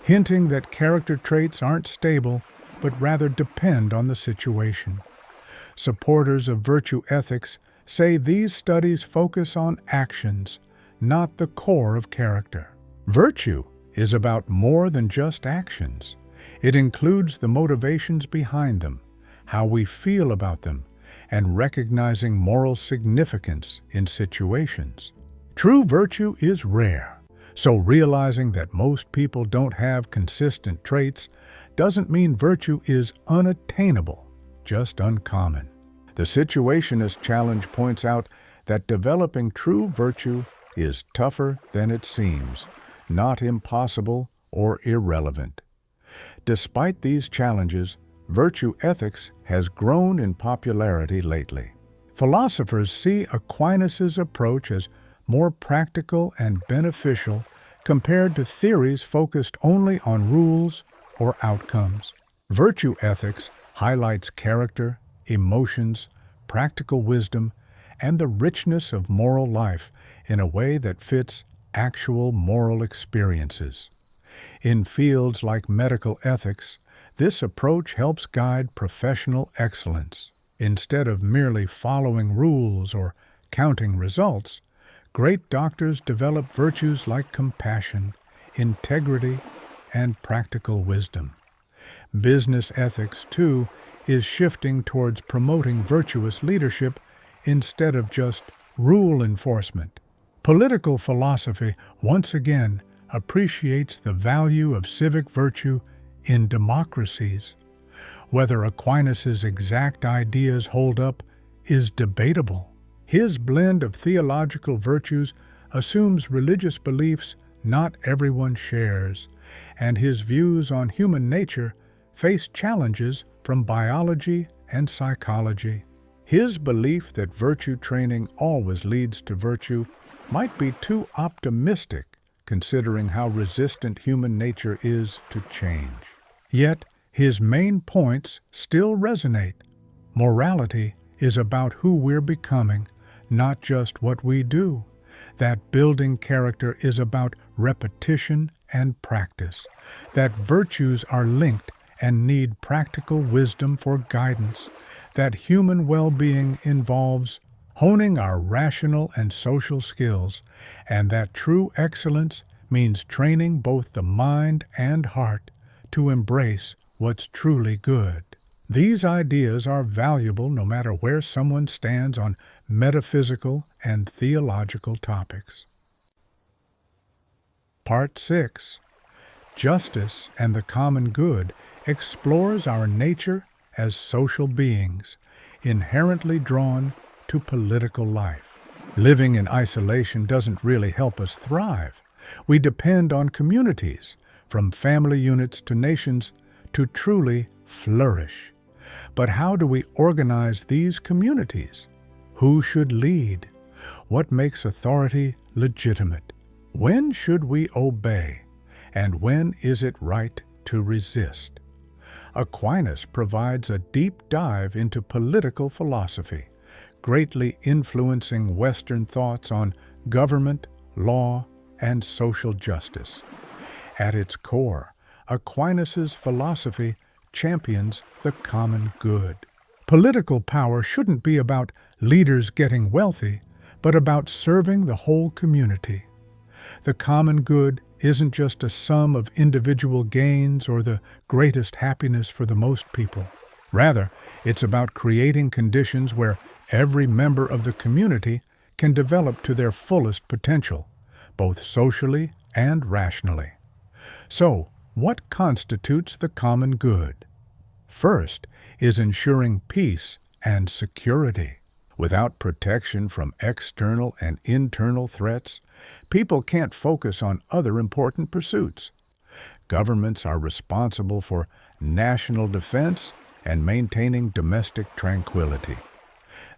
hinting that character traits aren't stable, but rather depend on the situation. Supporters of virtue ethics say these studies focus on actions, not the core of character. Virtue is about more than just actions. It includes the motivations behind them, how we feel about them, and recognizing moral significance in situations. True virtue is rare, so realizing that most people don't have consistent traits doesn't mean virtue is unattainable, just uncommon. The situationist challenge points out that developing true virtue is tougher than it seems, not impossible or irrelevant. Despite these challenges, virtue ethics has grown in popularity lately. Philosophers see Aquinas' approach as more practical and beneficial compared to theories focused only on rules or outcomes. Virtue ethics highlights character, emotions, practical wisdom, and the richness of moral life in a way that fits actual moral experiences. In fields like medical ethics, this approach helps guide professional excellence. Instead of merely following rules or counting results, great doctors develop virtues like compassion, integrity, and practical wisdom. Business ethics, too, is shifting towards promoting virtuous leadership instead of just rule enforcement. Political philosophy, once again, appreciates the value of civic virtue in democracies. Whether Aquinas' exact ideas hold up is debatable. His blend of theological virtues assumes religious beliefs not everyone shares, and his views on human nature face challenges from biology and psychology. His belief that virtue training always leads to virtue might be too optimistic, considering how resistant human nature is to change. Yet, his main points still resonate. Morality is about who we're becoming, not just what we do. That building character is about repetition and practice. That virtues are linked and need practical wisdom for guidance. That human well-being involves honing our rational and social skills, and that true excellence means training both the mind and heart to embrace what's truly good. These ideas are valuable no matter where someone stands on metaphysical and theological topics. Part 6. Justice and the Common Good explores our nature as social beings, inherently drawn to political life. Living in isolation doesn't really help us thrive. We depend on communities, from family units to nations, to truly flourish. But how do we organize these communities? Who should lead? What makes authority legitimate? When should we obey? And when is it right to resist? Aquinas provides a deep dive into political philosophy, greatly influencing Western thoughts on government, law, and social justice. At its core, Aquinas' philosophy champions the common good. Political power shouldn't be about leaders getting wealthy, but about serving the whole community. The common good isn't just a sum of individual gains or the greatest happiness for the most people. Rather, it's about creating conditions where every member of the community can develop to their fullest potential, both socially and rationally. So, what constitutes the common good? First is ensuring peace and security. Without protection from external and internal threats, people can't focus on other important pursuits. Governments are responsible for national defense and maintaining domestic tranquility.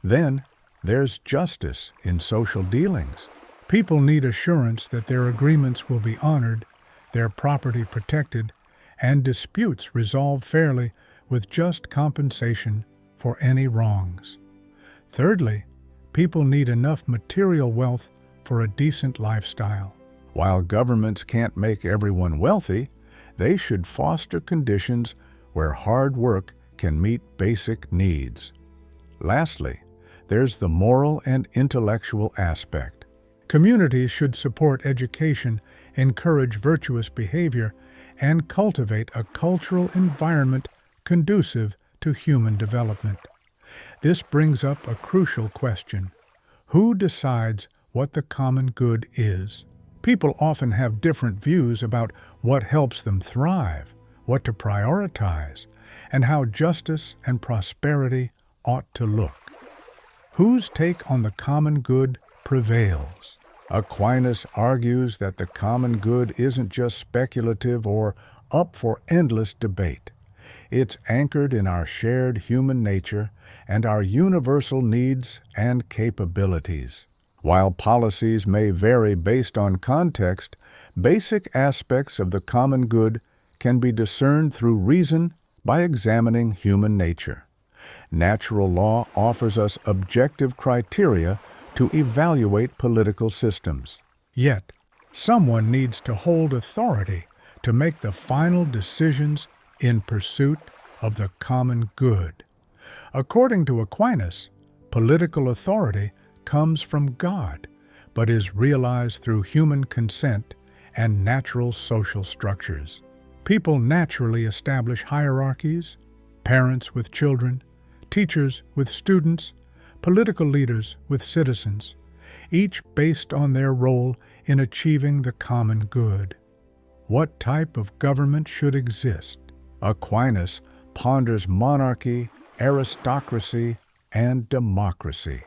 Then, there's justice in social dealings. People need assurance that their agreements will be honored, their property protected, and disputes resolved fairly with just compensation for any wrongs. Thirdly, people need enough material wealth for a decent lifestyle. While governments can't make everyone wealthy, they should foster conditions where hard work can meet basic needs. Lastly, there's the moral and intellectual aspect. Communities should support education, encourage virtuous behavior, and cultivate a cultural environment conducive to human development. This brings up a crucial question. Who decides what the common good is? People often have different views about what helps them thrive, what to prioritize, and how justice and prosperity ought to look. Whose take on the common good prevails? Aquinas argues that the common good isn't just speculative or up for endless debate. It's anchored in our shared human nature and our universal needs and capabilities. While policies may vary based on context, basic aspects of the common good can be discerned through reason by examining human nature. Natural law offers us objective criteria to evaluate political systems. Yet, someone needs to hold authority to make the final decisions in pursuit of the common good. According to Aquinas, political authority comes from God, but is realized through human consent and natural social structures. People naturally establish hierarchies, parents with children, teachers with students, political leaders with citizens, each based on their role in achieving the common good. What type of government should exist? Aquinas ponders monarchy, aristocracy, and democracy.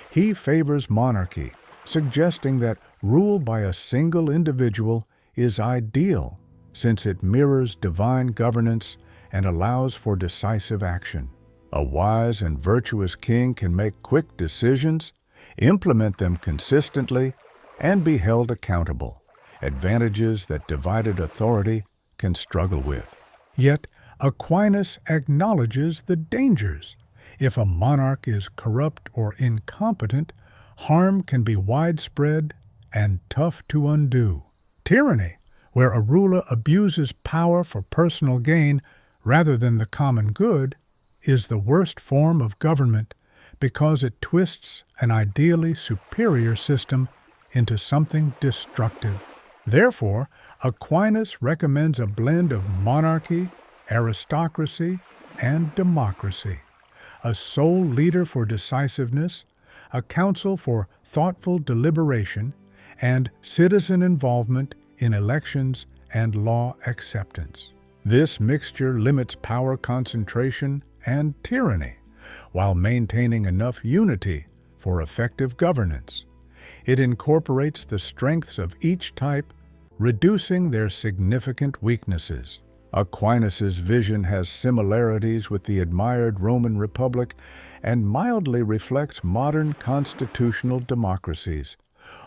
He favors monarchy, suggesting that rule by a single individual is ideal since it mirrors divine governance and allows for decisive action. A wise and virtuous king can make quick decisions, implement them consistently, and be held accountable, advantages that divided authority can struggle with. Yet, Aquinas acknowledges the dangers. If a monarch is corrupt or incompetent, harm can be widespread and tough to undo. Tyranny, where a ruler abuses power for personal gain rather than the common good, is the worst form of government because it twists an ideally superior system into something destructive. Therefore, Aquinas recommends a blend of monarchy, aristocracy, and democracy, a sole leader for decisiveness, a council for thoughtful deliberation, and citizen involvement in elections and law acceptance. This mixture limits power concentration and tyranny, while maintaining enough unity for effective governance. It incorporates the strengths of each type, reducing their significant weaknesses. Aquinas' vision has similarities with the admired Roman Republic and mildly reflects modern constitutional democracies,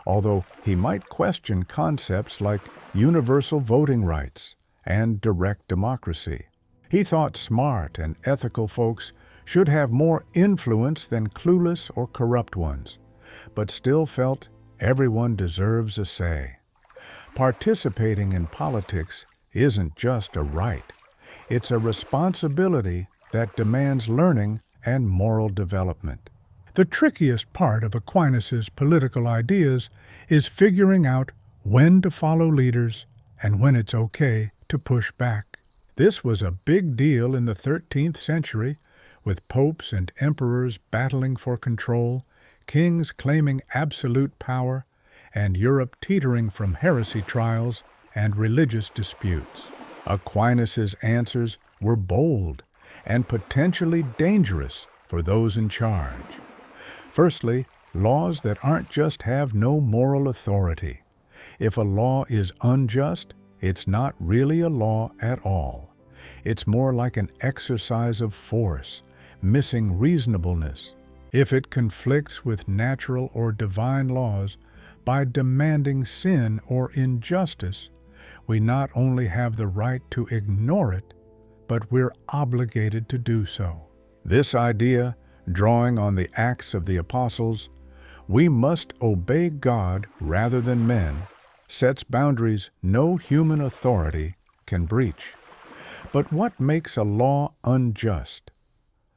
although he might question concepts like universal voting rights and direct democracy. He thought smart and ethical folks should have more influence than clueless or corrupt ones, but still felt everyone deserves a say. Participating in politics isn't just a right. It's a responsibility that demands learning and moral development. The trickiest part of Aquinas' political ideas is figuring out when to follow leaders and when it's okay to push back. This was a big deal in the 13th century, with popes and emperors battling for control, kings claiming absolute power, and Europe teetering from heresy trials and religious disputes. Aquinas' answers were bold and potentially dangerous for those in charge. Firstly, laws that aren't just have no moral authority. If a law is unjust, it's not really a law at all. It's more like an exercise of force, missing reasonableness. If it conflicts with natural or divine laws by demanding sin or injustice, we not only have the right to ignore it, but we're obligated to do so. This idea, drawing on the Acts of the Apostles, we must obey God rather than men, sets boundaries no human authority can breach. But what makes a law unjust?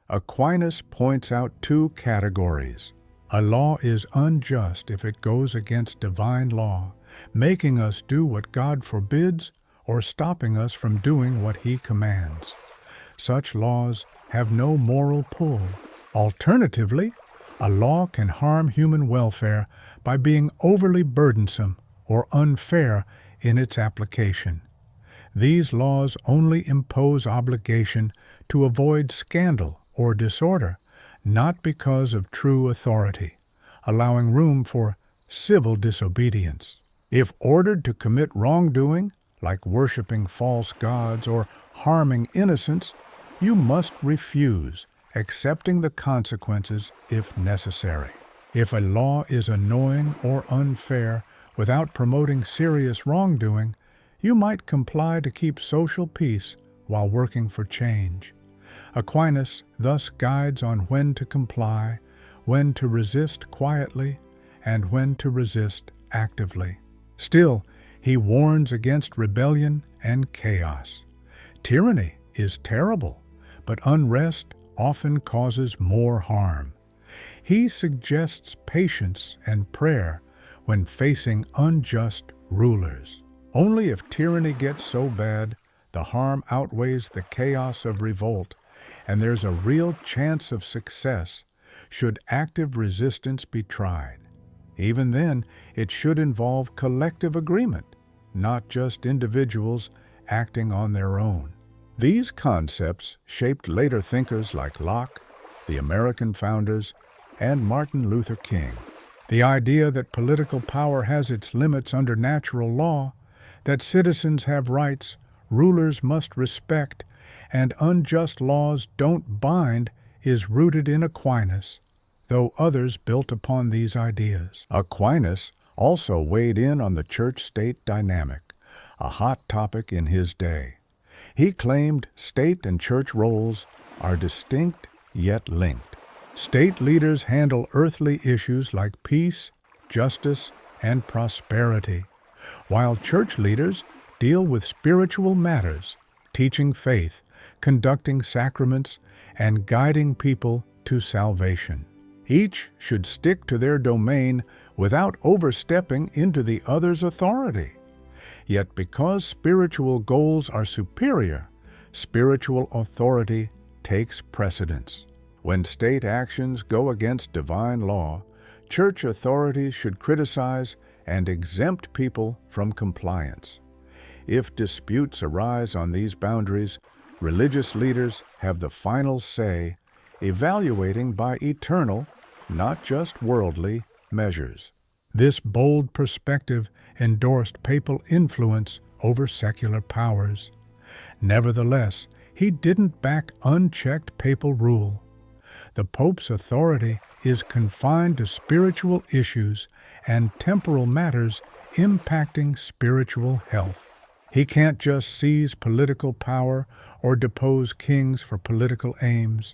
Aquinas points out two categories. A law is unjust if it goes against divine law, making us do what God forbids or stopping us from doing what He commands. Such laws have no moral pull. Alternatively, a law can harm human welfare by being overly burdensome or unfair in its application. These laws only impose obligation to avoid scandal or disorder, not because of true authority, allowing room for civil disobedience. If ordered to commit wrongdoing, like worshiping false gods or harming innocents, you must refuse, accepting the consequences if necessary. If a law is annoying or unfair without promoting serious wrongdoing, you might comply to keep social peace while working for change. Aquinas thus guides on when to comply, when to resist quietly, and when to resist actively. Still, he warns against rebellion and chaos. Tyranny is terrible, but unrest often causes more harm. He suggests patience and prayer when facing unjust rulers. Only if tyranny gets so bad, the harm outweighs the chaos of revolt, and there's a real chance of success, should active resistance be tried. Even then, it should involve collective agreement, not just individuals acting on their own. These concepts shaped later thinkers like Locke, the American founders, and Martin Luther King. The idea that political power has its limits under natural law, that citizens have rights, rulers must respect, and unjust laws don't bind is rooted in Aquinas, though others built upon these ideas. Aquinas also weighed in on the church-state dynamic, a hot topic in his day. He claimed state and church roles are distinct yet linked. State leaders handle earthly issues like peace, justice, and prosperity, while church leaders deal with spiritual matters, teaching faith, conducting sacraments, and guiding people to salvation. Each should stick to their domain without overstepping into the other's authority. Yet because spiritual goals are superior, spiritual authority takes precedence. When state actions go against divine law, church authorities should criticize and exempt people from compliance. If disputes arise on these boundaries, religious leaders have the final say, evaluating by eternal, not just worldly, measures. This bold perspective endorsed papal influence over secular powers. Nevertheless, he didn't back unchecked papal rule. The Pope's authority is confined to spiritual issues and temporal matters impacting spiritual health. He can't just seize political power or depose kings for political aims.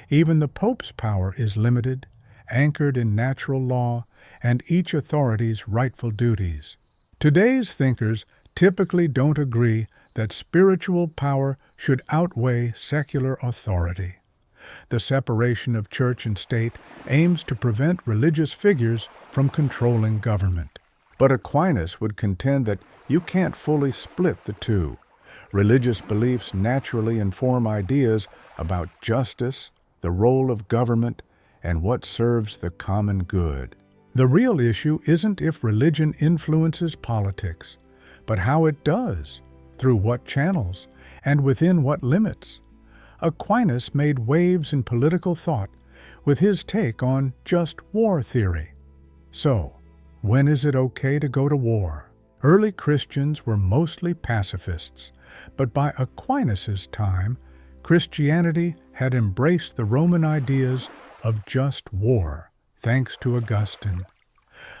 Even the Pope's power is limited, anchored in natural law and each authority's rightful duties. Today's thinkers typically don't agree that spiritual power should outweigh secular authority. The separation of church and state aims to prevent religious figures from controlling government. But Aquinas would contend that you can't fully split the two. Religious beliefs naturally inform ideas about justice, the role of government, and what serves the common good. The real issue isn't if religion influences politics, but how it does, through what channels, and within what limits. Aquinas made waves in political thought with his take on just war theory. So, when is it okay to go to war? Early Christians were mostly pacifists, but by Aquinas' time, Christianity had embraced the Roman ideas of just war, thanks to Augustine.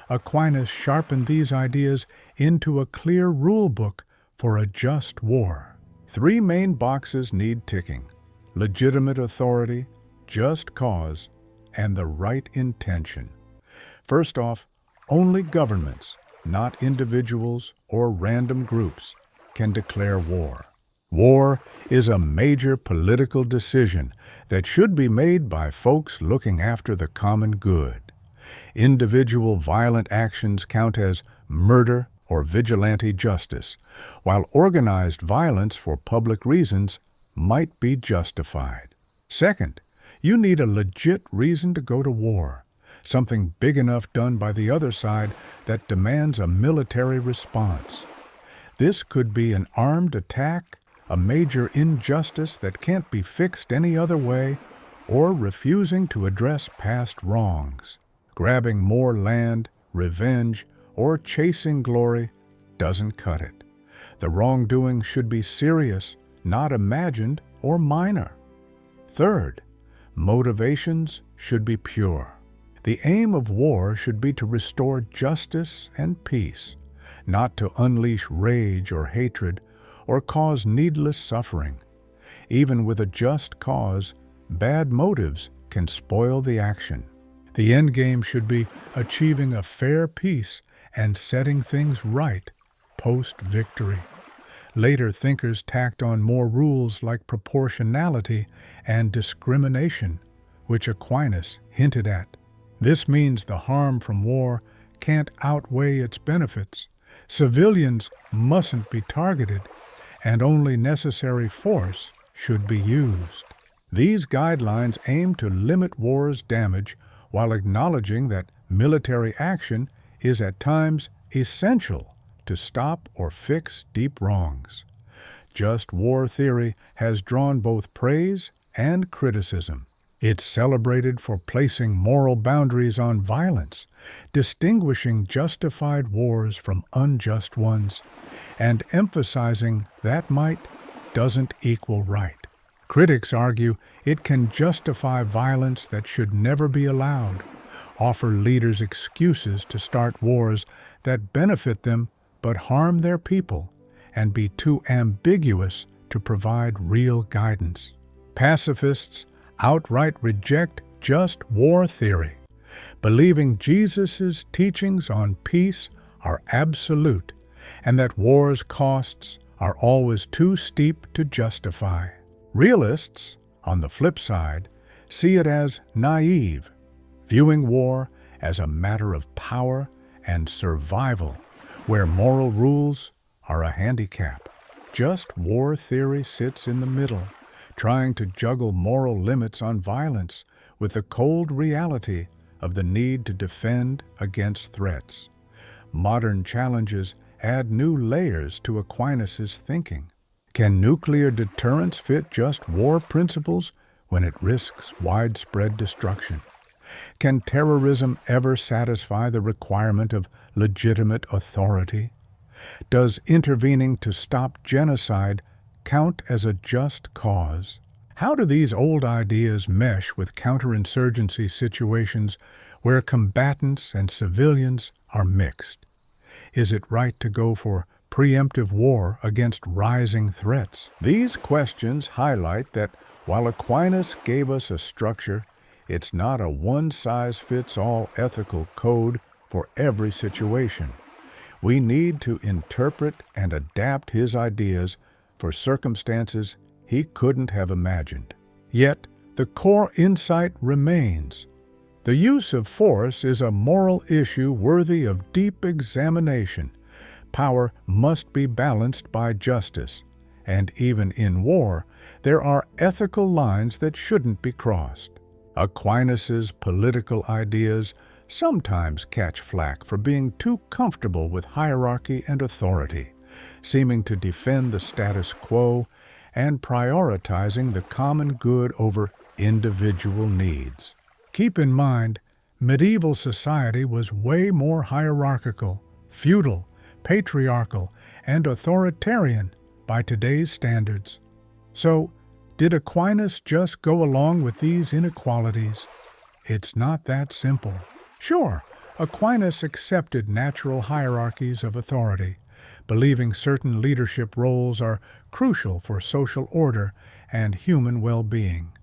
Aquinas sharpened these ideas into a clear rule book for a just war. 3 main boxes need ticking: legitimate authority, just cause, and the right intention. First off, only governments, not individuals or random groups, can declare war. War is a major political decision that should be made by folks looking after the common good. Individual violent actions count as murder or vigilante justice, while organized violence for public reasons might be justified. Second, you need a legit reason to go to war, something big enough done by the other side that demands a military response. This could be an armed attack, a major injustice that can't be fixed any other way, or refusing to address past wrongs. Grabbing more land, revenge, or chasing glory doesn't cut it. The wrongdoing should be serious, not imagined or minor. Third, motivations should be pure. The aim of war should be to restore justice and peace, not to unleash rage or hatred or cause needless suffering. Even with a just cause, bad motives can spoil the action. The end game should be achieving a fair peace and setting things right post-victory. Later thinkers tacked on more rules like proportionality and discrimination, which Aquinas hinted at. This means the harm from war can't outweigh its benefits, Civilians mustn't be targeted, and only necessary force should be used. These guidelines aim to limit war's damage while acknowledging that military action is at times essential to stop or fix deep wrongs. Just war theory has drawn both praise and criticism. It's celebrated for placing moral boundaries on violence, distinguishing justified wars from unjust ones, and emphasizing that might doesn't equal right. Critics argue it can justify violence that should never be allowed, offer leaders excuses to start wars that benefit them but harm their people, and be too ambiguous to provide real guidance. Pacifists outright reject just war theory, believing Jesus' teachings on peace are absolute and that war's costs are always too steep to justify. Realists, on the flip side, see it as naive, viewing war as a matter of power and survival, where moral rules are a handicap. Just war theory sits in the middle, trying to juggle moral limits on violence with the cold reality of the need to defend against threats. Modern challenges add new layers to Aquinas' thinking. Can nuclear deterrence fit just war principles when it risks widespread destruction? Can terrorism ever satisfy the requirement of legitimate authority? Does intervening to stop genocide count as a just cause? How do these old ideas mesh with counterinsurgency situations where combatants and civilians are mixed? Is it right to go for preemptive war against rising threats? These questions highlight that while Aquinas gave us a structure, it's not a one-size-fits-all ethical code for every situation. We need to interpret and adapt his ideas for circumstances he couldn't have imagined. Yet, the core insight remains. The use of force is a moral issue worthy of deep examination. Power must be balanced by justice, and even in war, there are ethical lines that shouldn't be crossed. Aquinas' political ideas sometimes catch flack for being too comfortable with hierarchy and authority, seeming to defend the status quo and prioritizing the common good over individual needs. Keep in mind, medieval society was way more hierarchical, feudal, patriarchal, and authoritarian by today's standards. So, did Aquinas just go along with these inequalities? It's not that simple. Sure, Aquinas accepted natural hierarchies of authority, believing certain leadership roles are crucial for social order and human well-being.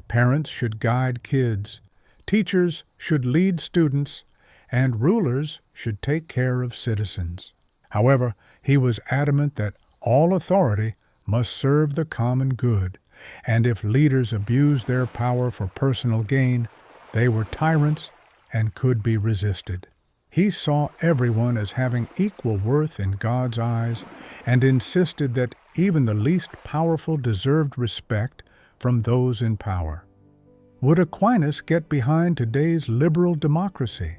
Parents should guide kids, teachers should lead students, and rulers should take care of citizens. However, he was adamant that all authority must serve the common good, and if leaders abused their power for personal gain, they were tyrants and could be resisted. He saw everyone as having equal worth in God's eyes and insisted that even the least powerful deserved respect from those in power. Would Aquinas get behind today's liberal democracy?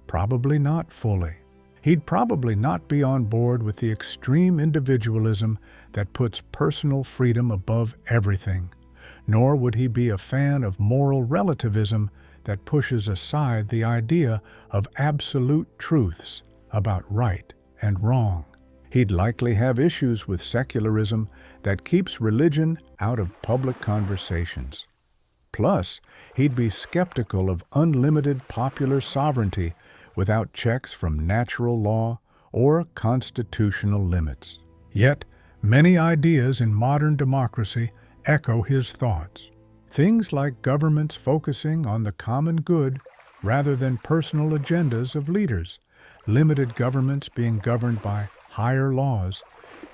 Probably not fully. He'd probably not be on board with the extreme individualism that puts personal freedom above everything, nor would he be a fan of moral relativism that pushes aside the idea of absolute truths about right and wrong. He'd likely have issues with secularism that keeps religion out of public conversations. Plus, he'd be skeptical of unlimited popular sovereignty without checks from natural law or constitutional limits. Yet, many ideas in modern democracy echo his thoughts. Things like governments focusing on the common good rather than personal agendas of leaders, limited governments being governed by higher laws,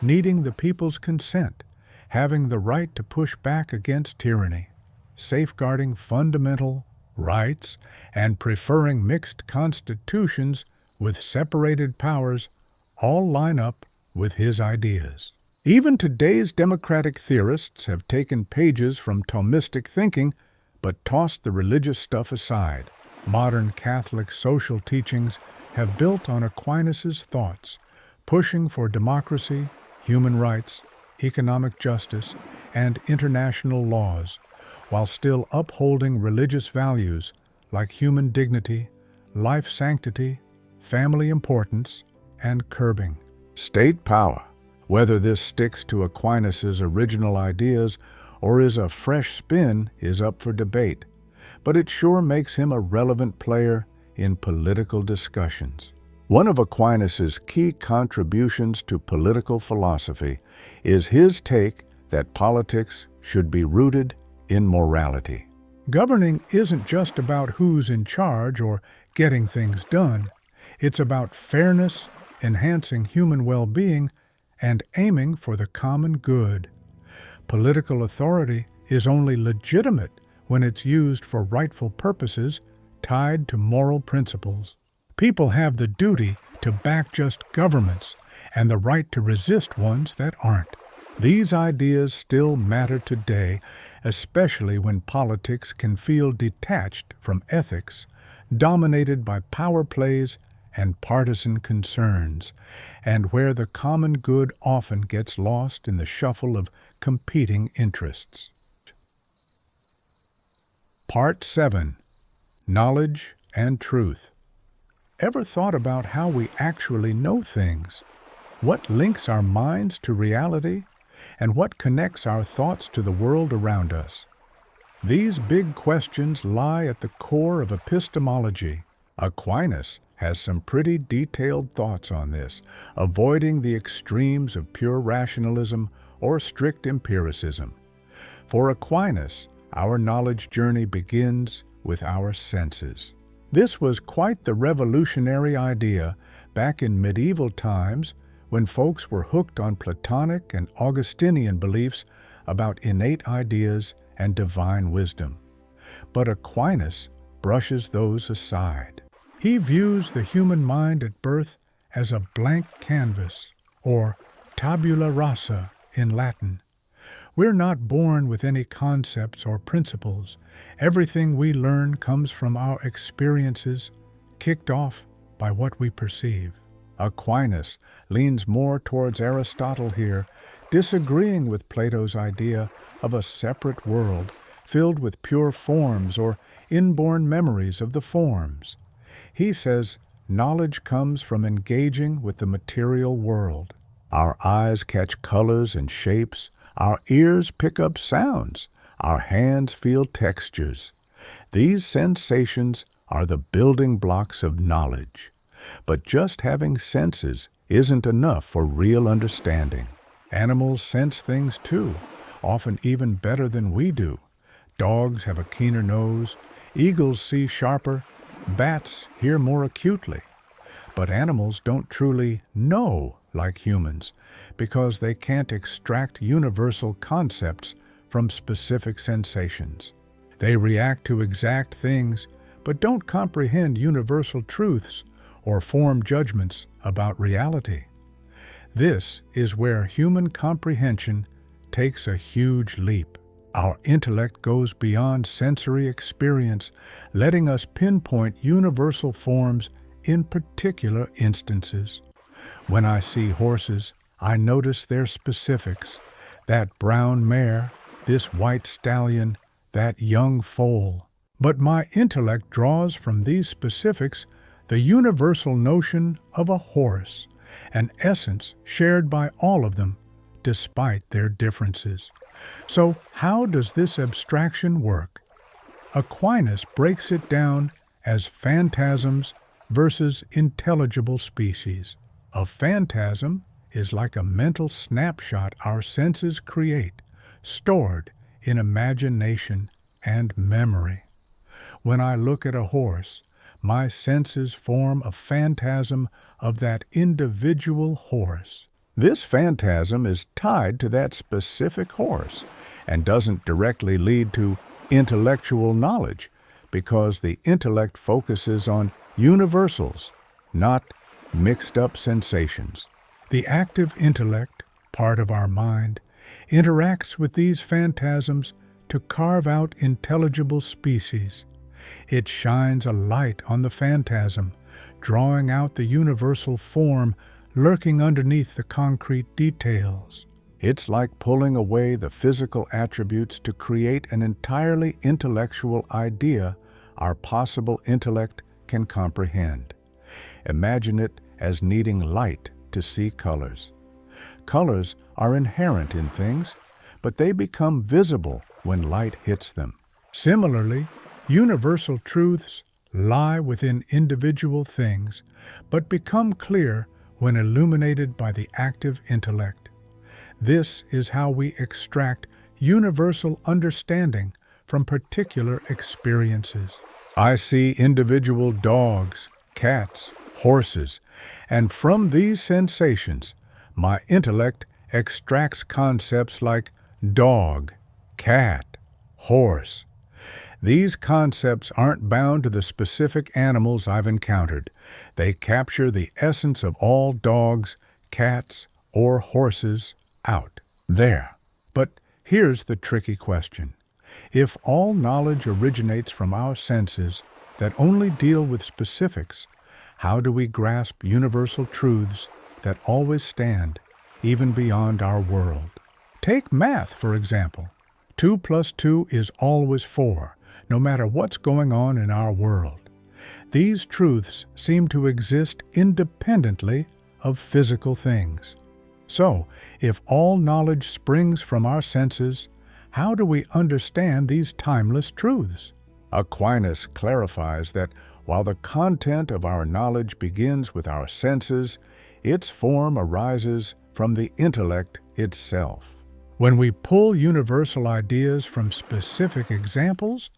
needing the people's consent, having the right to push back against tyranny, safeguarding fundamental rights, and preferring mixed constitutions with separated powers all line up with his ideas. Even today's democratic theorists have taken pages from Thomistic thinking, but tossed the religious stuff aside. Modern Catholic social teachings have built on Aquinas' thoughts, pushing for democracy, human rights, economic justice, and international laws, while still upholding religious values like human dignity, life sanctity, family importance, and curbing state power. Whether this sticks to Aquinas' original ideas or is a fresh spin is up for debate, but it sure makes him a relevant player in political discussions. One of Aquinas' key contributions to political philosophy is his take that politics should be rooted in morality. Governing isn't just about who's in charge or getting things done. It's about fairness, enhancing human well-being, and aiming for the common good. Political authority is only legitimate when it's used for rightful purposes tied to moral principles. People have the duty to back just governments and the right to resist ones that aren't. These ideas still matter today, especially when politics can feel detached from ethics, dominated by power plays and partisan concerns, and where the common good often gets lost in the shuffle of competing interests. Part 7. Knowledge and Truth. Ever thought about how we actually know things? What links our minds to reality? And what connects our thoughts to the world around us? These big questions lie at the core of epistemology. Aquinas has some pretty detailed thoughts on this, avoiding the extremes of pure rationalism or strict empiricism. For Aquinas, our knowledge journey begins with our senses. This was quite the revolutionary idea back in medieval times when folks were hooked on Platonic and Augustinian beliefs about innate ideas and divine wisdom. But Aquinas brushes those aside. He views the human mind at birth as a blank canvas, or tabula rasa in Latin. We're not born with any concepts or principles. Everything we learn comes from our experiences, kicked off by what we perceive. Aquinas leans more towards Aristotle here, disagreeing with Plato's idea of a separate world filled with pure forms or inborn memories of the forms. He says knowledge comes from engaging with the material world. Our eyes catch colors and shapes, our ears pick up sounds, our hands feel textures. These sensations are the building blocks of knowledge. But just having senses isn't enough for real understanding. Animals sense things too, often even better than we do. Dogs have a keener nose, eagles see sharper, bats hear more acutely. But animals don't truly know like humans because they can't extract universal concepts from specific sensations. They react to exact things but don't comprehend universal truths or form judgments about reality. This is where human comprehension takes a huge leap. Our intellect goes beyond sensory experience, letting us pinpoint universal forms in particular instances. When I see horses, I notice their specifics. That brown mare, this white stallion, that young foal. But my intellect draws from these specifics the universal notion of a horse, an essence shared by all of them, despite their differences. So how does this abstraction work? Aquinas breaks it down as phantasms versus intelligible species. A phantasm is like a mental snapshot our senses create, stored in imagination and memory. When I look at a horse, my senses form a phantasm of that individual horse. This phantasm is tied to that specific horse and doesn't directly lead to intellectual knowledge because the intellect focuses on universals, not mixed-up sensations. The active intellect, part of our mind, interacts with these phantasms to carve out intelligible species. It shines a light on the phantasm, drawing out the universal form lurking underneath the concrete details. It's like pulling away the physical attributes to create an entirely intellectual idea our possible intellect can comprehend. Imagine it as needing light to see colors. Colors are inherent in things, but they become visible when light hits them. Similarly, universal truths lie within individual things, but become clear when illuminated by the active intellect. This is how we extract universal understanding from particular experiences. I see individual dogs, cats, horses, and from these sensations, my intellect extracts concepts like dog, cat, horse. These concepts aren't bound to the specific animals I've encountered. They capture the essence of all dogs, cats, or horses out there. But here's the tricky question. If all knowledge originates from our senses that only deal with specifics, how do we grasp universal truths that always stand, even beyond our world? Take math, for example. 2 plus 2 is always 4, no matter what's going on in our world. These truths seem to exist independently of physical things. So, if all knowledge springs from our senses, how do we understand these timeless truths? Aquinas clarifies that while the content of our knowledge begins with our senses, its form arises from the intellect itself. When we pull universal ideas from specific examples,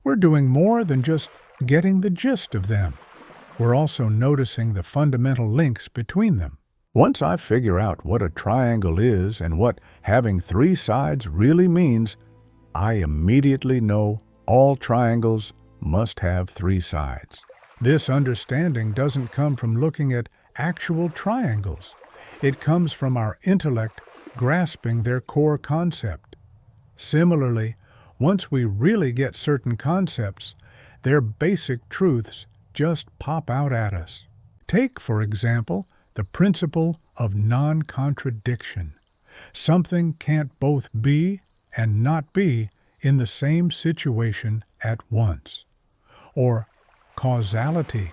we're doing more than just getting the gist of them. We're also noticing the fundamental links between them. Once I figure out what a triangle is and what having 3 sides really means, I immediately know all triangles must have 3 sides. This understanding doesn't come from looking at actual triangles. It comes from our intellect grasping their core concept. Similarly, once we really get certain concepts, their basic truths just pop out at us. Take, for example, the principle of non-contradiction. Something can't both be and not be in the same situation at once. Or causality,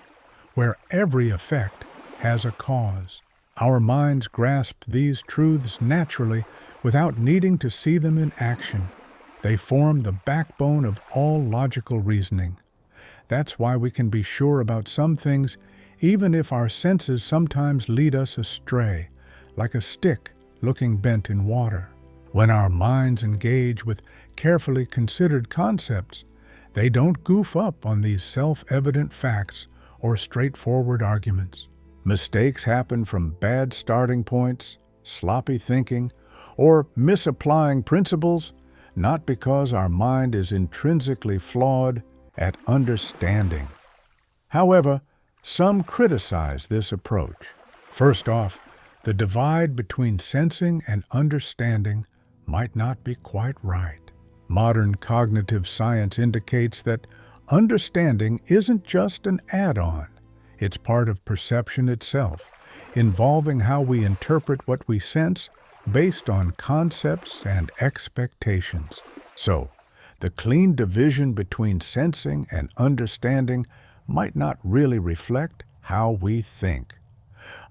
where every effect has a cause. Our minds grasp these truths naturally without needing to see them in action. They form the backbone of all logical reasoning. That's why we can be sure about some things even if our senses sometimes lead us astray, like a stick looking bent in water. When our minds engage with carefully considered concepts, they don't goof up on these self-evident facts or straightforward arguments. Mistakes happen from bad starting points, sloppy thinking, or misapplying principles, not because our mind is intrinsically flawed at understanding. However, some criticize this approach. First off, the divide between sensing and understanding might not be quite right. Modern cognitive science indicates that understanding isn't just an add-on. It's part of perception itself, involving how we interpret what we sense based on concepts and expectations. So, the clean division between sensing and understanding might not really reflect how we think.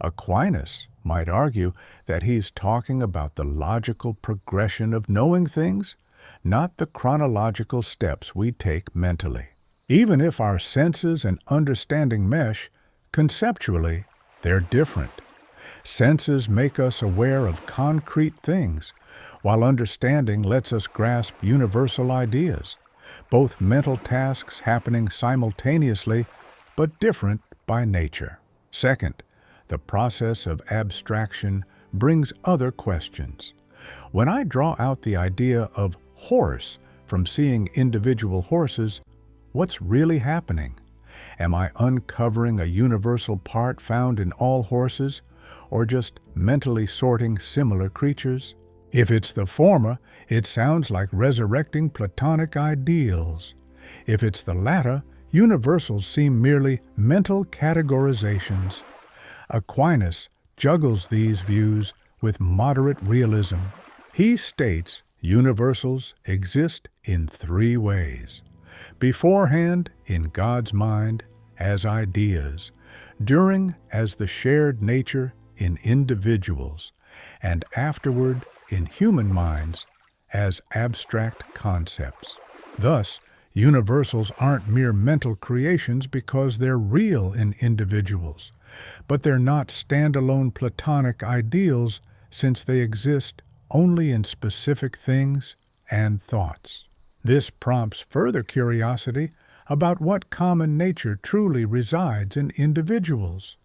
Aquinas might argue that he's talking about the logical progression of knowing things, not the chronological steps we take mentally. Even if our senses and understanding mesh, conceptually, they're different. Senses make us aware of concrete things, while understanding lets us grasp universal ideas, both mental tasks happening simultaneously, but different by nature. Second, the process of abstraction brings other questions. When I draw out the idea of horse from seeing individual horses, what's really happening? Am I uncovering a universal part found in all horses, or just mentally sorting similar creatures? If it's the former, it sounds like resurrecting Platonic ideals. If it's the latter, universals seem merely mental categorizations. Aquinas juggles these views with moderate realism. He states universals exist in three ways: beforehand, in God's mind, as ideas; during, as the shared nature in individuals; and afterward, in human minds, as abstract concepts. Thus, universals aren't mere mental creations because they're real in individuals, but they're not standalone Platonic ideals since they exist only in specific things and thoughts. This prompts further curiosity about what common nature truly resides in individuals.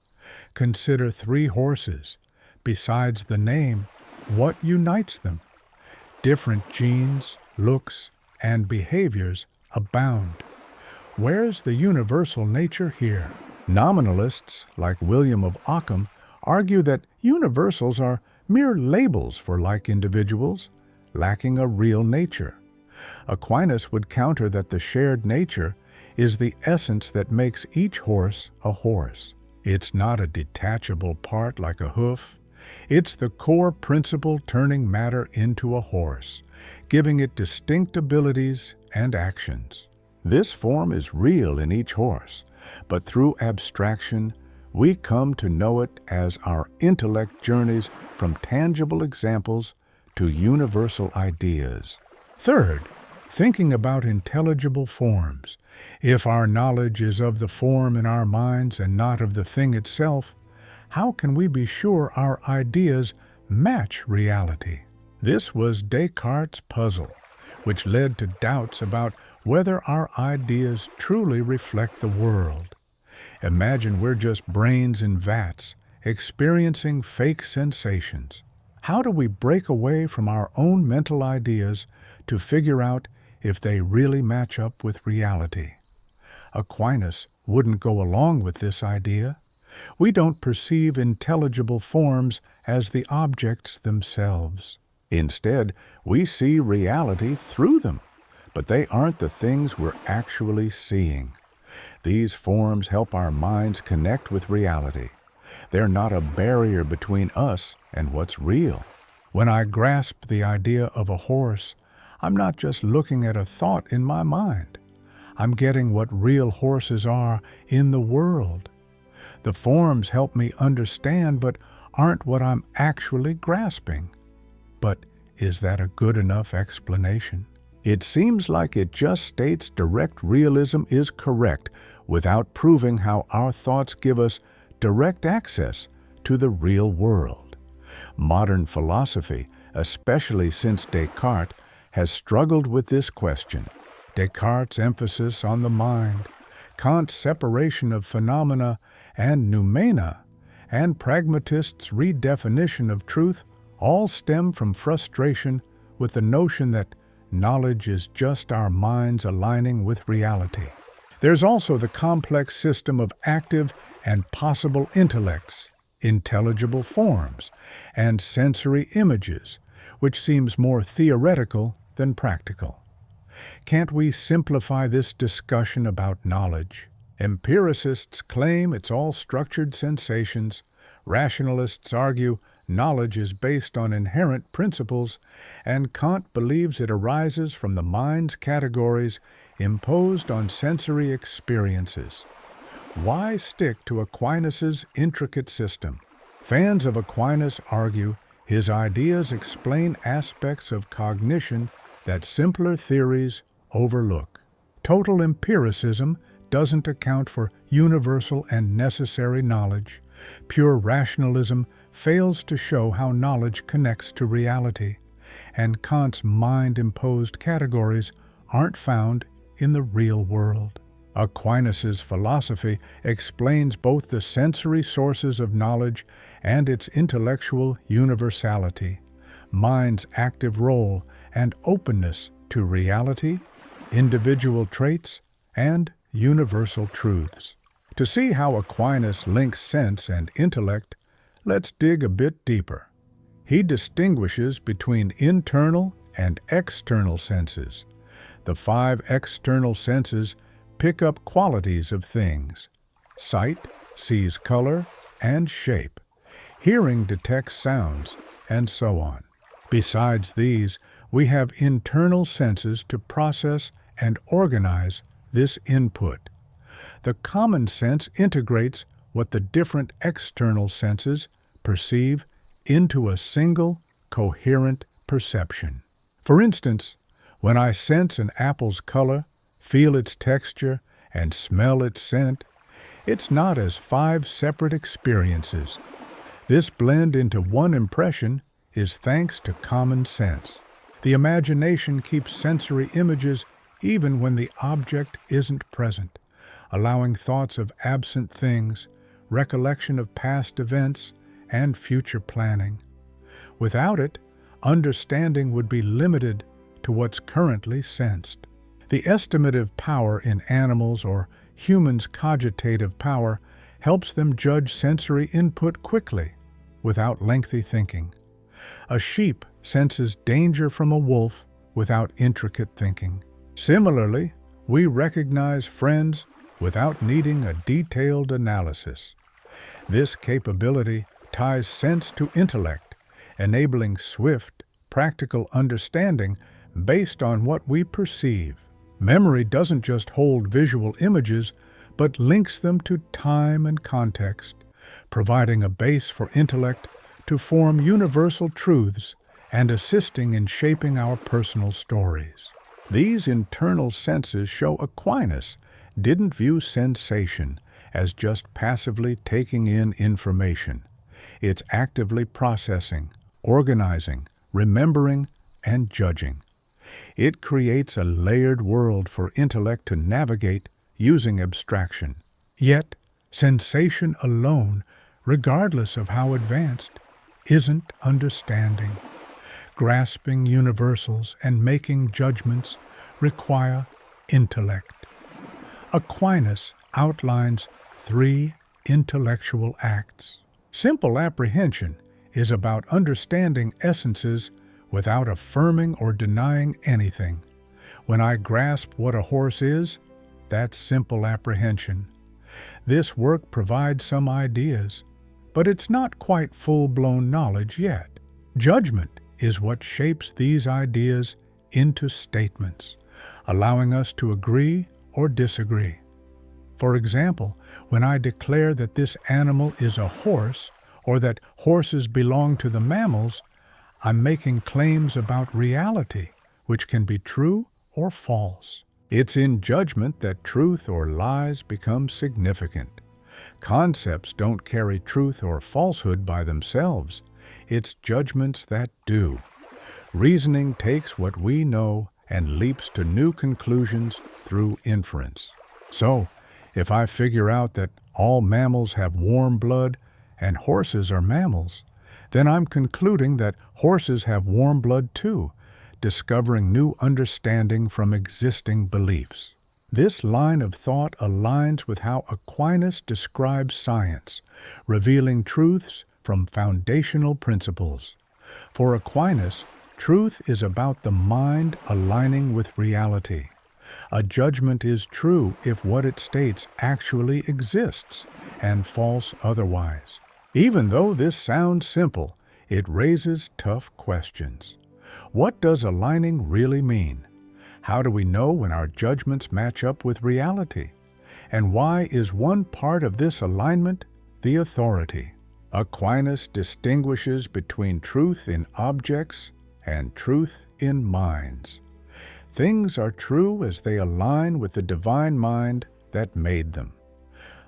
Consider three horses. Besides the name, what unites them? Different genes, looks, and behaviors abound. Where's the universal nature here? Nominalists, like William of Ockham, argue that universals are mere labels for like individuals, lacking a real nature. Aquinas would counter that the shared nature is the essence that makes each horse a horse. It's not a detachable part like a hoof. It's the core principle turning matter into a horse, giving it distinct abilities and actions. This form is real in each horse, but through abstraction, we come to know it as our intellect journeys from tangible examples to universal ideas. Third, thinking about intelligible forms. If our knowledge is of the form in our minds and not of the thing itself, how can we be sure our ideas match reality? This was Descartes' puzzle, which led to doubts about whether our ideas truly reflect the world. Imagine we're just brains in vats, experiencing fake sensations. How do we break away from our own mental ideas to figure out if they really match up with reality? Aquinas wouldn't go along with this idea. We don't perceive intelligible forms as the objects themselves. Instead, we see reality through them, but they aren't the things we're actually seeing. These forms help our minds connect with reality. They're not a barrier between us and what's real. When I grasp the idea of a horse, I'm not just looking at a thought in my mind. I'm getting what real horses are in the world. The forms help me understand, but aren't what I'm actually grasping. But is that a good enough explanation? It seems like it just states direct realism is correct without proving how our thoughts give us direct access to the real world. Modern philosophy, especially since Descartes, has struggled with this question. Descartes' emphasis on the mind, Kant's separation of phenomena and noumena, and pragmatists' redefinition of truth all stem from frustration with the notion that knowledge is just our minds aligning with reality. There's also the complex system of active and possible intellects, intelligible forms, and sensory images, which seems more theoretical than practical. Can't we simplify this discussion about knowledge? Empiricists claim it's all structured sensations. Rationalists argue knowledge is based on inherent principles, and Kant believes it arises from the mind's categories imposed on sensory experiences. Why stick to Aquinas' intricate system? Fans of Aquinas argue his ideas explain aspects of cognition that simpler theories overlook. Total empiricism doesn't account for universal and necessary knowledge. Pure rationalism fails to show how knowledge connects to reality, and Kant's mind-imposed categories aren't found in the real world. Aquinas' philosophy explains both the sensory sources of knowledge and its intellectual universality, mind's active role and openness to reality, individual traits, and universal truths. To see how Aquinas links sense and intellect, let's dig a bit deeper. He distinguishes between internal and external senses. The 5 external senses pick up qualities of things. Sight sees color and shape. Hearing detects sounds, and so on. Besides these, we have internal senses to process and organize this input. The common sense integrates what the different external senses perceive into a single, coherent perception. For instance, when I sense an apple's color, feel its texture, and smell its scent, it's not as 5 separate experiences. This blend into one impression is thanks to common sense. The imagination keeps sensory images even when the object isn't present, allowing thoughts of absent things, recollection of past events, and future planning. Without it, understanding would be limited to what's currently sensed. The estimative power in animals or humans' cogitative power helps them judge sensory input quickly, without lengthy thinking. A sheep senses danger from a wolf without intricate thinking. Similarly, we recognize friends without needing a detailed analysis. This capability ties sense to intellect, enabling swift, practical understanding based on what we perceive. Memory doesn't just hold visual images, but links them to time and context, providing a base for intellect to form universal truths and assisting in shaping our personal stories. These internal senses show Aquinas didn't view sensation as just passively taking in information. It's actively processing, organizing, remembering, and judging. It creates a layered world for intellect to navigate using abstraction. Yet, sensation alone, regardless of how advanced, isn't understanding. Grasping universals and making judgments require intellect. Aquinas outlines 3 intellectual acts. Simple apprehension is about understanding essences without affirming or denying anything. When I grasp what a horse is, that's simple apprehension. This work provides some ideas, but it's not quite full-blown knowledge yet. Judgment is what shapes these ideas into statements, allowing us to agree or disagree. For example, when I declare that this animal is a horse or that horses belong to the mammals, I'm making claims about reality, which can be true or false. It's in judgment that truth or lies become significant. Concepts don't carry truth or falsehood by themselves. It's judgments that do. Reasoning takes what we know and leaps to new conclusions through inference. So, if I figure out that all mammals have warm blood and horses are mammals, then I'm concluding that horses have warm blood too, discovering new understanding from existing beliefs. This line of thought aligns with how Aquinas describes science, revealing truths from foundational principles. For Aquinas, truth is about the mind aligning with reality. A judgment is true if what it states actually exists, and false otherwise. Even though this sounds simple, it raises tough questions. What does aligning really mean? How do we know when our judgments match up with reality? And why is one part of this alignment the authority? Aquinas distinguishes between truth in objects and truth in minds. Things are true as they align with the divine mind that made them.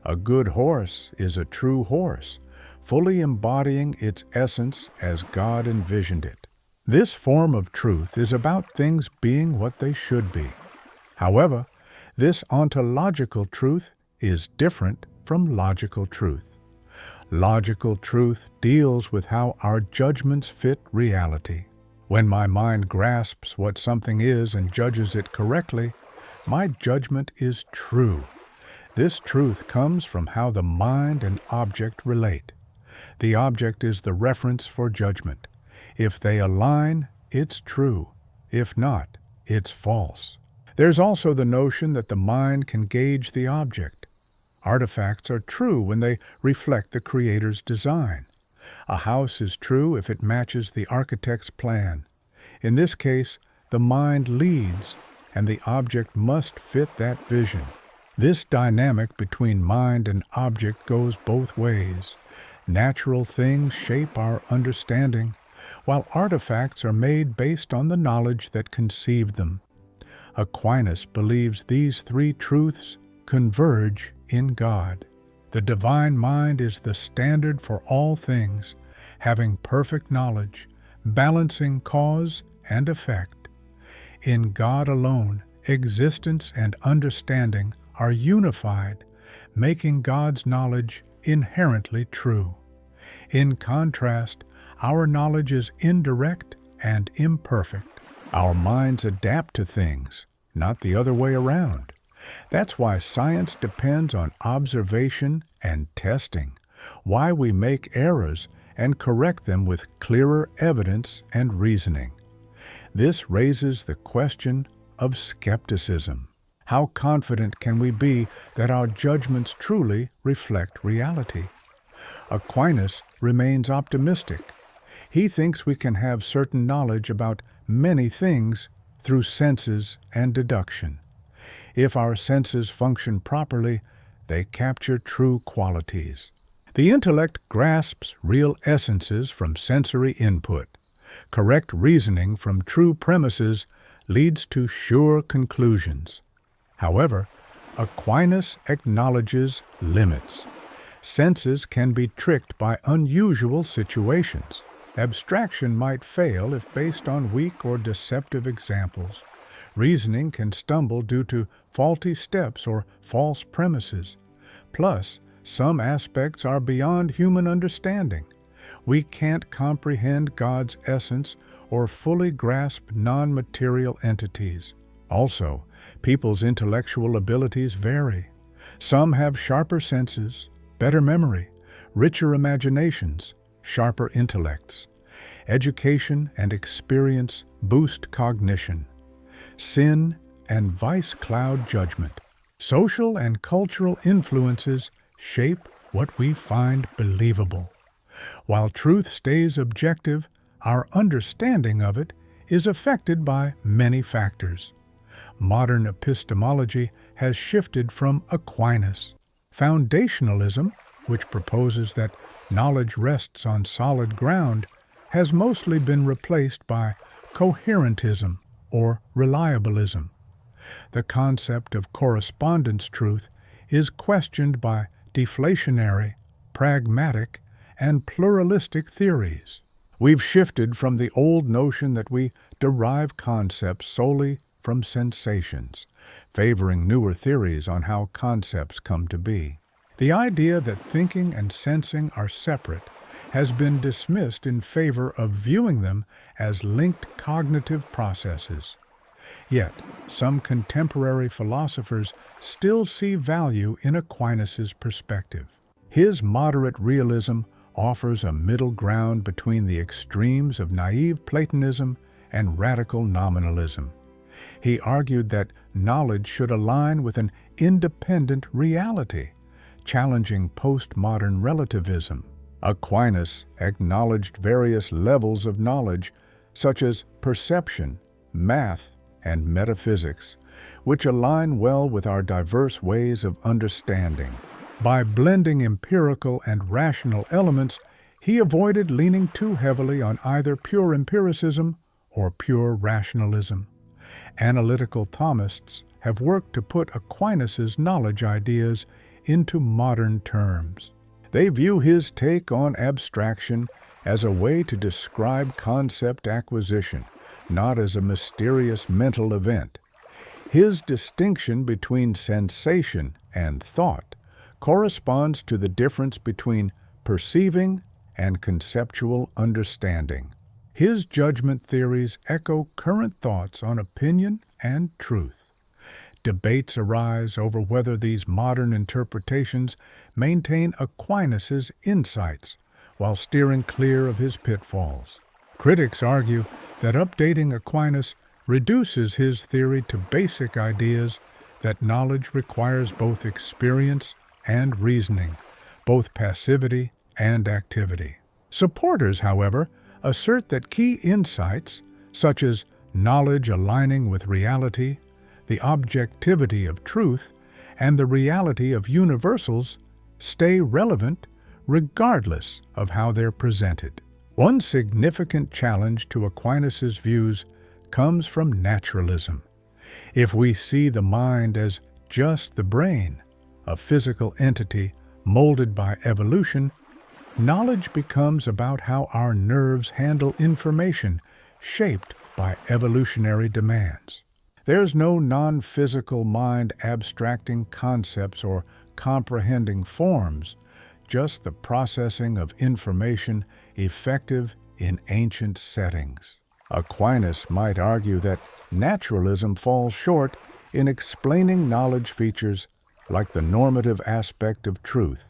A good horse is a true horse, fully embodying its essence as God envisioned it. This form of truth is about things being what they should be. However, this ontological truth is different from logical truth. Logical truth deals with how our judgments fit reality. When my mind grasps what something is and judges it correctly, My judgment is true. This truth comes from how the mind and object relate. The object is the reference for judgment. If they align, it's true. If not, it's false. There's also the notion that the mind can gauge the object. Artifacts are true when they reflect the Creator's design. A house is true if it matches the architect's plan. In this case, the mind leads, and the object must fit that vision. This dynamic between mind and object goes both ways. Natural things shape our understanding, while artifacts are made based on the knowledge that conceived them. Aquinas believes these three truths converge in God. The divine mind is the standard for all things, having perfect knowledge, balancing cause and effect. In God alone, existence and understanding are unified, making God's knowledge inherently true. In contrast, our knowledge is indirect and imperfect. Our minds adapt to things, not the other way around. That's why science depends on observation and testing, why we make errors and correct them with clearer evidence and reasoning. This raises the question of skepticism. How confident can we be that our judgments truly reflect reality? Aquinas remains optimistic. He thinks we can have certain knowledge about many things through senses and deduction. If our senses function properly, they capture true qualities. The intellect grasps real essences from sensory input. Correct reasoning from true premises leads to sure conclusions. However, Aquinas acknowledges limits. Senses can be tricked by unusual situations. Abstraction might fail if based on weak or deceptive examples. Reasoning can stumble due to faulty steps or false premises. Plus, some aspects are beyond human understanding. We can't comprehend God's essence or fully grasp non-material entities. Also, people's intellectual abilities vary. Some have sharper senses, better memory, richer imaginations, sharper intellects. Education and experience boost cognition. Sin and vice cloud judgment. Social and cultural influences shape what we find believable. While truth stays objective, our understanding of it is affected by many factors. Modern epistemology has shifted from Aquinas. Foundationalism, which proposes that knowledge rests on solid ground, has mostly been replaced by coherentism or reliabilism. The concept of correspondence truth is questioned by deflationary, pragmatic, and pluralistic theories. We've shifted from the old notion that we derive concepts solely from sensations, favoring newer theories on how concepts come to be. The idea that thinking and sensing are separate has been dismissed in favor of viewing them as linked cognitive processes. Yet, some contemporary philosophers still see value in Aquinas' perspective. His moderate realism offers a middle ground between the extremes of naive Platonism and radical nominalism. He argued that knowledge should align with an independent reality, challenging postmodern relativism. Aquinas acknowledged various levels of knowledge, such as perception, math, and metaphysics, which align well with our diverse ways of understanding. By blending empirical and rational elements, he avoided leaning too heavily on either pure empiricism or pure rationalism. Analytical Thomists have worked to put Aquinas' knowledge ideas into modern terms. They view his take on abstraction as a way to describe concept acquisition, not as a mysterious mental event. His distinction between sensation and thought corresponds to the difference between perceiving and conceptual understanding. His judgment theories echo current thoughts on opinion and truth. Debates arise over whether these modern interpretations maintain Aquinas' insights while steering clear of his pitfalls. Critics argue that updating Aquinas reduces his theory to basic ideas that knowledge requires both experience and reasoning, both passivity and activity. Supporters, however, assert that key insights, such as knowledge aligning with reality, the objectivity of truth, and the reality of universals, stay relevant regardless of how they're presented. One significant challenge to Aquinas' views comes from naturalism. If we see the mind as just the brain, a physical entity molded by evolution, knowledge becomes about how our nerves handle information shaped by evolutionary demands. There's no non-physical mind abstracting concepts or comprehending forms, just the processing of information effective in ancient settings. Aquinas might argue that naturalism falls short in explaining knowledge features like the normative aspect of truth.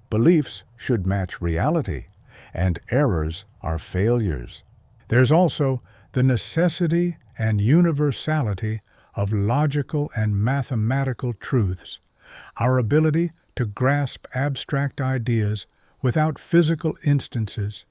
Beliefs should match reality, and errors are failures. There's also the necessity and universality of logical and mathematical truths, our ability to grasp abstract ideas without physical instances,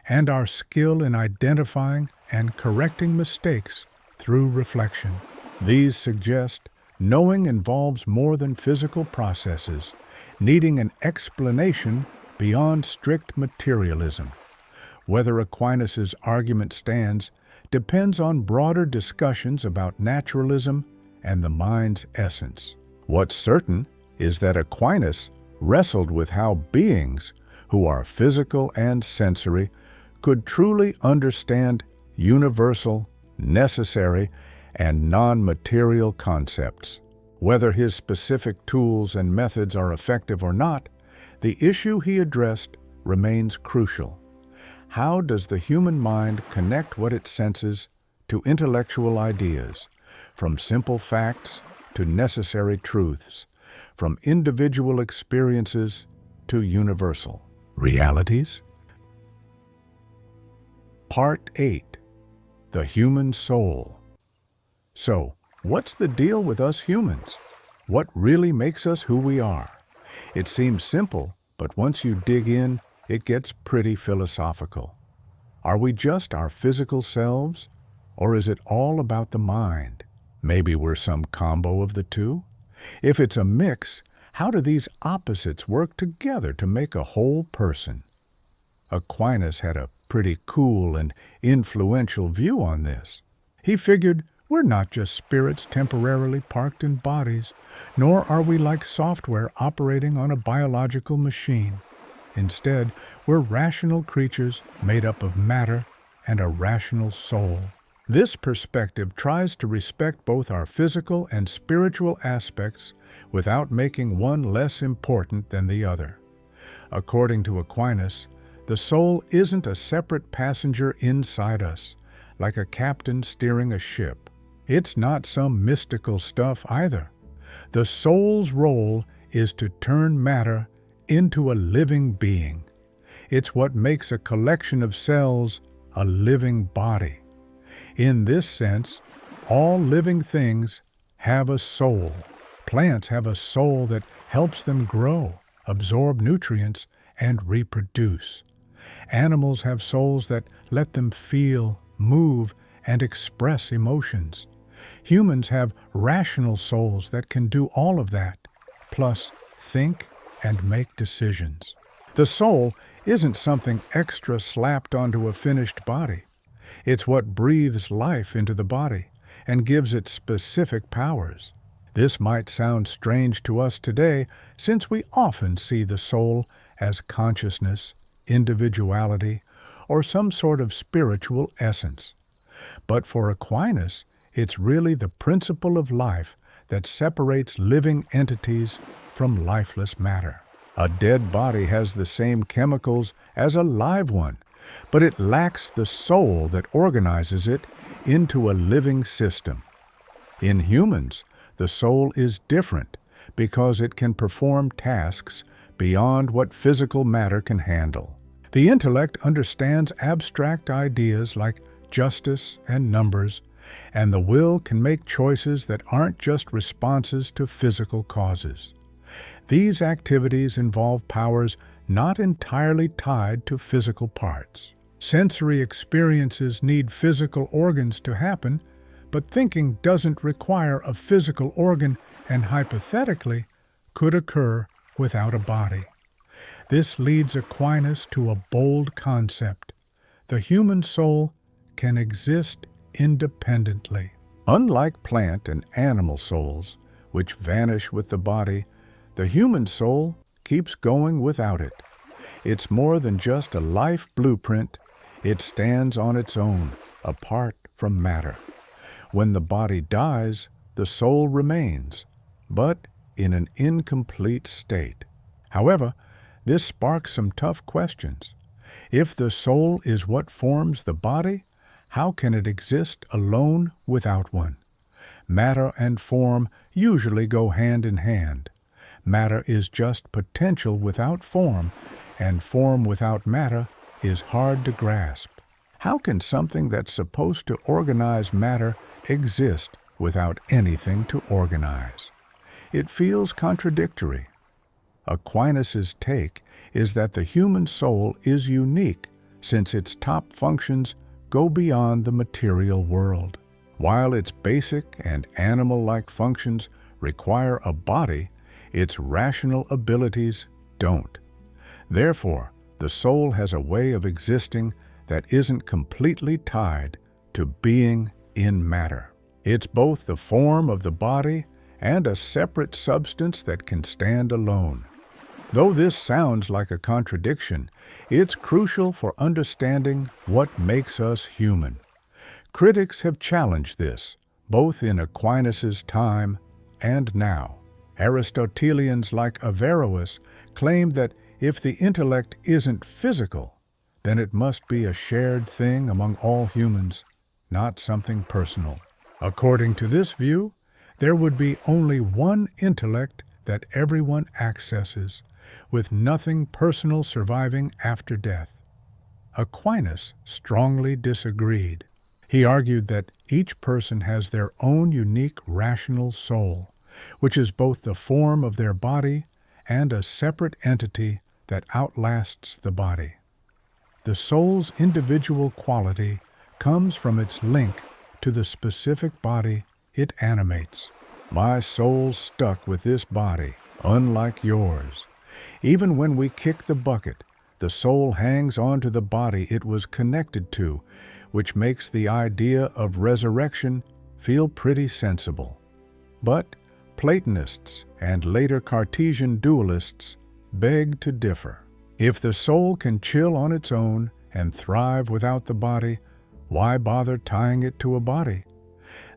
and our skill in identifying and correcting mistakes through reflection. These suggest knowing involves more than physical processes, needing an explanation beyond strict materialism. Whether Aquinas' argument stands depends on broader discussions about naturalism and the mind's essence. What's certain is that Aquinas wrestled with how beings, who are physical and sensory, could truly understand universal, necessary, and non-material concepts. Whether his specific tools and methods are effective or not, the issue he addressed remains crucial. How does the human mind connect what it senses to intellectual ideas, from simple facts to necessary truths, from individual experiences to universal realities? Part 8. The Human Soul. So, what's the deal with us humans? What really makes us who we are? It seems simple, but once you dig in, it gets pretty philosophical. Are we just our physical selves, or is it all about the mind? Maybe we're some combo of the two? If it's a mix, how do these opposites work together to make a whole person? Aquinas had a pretty cool and influential view on this. He figured we're not just spirits temporarily parked in bodies, nor are we like software operating on a biological machine. Instead, we're rational creatures made up of matter and a rational soul. This perspective tries to respect both our physical and spiritual aspects without making one less important than the other. According to Aquinas, the soul isn't a separate passenger inside us, like a captain steering a ship. It's not some mystical stuff either. The soul's role is to turn matter into a living being. It's what makes a collection of cells a living body. In this sense, all living things have a soul. Plants have a soul that helps them grow, absorb nutrients, and reproduce. Animals have souls that let them feel, move, and express emotions. Humans have rational souls that can do all of that, plus think and make decisions. The soul isn't something extra slapped onto a finished body. It's what breathes life into the body and gives it specific powers. This might sound strange to us today, since we often see the soul as consciousness, individuality, or some sort of spiritual essence. But for Aquinas, it's really the principle of life that separates living entities from lifeless matter. A dead body has the same chemicals as a live one, but it lacks the soul that organizes it into a living system. In humans, The soul is different because it can perform tasks beyond what physical matter can handle. The intellect understands abstract ideas like justice and numbers, and the will can make choices that aren't just responses to physical causes. These activities involve powers not entirely tied to physical parts. Sensory experiences need physical organs to happen, but thinking doesn't require a physical organ and hypothetically could occur without a body. This leads Aquinas to a bold concept. The human soul can exist independently. Unlike plant and animal souls, which vanish with the body, the human soul keeps going without it. It's more than just a life blueprint. It stands on its own, apart from matter. When the body dies, the soul remains, but in an incomplete state. However, this sparks some tough questions. If the soul is what forms the body, how can it exist alone without one? Matter and form usually go hand in hand. Matter is just potential without form, and form without matter is hard to grasp. How can something that's supposed to organize matter exist without anything to organize? It feels contradictory. Aquinas' take is that the human soul is unique since its top functions go beyond the material world. While its basic and animal-like functions require a body, its rational abilities don't. Therefore, the soul has a way of existing that isn't completely tied to being in matter. It's both the form of the body and a separate substance that can stand alone. Though this sounds like a contradiction, it's crucial for understanding what makes us human. Critics have challenged this, both in Aquinas' time and now. Aristotelians like Averroes claimed that if the intellect isn't physical, then it must be a shared thing among all humans, not something personal. According to this view, there would be only one intellect that everyone accesses, with nothing personal surviving after death. Aquinas strongly disagreed. He argued that each person has their own unique rational soul, which is both the form of their body and a separate entity that outlasts the body. The soul's individual quality comes from its link to the specific body it animates. My soul's stuck with this body, unlike yours. Even when we kick the bucket, the soul hangs on to the body it was connected to, which makes the idea of resurrection feel pretty sensible. But Platonists and later Cartesian dualists beg to differ. If the soul can chill on its own and thrive without the body, why bother tying it to a body?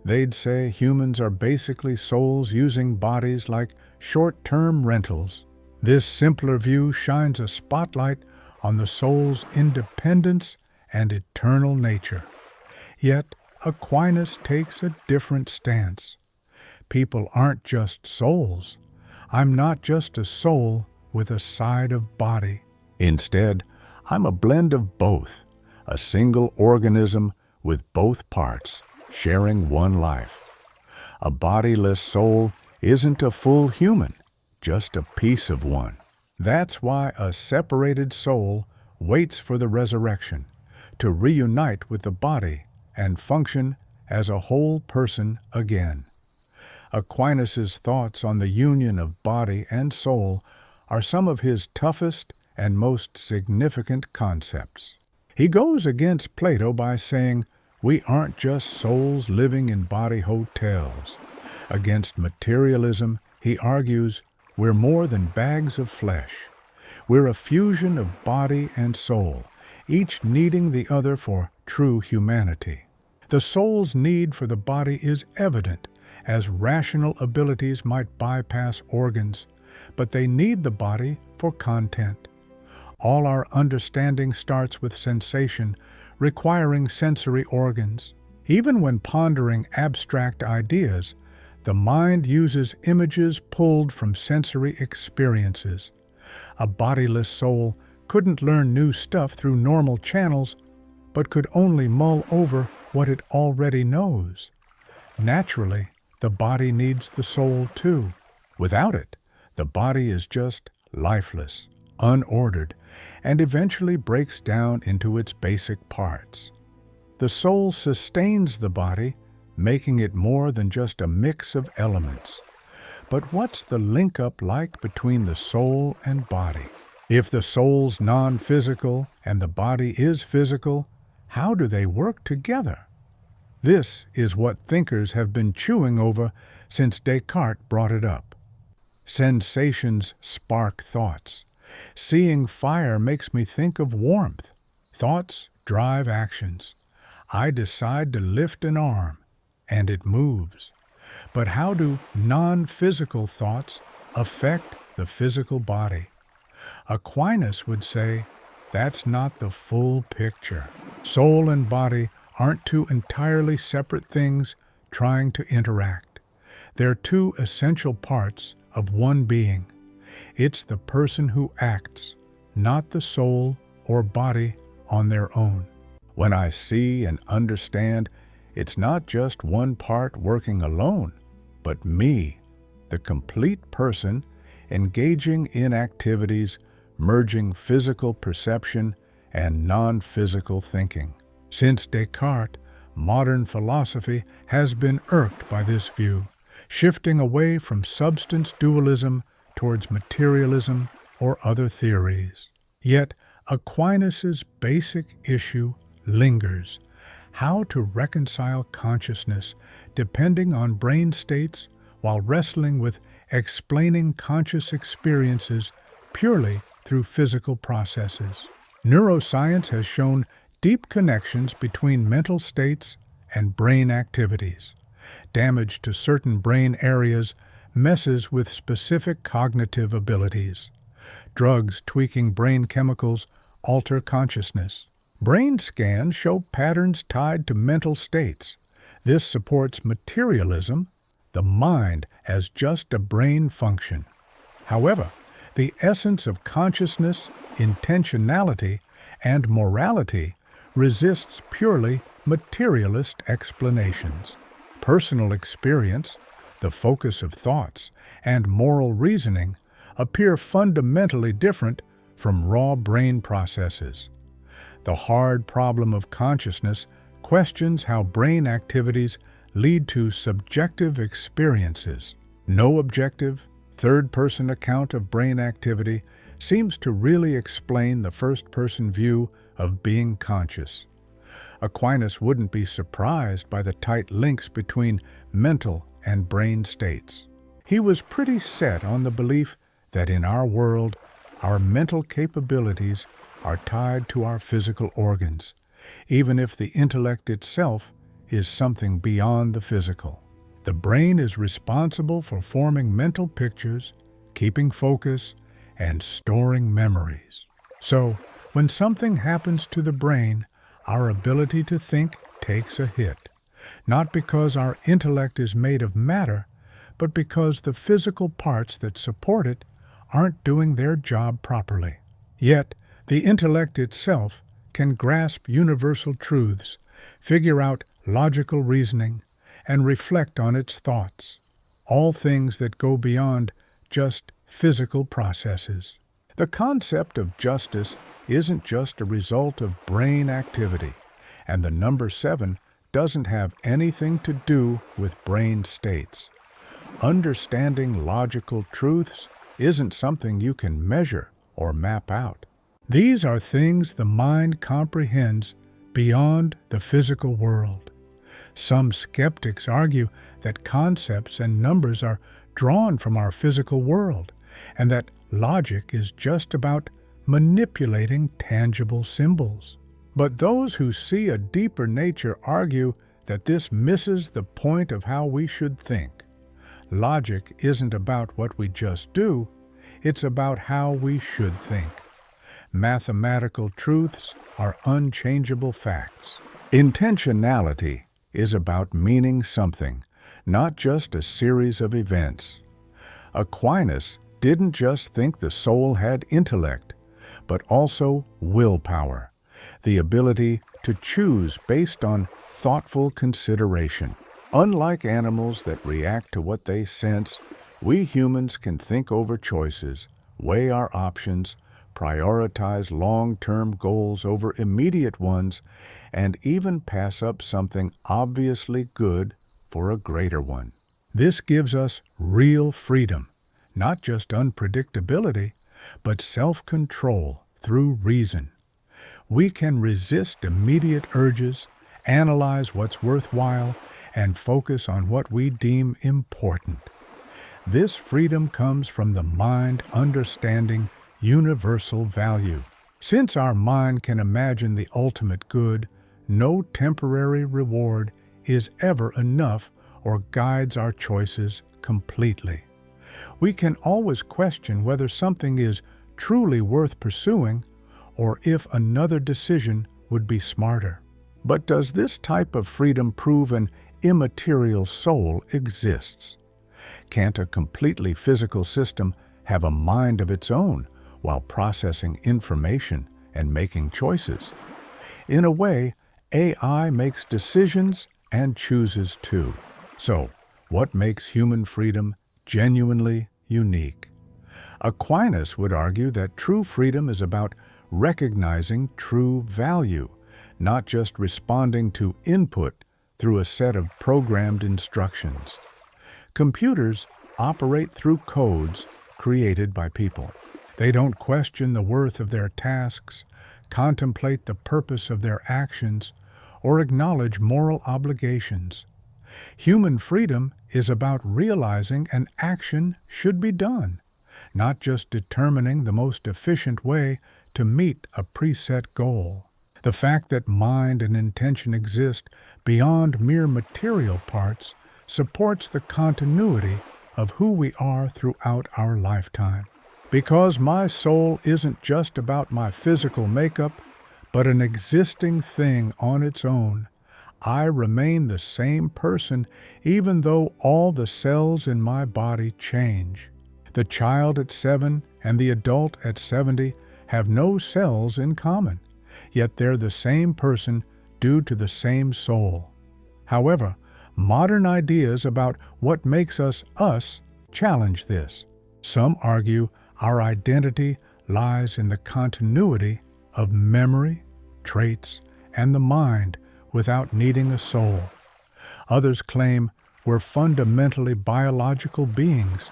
They'd say humans are basically souls using bodies like short-term rentals. This simpler view shines a spotlight on the soul's independence and eternal nature. Yet Aquinas takes a different stance. People aren't just souls. I'm not just a soul with a side of body. Instead, I'm a blend of both, a single organism with both parts, sharing one life. A bodiless soul isn't a full human, just a piece of one. That's why a separated soul waits for the resurrection, to reunite with the body and function as a whole person again. Aquinas' thoughts on the union of body and soul are some of his toughest and most significant concepts. He goes against Plato by saying, we aren't just souls living in body hotels. Against materialism, he argues, we're more than bags of flesh. We're a fusion of body and soul, each needing the other for true humanity. The soul's need for the body is evident, as rational abilities might bypass organs, but they need the body for content. All our understanding starts with sensation, requiring sensory organs. Even when pondering abstract ideas, The mind uses images pulled from sensory experiences. A bodiless soul couldn't learn new stuff through normal channels, but could only mull over what it already knows. Naturally, the body needs the soul too. Without it, the body is just lifeless, unordered, and eventually breaks down into its basic parts. The soul sustains the body, making it more than just a mix of elements. But what's the link-up like between the soul and body? If the soul's non-physical and the body is physical, how do they work together? This is what thinkers have been chewing over since Descartes brought it up. Sensations spark thoughts. Seeing fire makes me think of warmth. Thoughts drive actions. I decide to lift an arm, and it moves. But how do non-physical thoughts affect the physical body? Aquinas would say, that's not the full picture. Soul and body aren't two entirely separate things trying to interact. They're two essential parts of one being. It's the person who acts, not the soul or body on their own. When I see and understand, it's not just one part working alone, but me, the complete person, engaging in activities, merging physical perception and non-physical thinking. Since Descartes, modern philosophy has been irked by this view, shifting away from substance dualism towards materialism or other theories. Yet Aquinas' basic issue lingers: how to reconcile consciousness depending on brain states while wrestling with explaining conscious experiences purely through physical processes. Neuroscience has shown deep connections between mental states and brain activities. Damage to certain brain areas messes with specific cognitive abilities. Drugs tweaking brain chemicals alter consciousness. Brain scans show patterns tied to mental states. This supports materialism, the mind as just a brain function. However, the essence of consciousness, intentionality, and morality resists purely materialist explanations. Personal experience, the focus of thoughts, and moral reasoning appear fundamentally different from raw brain processes. The hard problem of consciousness questions how brain activities lead to subjective experiences. No objective, third-person account of brain activity seems to really explain the first-person view of being conscious. Aquinas wouldn't be surprised by the tight links between mental and brain states. He was pretty set on the belief that in our world, our mental capabilities are tied to our physical organs, even if the intellect itself is something beyond the physical. The brain is responsible for forming mental pictures, keeping focus, and storing memories. So, when something happens to the brain, our ability to think takes a hit, not because our intellect is made of matter, but because the physical parts that support it aren't doing their job properly. Yet, the intellect itself can grasp universal truths, figure out logical reasoning, and reflect on its thoughts, all things that go beyond just physical processes. The concept of justice isn't just a result of brain activity, and the number 7 doesn't have anything to do with brain states. Understanding logical truths isn't something you can measure or map out. These are things the mind comprehends beyond the physical world. Some skeptics argue that concepts and numbers are drawn from our physical world, and that logic is just about manipulating tangible symbols. But those who see a deeper nature argue that this misses the point of how we should think. Logic isn't about what we just do, it's about how we should think. Mathematical truths are unchangeable facts. Intentionality is about meaning something, not just a series of events. Aquinas didn't just think the soul had intellect, but also willpower, the ability to choose based on thoughtful consideration. Unlike animals that react to what they sense, we humans can think over choices, weigh our options, prioritize long-term goals over immediate ones, and even pass up something obviously good for a greater one. This gives us real freedom, not just unpredictability, but self-control through reason. We can resist immediate urges, analyze what's worthwhile, and focus on what we deem important. This freedom comes from the mind understanding universal value. Since our mind can imagine the ultimate good, no temporary reward is ever enough or guides our choices completely. We can always question whether something is truly worth pursuing or if another decision would be smarter. But does this type of freedom prove an immaterial soul exists? Can't a completely physical system have a mind of its own while processing information and making choices? In a way, AI makes decisions and chooses too. So, what makes human freedom genuinely unique? Aquinas would argue that true freedom is about recognizing true value, not just responding to input through a set of programmed instructions. Computers operate through codes created by people. They don't question the worth of their tasks, contemplate the purpose of their actions, or acknowledge moral obligations. Human freedom is about realizing an action should be done, not just determining the most efficient way to meet a preset goal. The fact that mind and intention exist beyond mere material parts supports the continuity of who we are throughout our lifetime. Because my soul isn't just about my physical makeup, but an existing thing on its own, I remain the same person even though all the cells in my body change. The child at 7 and the adult at 70 have no cells in common, yet they're the same person due to the same soul. However, modern ideas about what makes us us challenge this. Some argue our identity lies in the continuity of memory, traits, and the mind without needing a soul. Others claim we're fundamentally biological beings,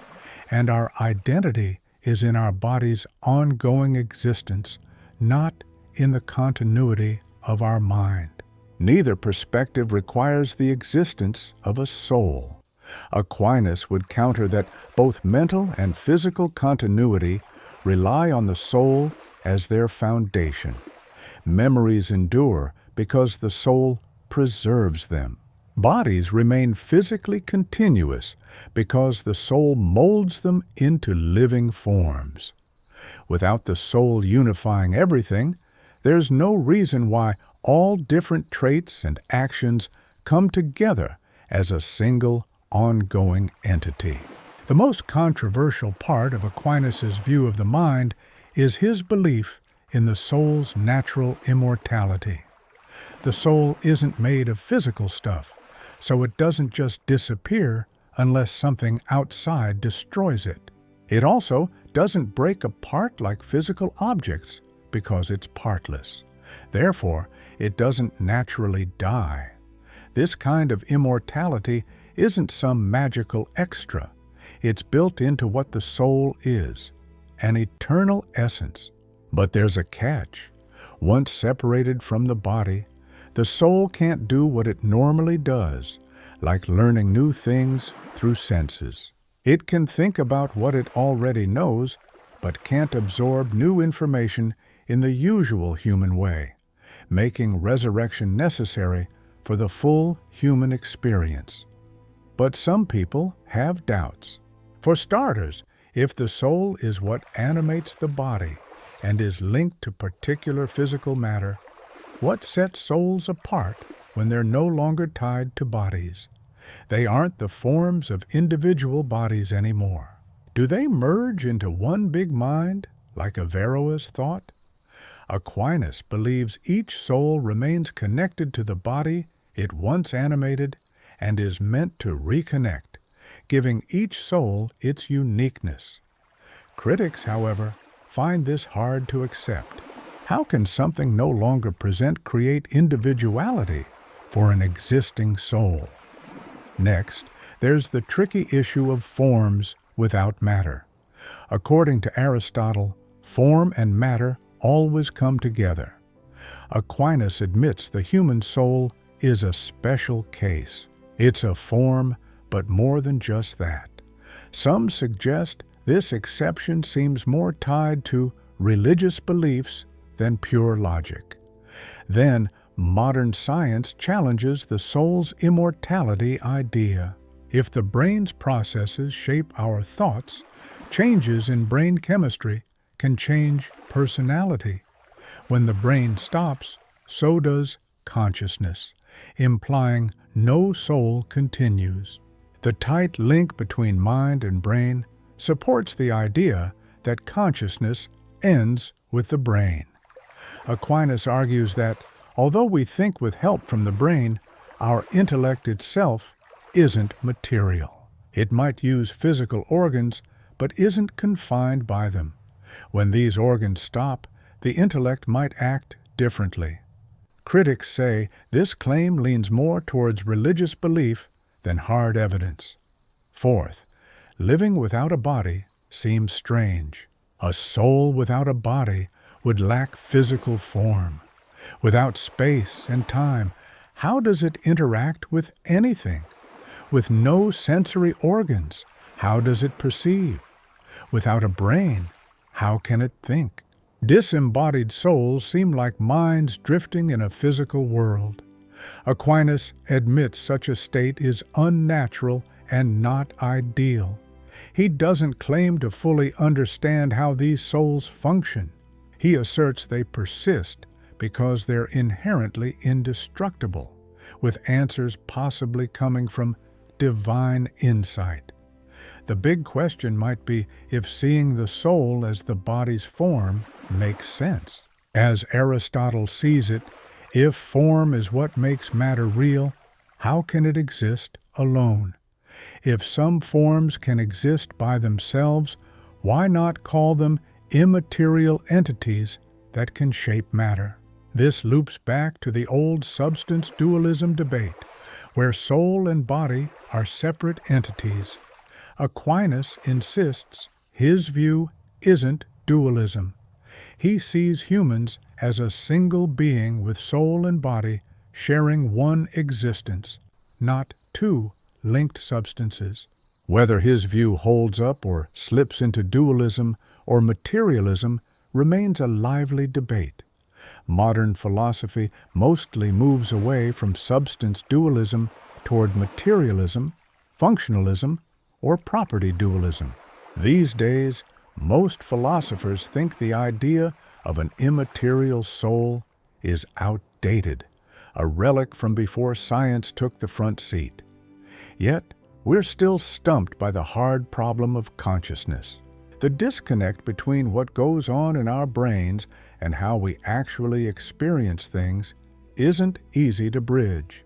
and our identity is in our body's ongoing existence, not in the continuity of our mind. Neither perspective requires the existence of a soul. Aquinas would counter that both mental and physical continuity rely on the soul as their foundation. Memories endure because the soul preserves them. Bodies remain physically continuous because the soul molds them into living forms. Without the soul unifying everything, there's no reason why all different traits and actions come together as a single, ongoing entity. The most controversial part of Aquinas' view of the mind is his belief in the soul's natural immortality. The soul isn't made of physical stuff, so it doesn't just disappear unless something outside destroys it. It also doesn't break apart like physical objects because it's partless. Therefore, it doesn't naturally die. This kind of immortality isn't some magical extra. It's built into what the soul is, an eternal essence. But there's a catch. Once separated from the body, the soul can't do what it normally does, like learning new things through senses. It can think about what it already knows, but can't absorb new information in the usual human way, making resurrection necessary for the full human experience. But some people have doubts. For starters, if the soul is what animates the body and is linked to particular physical matter, what sets souls apart when they're no longer tied to bodies? They aren't the forms of individual bodies anymore. Do they merge into one big mind, like Averroes thought? Aquinas believes each soul remains connected to the body it once animated and is meant to reconnect, giving each soul its uniqueness. Critics, however, find this hard to accept. How can something no longer create individuality for an existing soul? Next, there's the tricky issue of forms without matter. According to Aristotle, form and matter always come together. Aquinas admits the human soul is a special case. It's a form, but more than just that. Some suggest this exception seems more tied to religious beliefs than pure logic. Then, modern science challenges the soul's immortality idea. If the brain's processes shape our thoughts, changes in brain chemistry can change personality. When the brain stops, so does consciousness, implying no soul continues. The tight link between mind and brain supports the idea that consciousness ends with the brain. Aquinas argues that, although we think with help from the brain, our intellect itself isn't material. It might use physical organs, but isn't confined by them. When these organs stop, the intellect might act differently. Critics say this claim leans more towards religious belief than hard evidence. Fourth, living without a body seems strange. A soul without a body would lack physical form. Without space and time, how does it interact with anything? With no sensory organs, how does it perceive? Without a brain, how can it think? Disembodied souls seem like minds drifting in a physical world. Aquinas admits such a state is unnatural and not ideal. He doesn't claim to fully understand how these souls function. He asserts they persist because they're inherently indestructible, with answers possibly coming from divine insight. The big question might be if seeing the soul as the body's form makes sense. As Aristotle sees it, if form is what makes matter real, how can it exist alone? If some forms can exist by themselves, why not call them immaterial entities that can shape matter? This loops back to the old substance dualism debate, where soul and body are separate entities. Aquinas insists his view isn't dualism. He sees humans as a single being with soul and body sharing one existence, not two linked substances. Whether his view holds up or slips into dualism or materialism remains a lively debate. Modern philosophy mostly moves away from substance dualism toward materialism, functionalism, or property dualism. These days, most philosophers think the idea of an immaterial soul is outdated, a relic from before science took the front seat. Yet, we're still stumped by the hard problem of consciousness. The disconnect between what goes on in our brains and how we actually experience things isn't easy to bridge.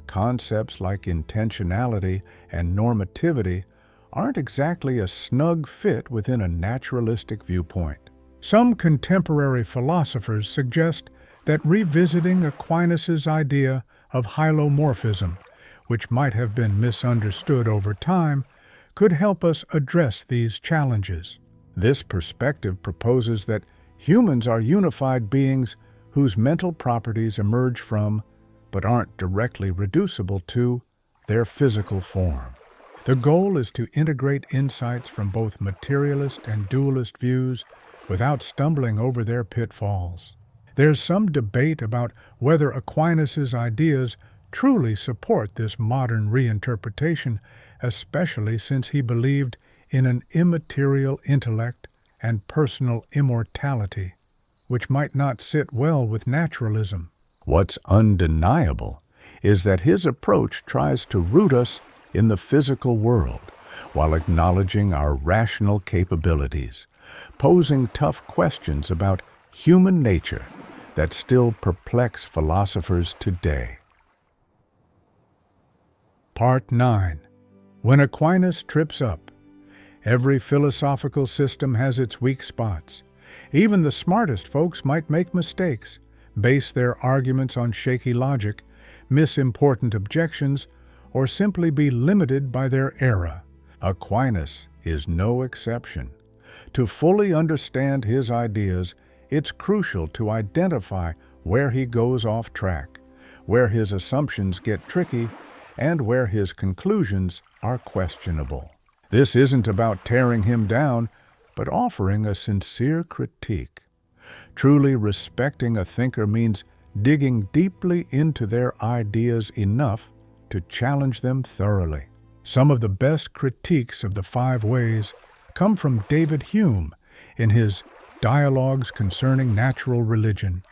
Concepts like intentionality and normativity aren't exactly a snug fit within a naturalistic viewpoint. Some contemporary philosophers suggest that revisiting Aquinas' idea of hylomorphism, which might have been misunderstood over time, could help us address these challenges. This perspective proposes that humans are unified beings whose mental properties emerge from, but aren't directly reducible to, their physical form. The goal is to integrate insights from both materialist and dualist views without stumbling over their pitfalls. There's some debate about whether Aquinas' ideas truly support this modern reinterpretation, especially since he believed in an immaterial intellect and personal immortality, which might not sit well with naturalism. What's undeniable is that his approach tries to root us in the physical world while acknowledging our rational capabilities, posing tough questions about human nature that still perplex philosophers today. Part 9. When Aquinas trips up. Every philosophical system has its weak spots. Even the smartest folks might make mistakes, base their arguments on shaky logic, miss important objections, or simply be limited by their era. Aquinas is no exception. To fully understand his ideas, it's crucial to identify where he goes off track, where his assumptions get tricky, and where his conclusions are questionable. This isn't about tearing him down, but offering a sincere critique. Truly respecting a thinker means digging deeply into their ideas enough to challenge them thoroughly. Some of the best critiques of the five ways come from David Hume in his Dialogues Concerning Natural Religion,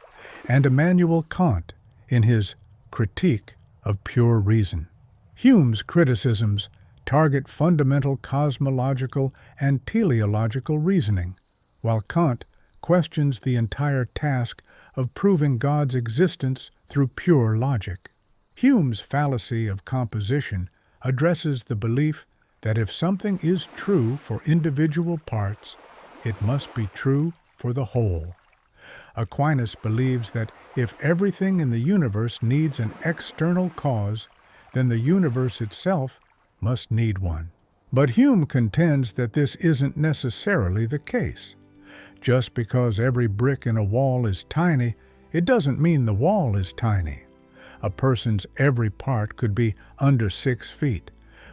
and Immanuel Kant in his Critique of Pure Reason. Hume's criticisms target fundamental cosmological and teleological reasoning, while Kant questions the entire task of proving God's existence through pure logic. Hume's fallacy of composition addresses the belief that if something is true for individual parts, it must be true for the whole. Aquinas believes that if everything in the universe needs an external cause, then the universe itself must need one. But Hume contends that this isn't necessarily the case. Just because every brick in a wall is tiny, it doesn't mean the wall is tiny. A person's every part could be under 6 feet,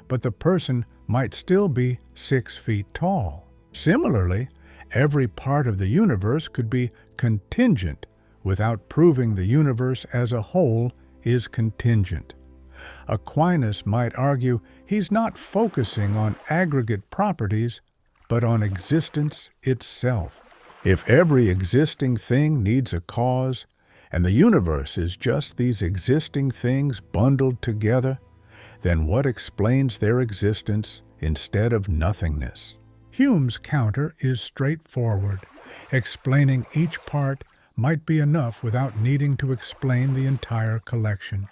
but the person might still be 6 feet tall. Similarly, every part of the universe could be contingent without proving the universe as a whole is contingent. Aquinas might argue he's not focusing on aggregate properties, but on existence itself. If every existing thing needs a cause, and the universe is just these existing things bundled together, then what explains their existence instead of nothingness? Hume's counter is straightforward. Explaining each part might be enough without needing to explain the entire collection.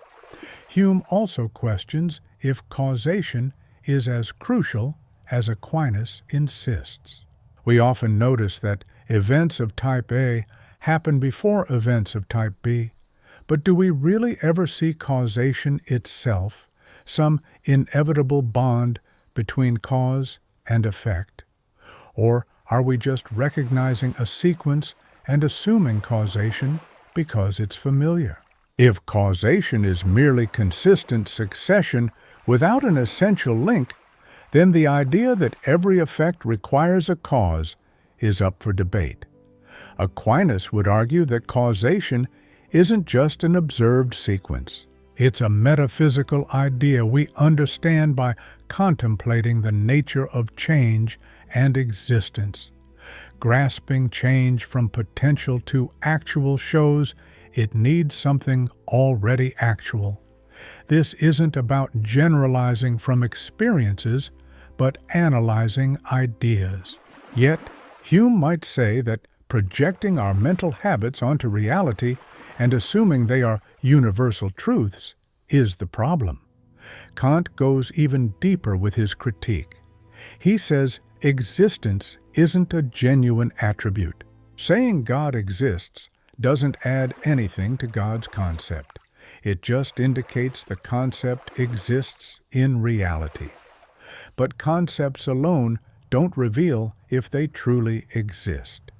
Hume also questions if causation is as crucial as Aquinas insists. We often notice that events of type A happen before events of type B, but do we really ever see causation itself, some inevitable bond between cause and effect? Or are we just recognizing a sequence and assuming causation because it's familiar? If causation is merely consistent succession without an essential link, then the idea that every effect requires a cause is up for debate. Aquinas would argue that causation isn't just an observed sequence. It's a metaphysical idea we understand by contemplating the nature of change and existence. Grasping change from potential to actual shows it needs something already actual. This isn't about generalizing from experiences, but analyzing ideas. Yet, Hume might say that projecting our mental habits onto reality and assuming they are universal truths is the problem. Kant goes even deeper with his critique. He says existence isn't a genuine attribute. Saying God exists doesn't add anything to God's concept. It just indicates the concept exists in reality. But concepts alone don't reveal if they truly exist.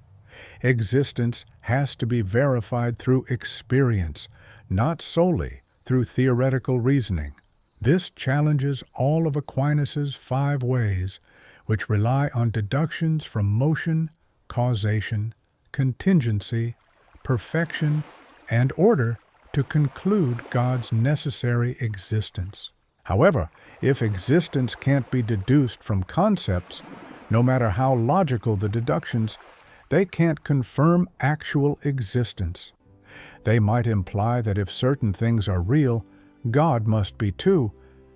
Existence has to be verified through experience, not solely through theoretical reasoning. This challenges all of Aquinas' 5 ways, which rely on deductions from motion, causation, contingency, perfection, and order to conclude God's necessary existence. However, if existence can't be deduced from concepts, no matter how logical the deductions, they can't confirm actual existence. They might imply that if certain things are real, God must be too,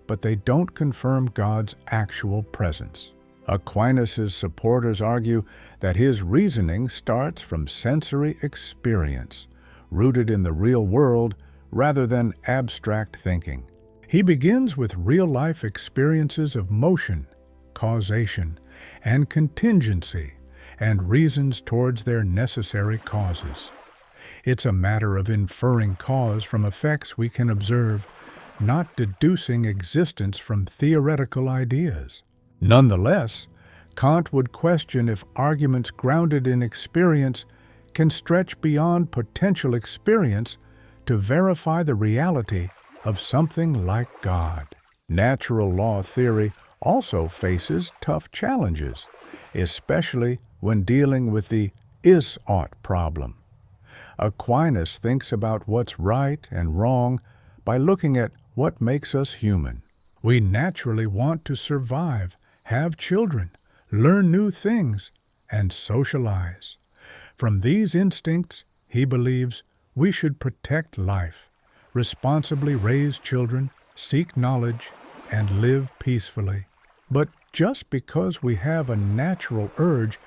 but they don't confirm God's actual presence. Aquinas' supporters argue that his reasoning starts from sensory experience, rooted in the real world rather than abstract thinking. He begins with real-life experiences of motion, causation, and contingency, and reasons towards their necessary causes. It's a matter of inferring cause from effects we can observe, not deducing existence from theoretical ideas. Nonetheless, Kant would question if arguments grounded in experience can stretch beyond potential experience to verify the reality of something like God. Natural law theory also faces tough challenges, especially when dealing with the is-ought problem. Aquinas thinks about what's right and wrong by looking at what makes us human. We naturally want to survive, have children, learn new things, and socialize. From these instincts, he believes we should protect life, responsibly raise children, seek knowledge, and live peacefully. But just because we have a natural urge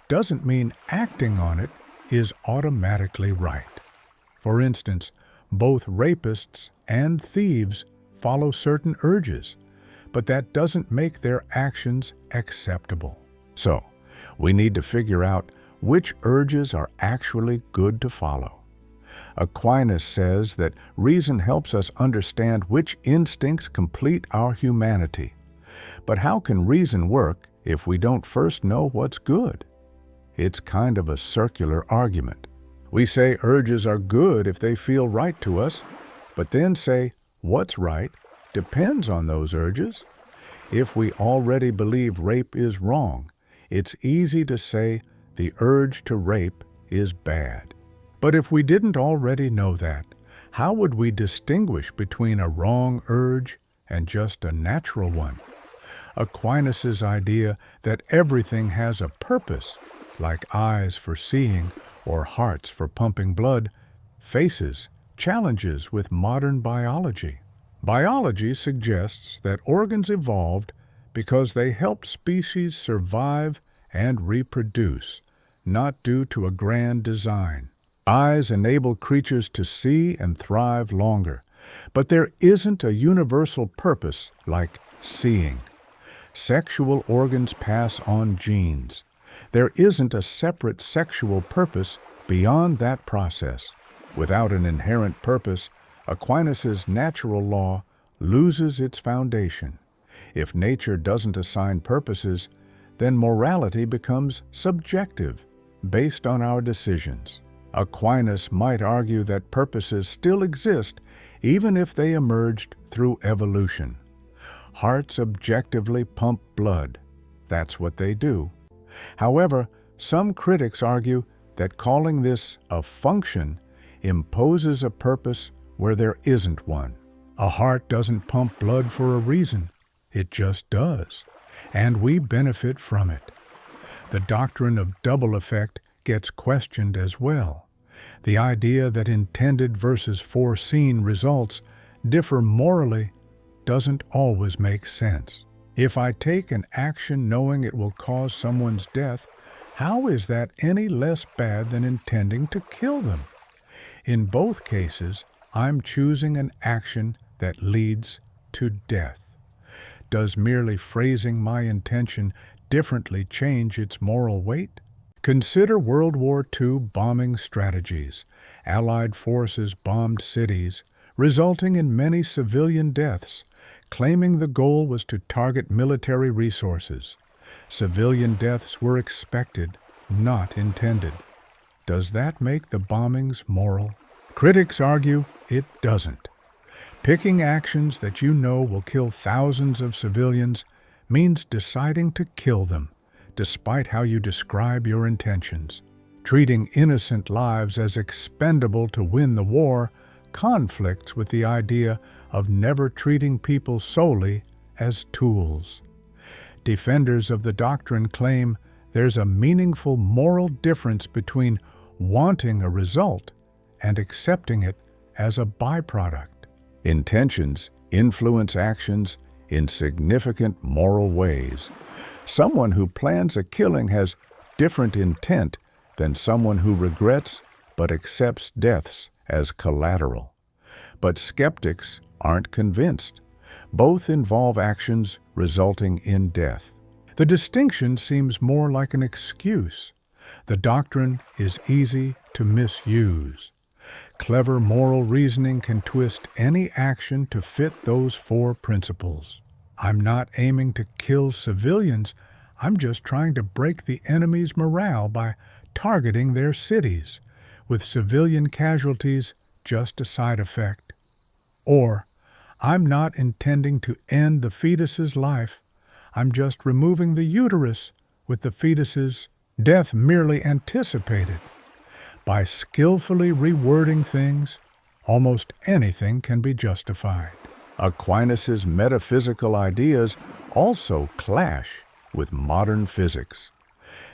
doesn't mean acting on it is automatically right. For instance, both rapists and thieves follow certain urges, but that doesn't make their actions acceptable. So, we need to figure out which urges are actually good to follow. Aquinas says that reason helps us understand which instincts complete our humanity. But how can reason work if we don't first know what's good? It's kind of a circular argument. We say urges are good if they feel right to us, but then say what's right depends on those urges. If we already believe rape is wrong, it's easy to say the urge to rape is bad. But if we didn't already know that, how would we distinguish between a wrong urge and just a natural one? Aquinas' idea that everything has a purpose, like eyes for seeing or hearts for pumping blood, faces challenges with modern biology. Biology suggests that organs evolved because they helped species survive and reproduce, not due to a grand design. Eyes enable creatures to see and thrive longer, but there isn't a universal purpose like seeing. Sexual organs pass on genes. There isn't a separate sexual purpose beyond that process. Without an inherent purpose, Aquinas' natural law loses its foundation. If nature doesn't assign purposes, then morality becomes subjective, based on our decisions. Aquinas might argue that purposes still exist even if they emerged through evolution. Hearts objectively pump blood. That's what they do. However, some critics argue that calling this a function imposes a purpose where there isn't one. A heart doesn't pump blood for a reason. It just does, and we benefit from it. The doctrine of double effect gets questioned as well. The idea that intended versus foreseen results differ morally doesn't always make sense. If I take an action knowing it will cause someone's death, how is that any less bad than intending to kill them? In both cases, I'm choosing an action that leads to death. Does merely phrasing my intention differently change its moral weight? Consider World War II bombing strategies. Allied forces bombed cities, resulting in many civilian deaths, claiming the goal was to target military resources. Civilian deaths were expected, not intended. Does that make the bombings moral? Critics argue it doesn't. Picking actions that you know will kill thousands of civilians means deciding to kill them, despite how you describe your intentions. Treating innocent lives as expendable to win the war conflicts with the idea of never treating people solely as tools. Defenders of the doctrine claim there's a meaningful moral difference between wanting a result and accepting it as a byproduct. Intentions influence actions in significant moral ways. Someone who plans a killing has different intent than someone who regrets but accepts deaths as collateral. But skeptics aren't convinced. Both involve actions resulting in death. The distinction seems more like an excuse. The doctrine is easy to misuse. Clever moral reasoning can twist any action to fit those four principles. I'm not aiming to kill civilians. I'm just trying to break the enemy's morale by targeting their cities, with civilian casualties just a side effect. Or, I'm not intending to end the fetus's life. I'm just removing the uterus, with the fetus's death merely anticipated. By skillfully rewording things, almost anything can be justified. Aquinas' metaphysical ideas also clash with modern physics.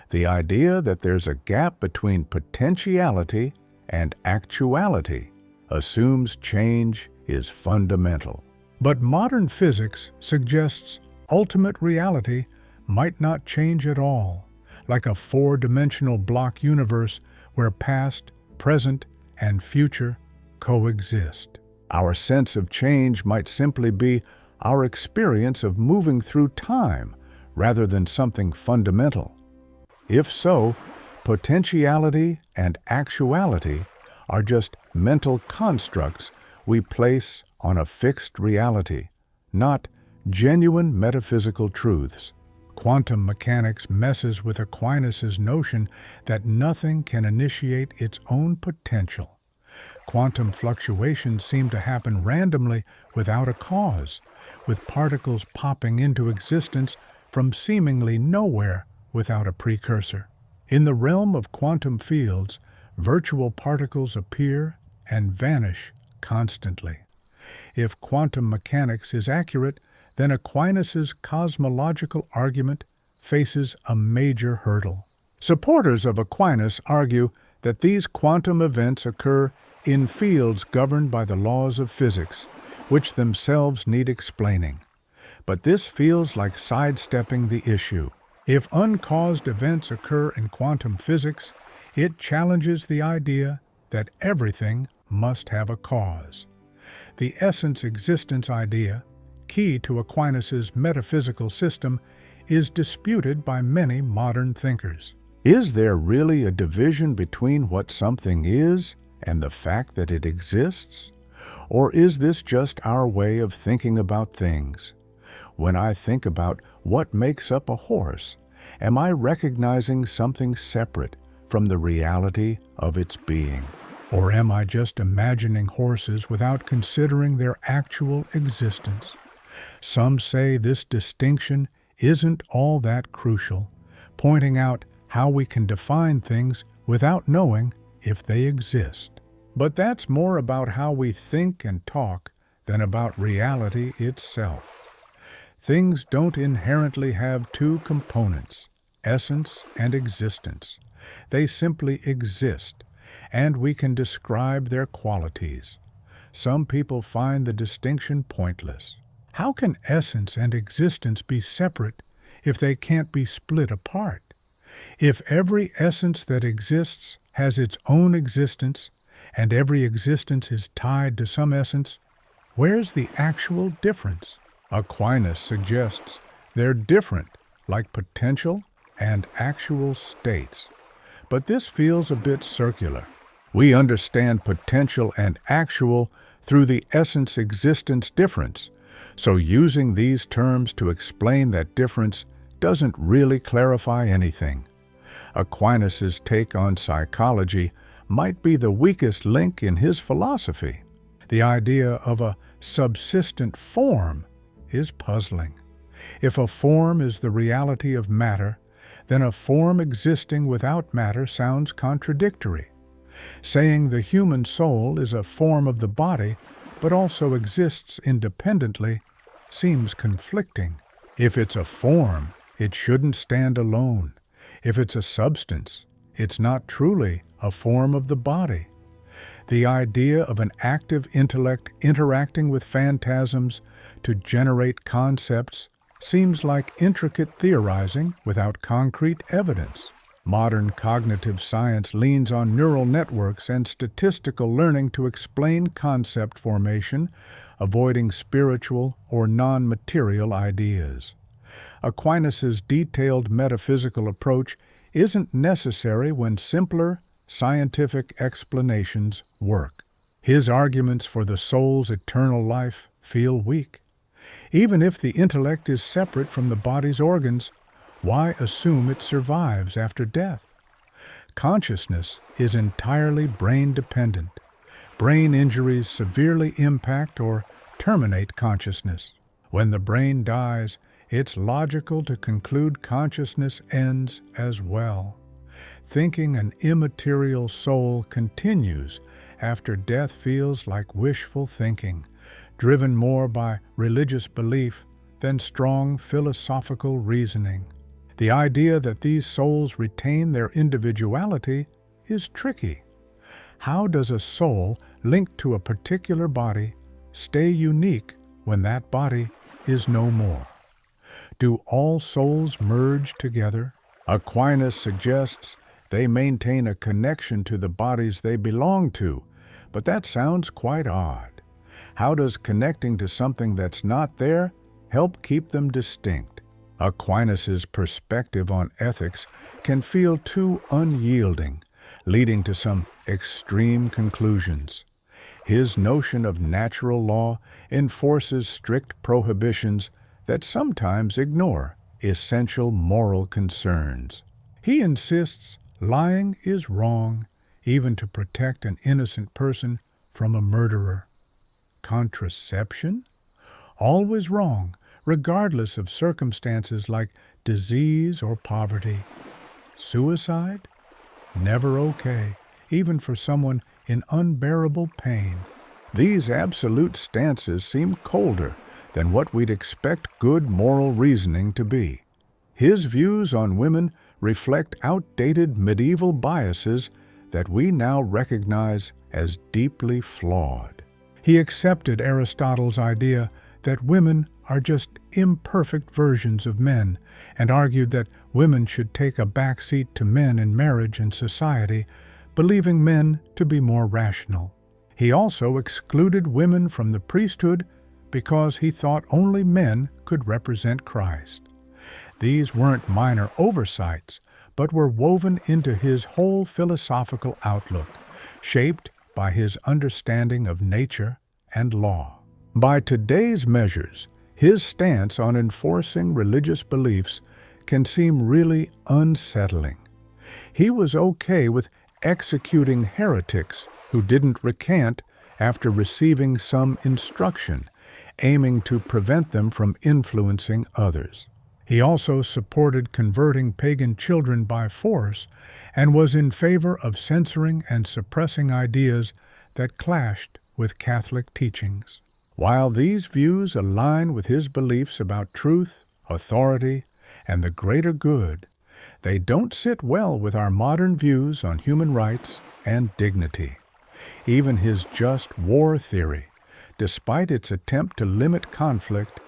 The idea that there's a gap between potentiality and actuality assumes change is fundamental. But modern physics suggests ultimate reality might not change at all, like a four-dimensional block universe where past, present, and future coexist. Our sense of change might simply be our experience of moving through time rather than something fundamental. If so, potentiality and actuality are just mental constructs we place on a fixed reality, not genuine metaphysical truths. Quantum mechanics messes with Aquinas' notion that nothing can initiate its own potential. Quantum fluctuations seem to happen randomly without a cause, with particles popping into existence from seemingly nowhere without a precursor. In the realm of quantum fields, virtual particles appear and vanish constantly. If quantum mechanics is accurate, then Aquinas' cosmological argument faces a major hurdle. Supporters of Aquinas argue that these quantum events occur in fields governed by the laws of physics, which themselves need explaining. But this feels like sidestepping the issue. If uncaused events occur in quantum physics, it challenges the idea that everything must have a cause. The essence-existence idea, key to Aquinas' metaphysical system, is disputed by many modern thinkers. Is there really a division between what something is and the fact that it exists? Or is this just our way of thinking about things? When I think about what makes up a horse, am I recognizing something separate from the reality of its being? Or am I just imagining horses without considering their actual existence? Some say this distinction isn't all that crucial, pointing out how we can define things without knowing if they exist. But that's more about how we think and talk than about reality itself. Things don't inherently have two components, essence and existence. They simply exist, and we can describe their qualities. Some people find the distinction pointless. How can essence and existence be separate if they can't be split apart? If every essence that exists has its own existence, and every existence is tied to some essence, where's the actual difference? Aquinas suggests they're different, like potential and actual states. But this feels a bit circular. We understand potential and actual through the essence-existence difference, so using these terms to explain that difference doesn't really clarify anything. Aquinas' take on psychology might be the weakest link in his philosophy. The idea of a subsistent form is puzzling. If a form is the reality of matter, then a form existing without matter sounds contradictory. Saying the human soul is a form of the body, but also exists independently, seems conflicting. If it's a form, it shouldn't stand alone. If it's a substance, it's not truly a form of the body. The idea of an active intellect interacting with phantasms to generate concepts seems like intricate theorizing without concrete evidence. Modern cognitive science leans on neural networks and statistical learning to explain concept formation, avoiding spiritual or non-material ideas. Aquinas' detailed metaphysical approach isn't necessary when simpler, scientific explanations work. His arguments for the soul's eternal life feel weak. Even if the intellect is separate from the body's organs, why assume it survives after death? Consciousness is entirely brain-dependent. Brain injuries severely impact or terminate consciousness. When the brain dies, it's logical to conclude consciousness ends as well. Thinking an immaterial soul continues after death feels like wishful thinking, driven more by religious belief than strong philosophical reasoning. The idea that these souls retain their individuality is tricky. How does a soul linked to a particular body stay unique when that body is no more? Do all souls merge together? Aquinas suggests they maintain a connection to the bodies they belong to, but that sounds quite odd. How does connecting to something that's not there help keep them distinct? Aquinas' perspective on ethics can feel too unyielding, leading to some extreme conclusions. His notion of natural law enforces strict prohibitions that sometimes ignore essential moral concerns. He insists lying is wrong, even to protect an innocent person from a murderer. Contraception? Always wrong, regardless of circumstances like disease or poverty. Suicide? Never okay, even for someone in unbearable pain. These absolute stances seem colder than what we'd expect good moral reasoning to be. His views on women reflect outdated medieval biases that we now recognize as deeply flawed. He accepted Aristotle's idea that women are just imperfect versions of men and argued that women should take a backseat to men in marriage and society, believing men to be more rational. He also excluded women from the priesthood because he thought only men could represent Christ. These weren't minor oversights, but were woven into his whole philosophical outlook, shaped by his understanding of nature and law. By today's measures, his stance on enforcing religious beliefs can seem really unsettling. He was okay with executing heretics who didn't recant after receiving some instruction, aiming to prevent them from influencing others. He also supported converting pagan children by force and was in favor of censoring and suppressing ideas that clashed with Catholic teachings. While these views align with his beliefs about truth, authority, and the greater good, they don't sit well with our modern views on human rights and dignity. Even his just war theory, despite its attempt to limit conflict,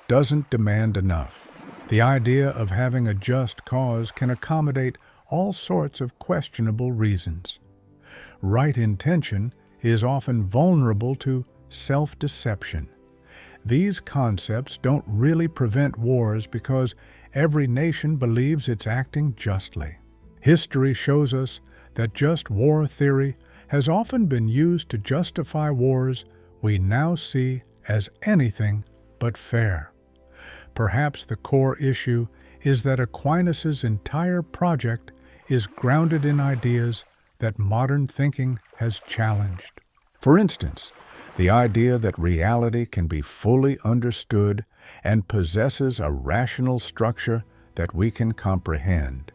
doesn't demand enough. The idea of having a just cause can accommodate all sorts of questionable reasons. Right intention is often vulnerable to self-deception. These concepts don't really prevent wars because every nation believes it's acting justly. History shows us that just war theory has often been used to justify wars we now see as anything but fair. Perhaps the core issue is that Aquinas' entire project is grounded in ideas that modern thinking has challenged. For instance, the idea that reality can be fully understood and possesses a rational structure that we can comprehend,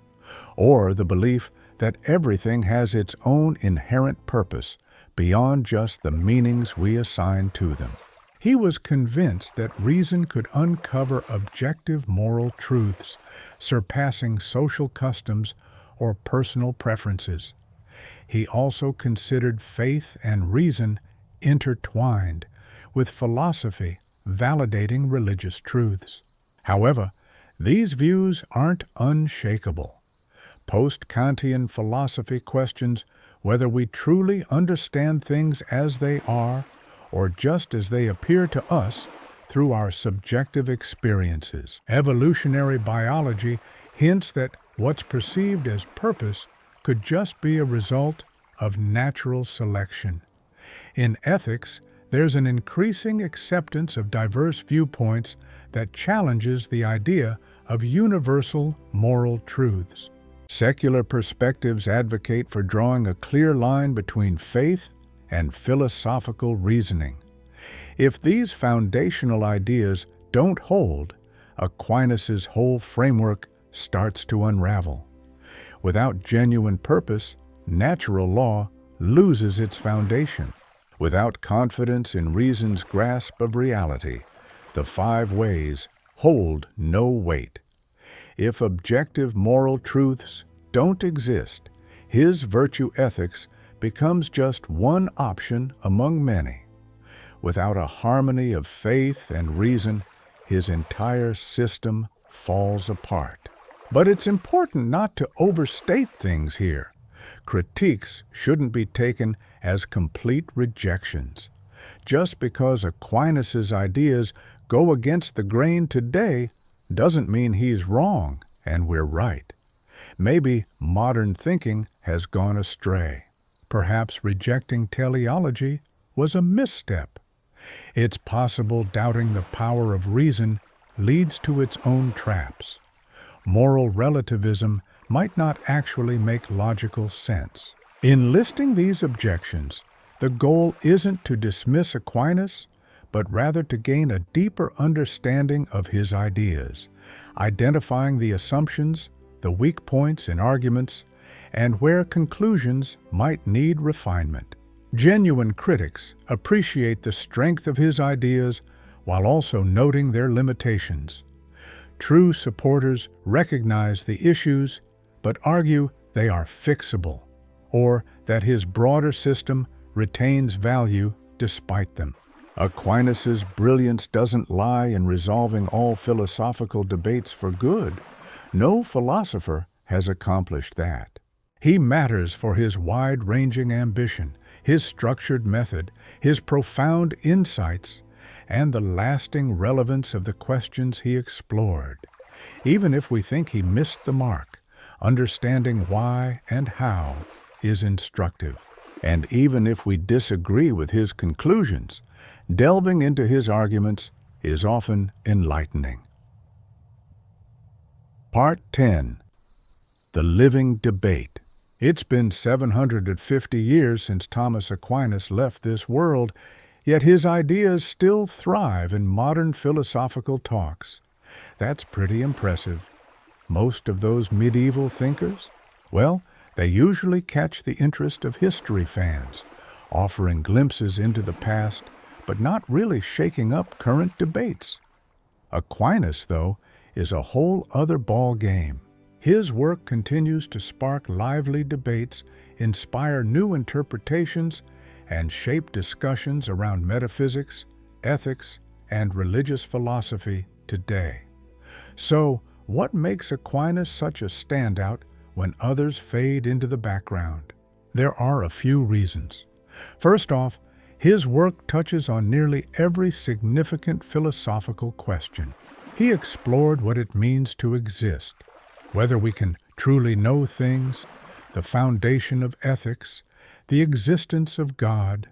or the belief that everything has its own inherent purpose beyond just the meanings we assign to them. He was convinced that reason could uncover objective moral truths, surpassing social customs or personal preferences. He also considered faith and reason intertwined, with philosophy validating religious truths. However, these views aren't unshakable. Post-Kantian philosophy questions whether we truly understand things as they are or just as they appear to us through our subjective experiences. Evolutionary biology hints that what's perceived as purpose could just be a result of natural selection. In ethics, there's an increasing acceptance of diverse viewpoints that challenges the idea of universal moral truths. Secular perspectives advocate for drawing a clear line between faith and philosophical reasoning. If these foundational ideas don't hold, Aquinas' whole framework starts to unravel. Without genuine purpose, natural law loses its foundation. Without confidence in reason's grasp of reality, the five ways hold no weight. If objective moral truths don't exist, his virtue ethics becomes just one option among many. Without a harmony of faith and reason, his entire system falls apart. But it's important not to overstate things here. Critiques shouldn't be taken as complete rejections. Just because Aquinas' ideas go against the grain today doesn't mean he's wrong and we're right. Maybe modern thinking has gone astray. Perhaps rejecting teleology was a misstep. It's possible doubting the power of reason leads to its own traps. Moral relativism might not actually make logical sense. In listing these objections, the goal isn't to dismiss Aquinas, but rather to gain a deeper understanding of his ideas, identifying the assumptions, the weak points in arguments, and where conclusions might need refinement. Genuine critics appreciate the strength of his ideas while also noting their limitations. True supporters recognize the issues, but argue they are fixable, or that his broader system retains value despite them. Aquinas' brilliance doesn't lie in resolving all philosophical debates for good. No philosopher has accomplished that. He matters for his wide-ranging ambition, his structured method, his profound insights, and the lasting relevance of the questions he explored. Even if we think he missed the mark, understanding why and how is instructive. And even if we disagree with his conclusions, delving into his arguments is often enlightening. Part 10. The Living Debate. It's been 750 years since Thomas Aquinas left this world, yet his ideas still thrive in modern philosophical talks. That's pretty impressive. Most of those medieval thinkers? Well, they usually catch the interest of history fans, offering glimpses into the past, but not really shaking up current debates. Aquinas, though, is a whole other ball game. His work continues to spark lively debates, inspire new interpretations, and shape discussions around metaphysics, ethics, and religious philosophy today. So, what makes Aquinas such a standout when others fade into the background? There are a few reasons. First off, his work touches on nearly every significant philosophical question. He explored what it means to exist, whether we can truly know things, the foundation of ethics, the existence of God,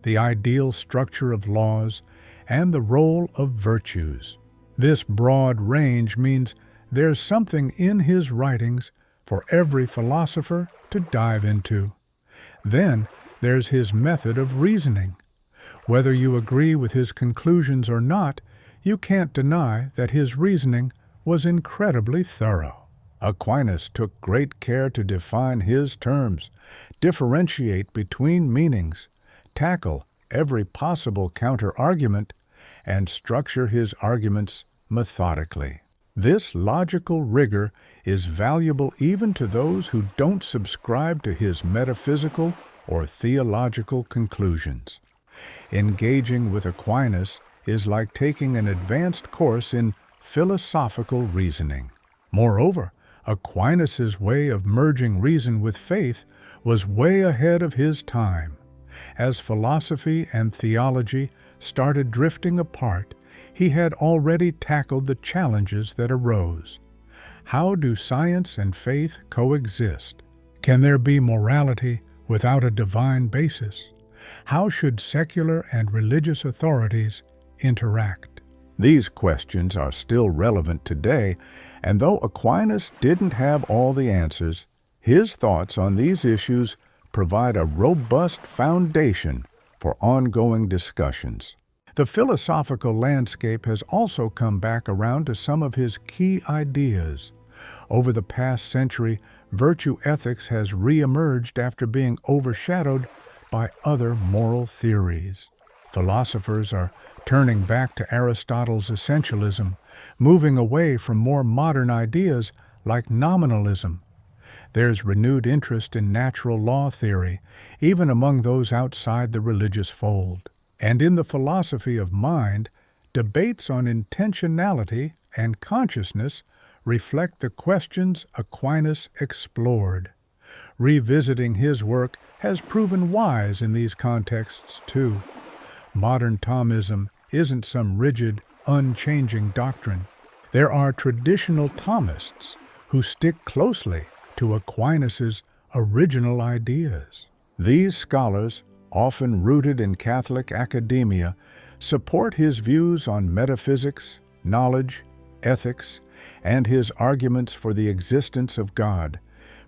the ideal structure of laws, and the role of virtues. This broad range means there's something in his writings for every philosopher to dive into. Then there's his method of reasoning. Whether you agree with his conclusions or not, you can't deny that his reasoning was incredibly thorough. Aquinas took great care to define his terms, differentiate between meanings, tackle every possible counter-argument, and structure his arguments methodically. This logical rigor is valuable even to those who don't subscribe to his metaphysical or theological conclusions. Engaging with Aquinas is like taking an advanced course in philosophical reasoning. Moreover, Aquinas' way of merging reason with faith was way ahead of his time. As philosophy and theology started drifting apart, he had already tackled the challenges that arose. How do science and faith coexist? Can there be morality without a divine basis? How should secular and religious authorities interact? These questions are still relevant today, and though Aquinas didn't have all the answers, his thoughts on these issues provide a robust foundation for ongoing discussions. The philosophical landscape has also come back around to some of his key ideas. Over the past century, virtue ethics has re-emerged after being overshadowed by other moral theories. Philosophers are turning back to Aristotle's essentialism, moving away from more modern ideas like nominalism. There's renewed interest in natural law theory, even among those outside the religious fold. And in the philosophy of mind, debates on intentionality and consciousness reflect the questions Aquinas explored. Revisiting his work has proven wise in these contexts too. Modern Thomism isn't some rigid, unchanging doctrine. There are traditional Thomists who stick closely to Aquinas' original ideas. These scholars, often rooted in Catholic academia, support his views on metaphysics, knowledge, ethics, and his arguments for the existence of God,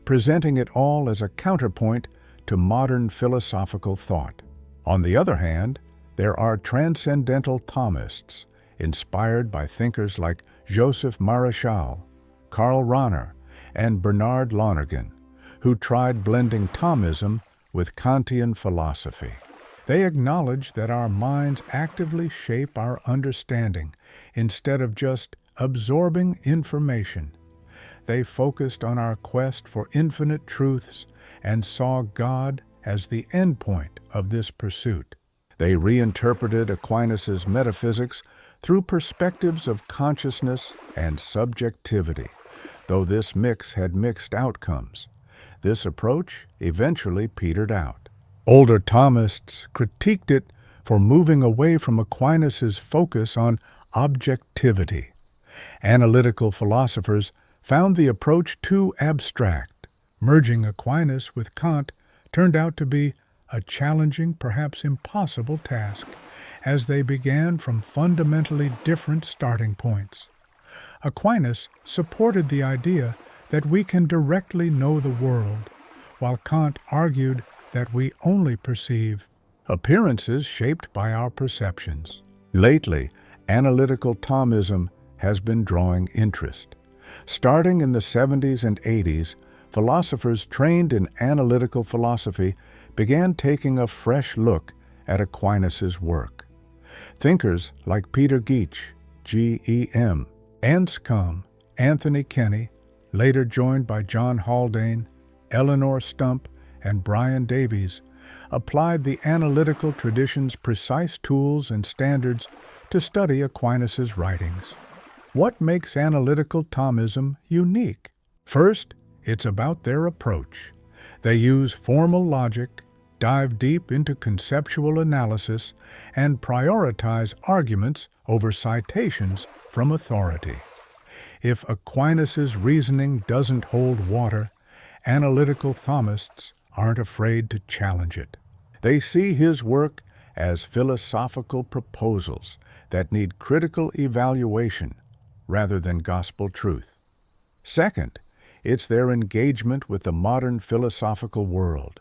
presenting it all as a counterpoint to modern philosophical thought. On the other hand, there are transcendental Thomists, inspired by thinkers like Joseph Marichal, Karl Rahner, and Bernard Lonergan, who tried blending Thomism with Kantian philosophy. They acknowledge that our minds actively shape our understanding instead of just absorbing information. They focused on our quest for infinite truths and saw God as the endpoint of this pursuit. They reinterpreted Aquinas' metaphysics through perspectives of consciousness and subjectivity, though this mix had mixed outcomes. This approach eventually petered out. Older Thomists critiqued it for moving away from Aquinas' focus on objectivity. Analytical philosophers found the approach too abstract. Merging Aquinas with Kant turned out to be a challenging, perhaps impossible task, as they began from fundamentally different starting points. Aquinas supported the idea that we can directly know the world, while Kant argued that we only perceive appearances shaped by our perceptions. Lately, analytical Thomism has been drawing interest. Starting in the 70s and 80s, philosophers trained in analytical philosophy began taking a fresh look at Aquinas' work. Thinkers like Peter Geach, G.E.M., Anscombe, Anthony Kenny, later joined by John Haldane, Eleanor Stump, and Brian Davies, applied the analytical tradition's precise tools and standards to study Aquinas' writings. What makes analytical Thomism unique? First, it's about their approach. They use formal logic, dive deep into conceptual analysis, and prioritize arguments over citations from authority. If Aquinas' reasoning doesn't hold water, analytical Thomists aren't afraid to challenge it. They see his work as philosophical proposals that need critical evaluation rather than gospel truth. Second, it's their engagement with the modern philosophical world.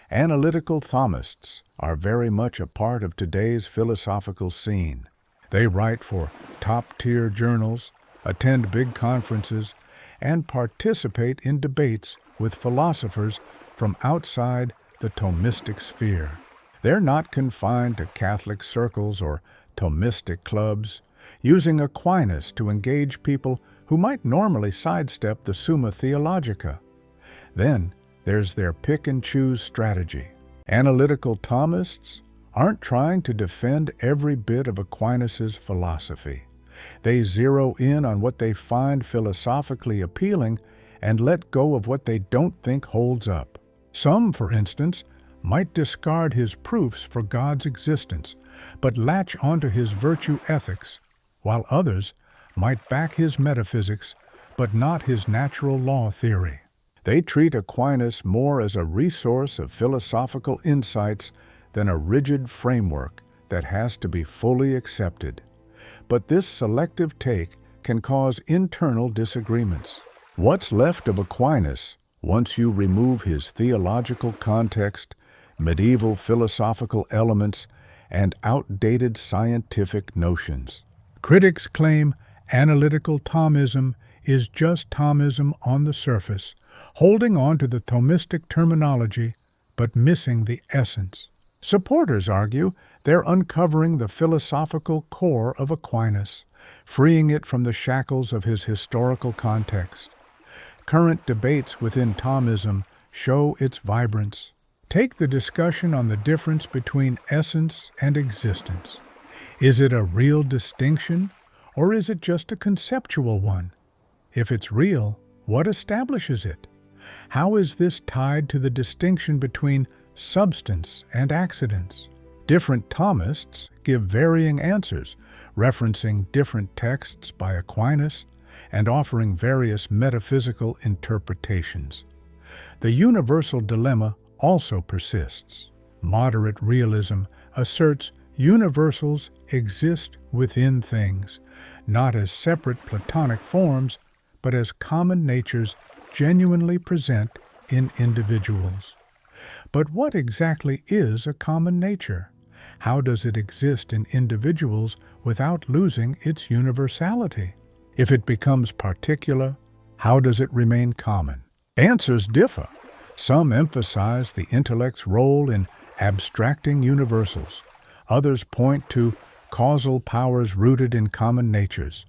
Analytical Thomists are very much a part of today's philosophical scene. They write for top-tier journals, attend big conferences, and participate in debates with philosophers from outside the Thomistic sphere. They're not confined to Catholic circles or Thomistic clubs, using Aquinas to engage people who might normally sidestep the Summa Theologica. Then there's their pick-and-choose strategy. Analytical Thomists aren't trying to defend every bit of Aquinas' philosophy. They zero in on what they find philosophically appealing and let go of what they don't think holds up. Some, for instance, might discard his proofs for God's existence, but latch onto his virtue ethics, while others might back his metaphysics, but not his natural law theory. They treat Aquinas more as a resource of philosophical insights than a rigid framework that has to be fully accepted. But this selective take can cause internal disagreements. What's left of Aquinas, once you remove his theological context, medieval philosophical elements, and outdated scientific notions? Critics claim analytical Thomism is just Thomism on the surface, holding on to the Thomistic terminology but missing the essence. Supporters argue they're uncovering the philosophical core of Aquinas, freeing it from the shackles of his historical context. Current debates within Thomism show its vibrance. Take the discussion on the difference between essence and existence. Is it a real distinction, or is it just a conceptual one? If it's real, what establishes it? How is this tied to the distinction between substance and accidents? Different Thomists give varying answers, referencing different texts by Aquinas and offering various metaphysical interpretations. The universal dilemma also persists. Moderate realism asserts universals exist within things, not as separate Platonic forms, but as common natures genuinely present in individuals. But what exactly is a common nature? How does it exist in individuals without losing its universality? If it becomes particular, how does it remain common? Answers differ. Some emphasize the intellect's role in abstracting universals. Others point to causal powers rooted in common natures,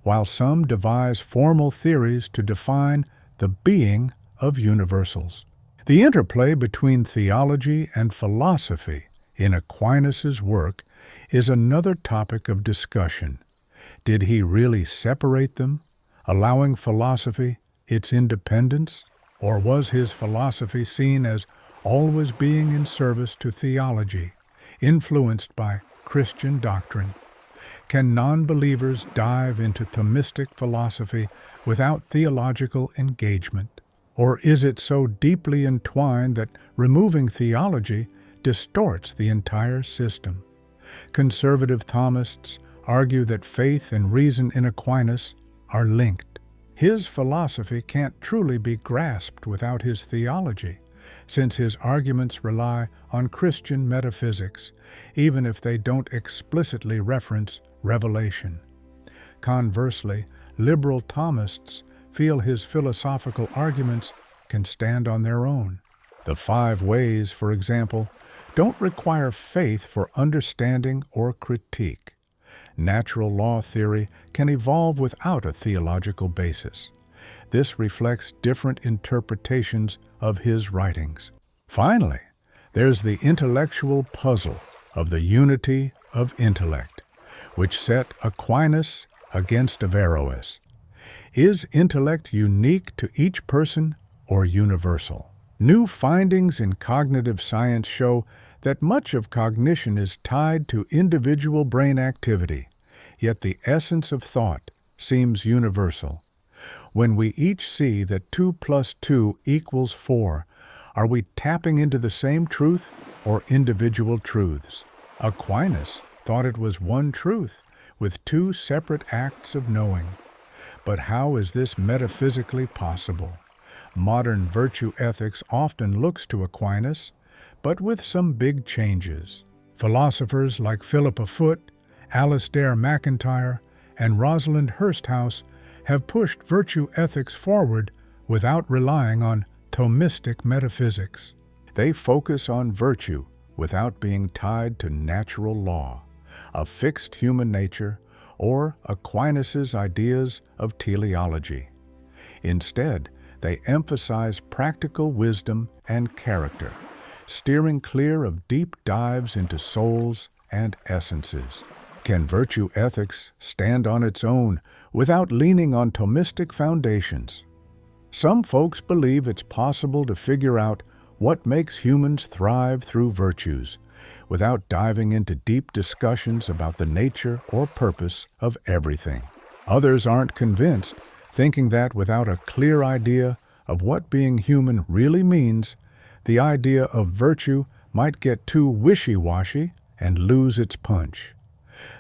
while some devise formal theories to define the being of universals. The interplay between theology and philosophy in Aquinas' work is another topic of discussion. Did he really separate them, allowing philosophy its independence, or was his philosophy seen as always being in service to theology, influenced by Christian doctrine? Can non-believers dive into Thomistic philosophy without theological engagement? Or is it so deeply entwined that removing theology distorts the entire system? Conservative Thomists argue that faith and reason in Aquinas are linked. His philosophy can't truly be grasped without his theology, since his arguments rely on Christian metaphysics, even if they don't explicitly reference revelation. Conversely, liberal Thomists feel his philosophical arguments can stand on their own. The 5 ways, for example, don't require faith for understanding or critique. Natural law theory can evolve without a theological basis. This reflects different interpretations of his writings. Finally, there's the intellectual puzzle of the unity of intellect, which set Aquinas against Averroes. Is intellect unique to each person or universal? New findings in cognitive science show that much of cognition is tied to individual brain activity, yet the essence of thought seems universal. When we each see that 2 + 2 = 4, are we tapping into the same truth or individual truths? Aquinas thought it was one truth with 2 separate acts of knowing. But how is this metaphysically possible? Modern virtue ethics often looks to Aquinas, but with some big changes. Philosophers like Philippa Foot, Alasdair MacIntyre, and Rosalind Hursthouse have pushed virtue ethics forward without relying on Thomistic metaphysics. They focus on virtue without being tied to natural law, a fixed human nature, or Aquinas' ideas of teleology. Instead, they emphasize practical wisdom and character, steering clear of deep dives into souls and essences. Can virtue ethics stand on its own without leaning on Thomistic foundations? Some folks believe it's possible to figure out what makes humans thrive through virtues, without diving into deep discussions about the nature or purpose of everything. Others aren't convinced, thinking that without a clear idea of what being human really means, the idea of virtue might get too wishy-washy and lose its punch.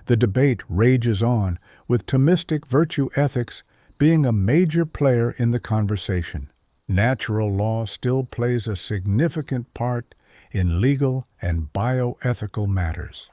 The debate rages on, with Thomistic virtue ethics being a major player in the conversation. Natural law still plays a significant part in legal and bioethical matters.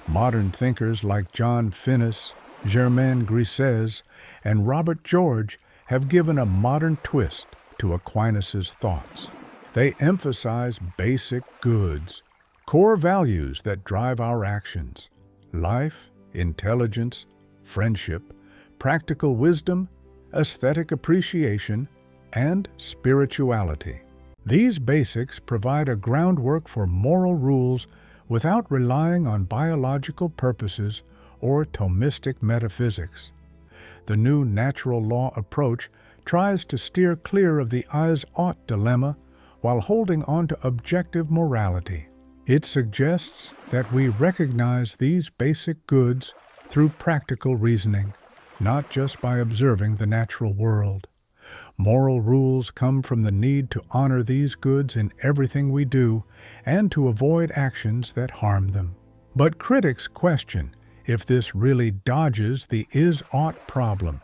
Modern thinkers like John Finnis, Germain Grisez, and Robert George have given a modern twist to Aquinas' thoughts. They emphasize basic goods, core values that drive our actions: life, intelligence, friendship, practical wisdom, aesthetic appreciation, and spirituality. These basics provide a groundwork for moral rules without relying on biological purposes or Thomistic metaphysics. The new natural law approach tries to steer clear of the as-ought dilemma while holding on to objective morality. It suggests that we recognize these basic goods through practical reasoning, not just by observing the natural world. Moral rules come from the need to honor these goods in everything we do and to avoid actions that harm them. But critics question if this really dodges the is-ought problem,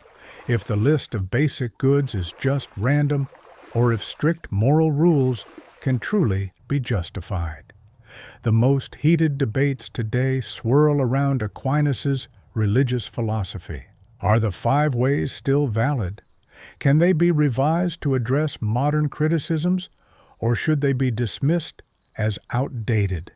if the list of basic goods is just random, or if strict moral rules can truly be justified. The most heated debates today swirl around Aquinas' religious philosophy. Are the 5 ways still valid? Can they be revised to address modern criticisms, or should they be dismissed as outdated?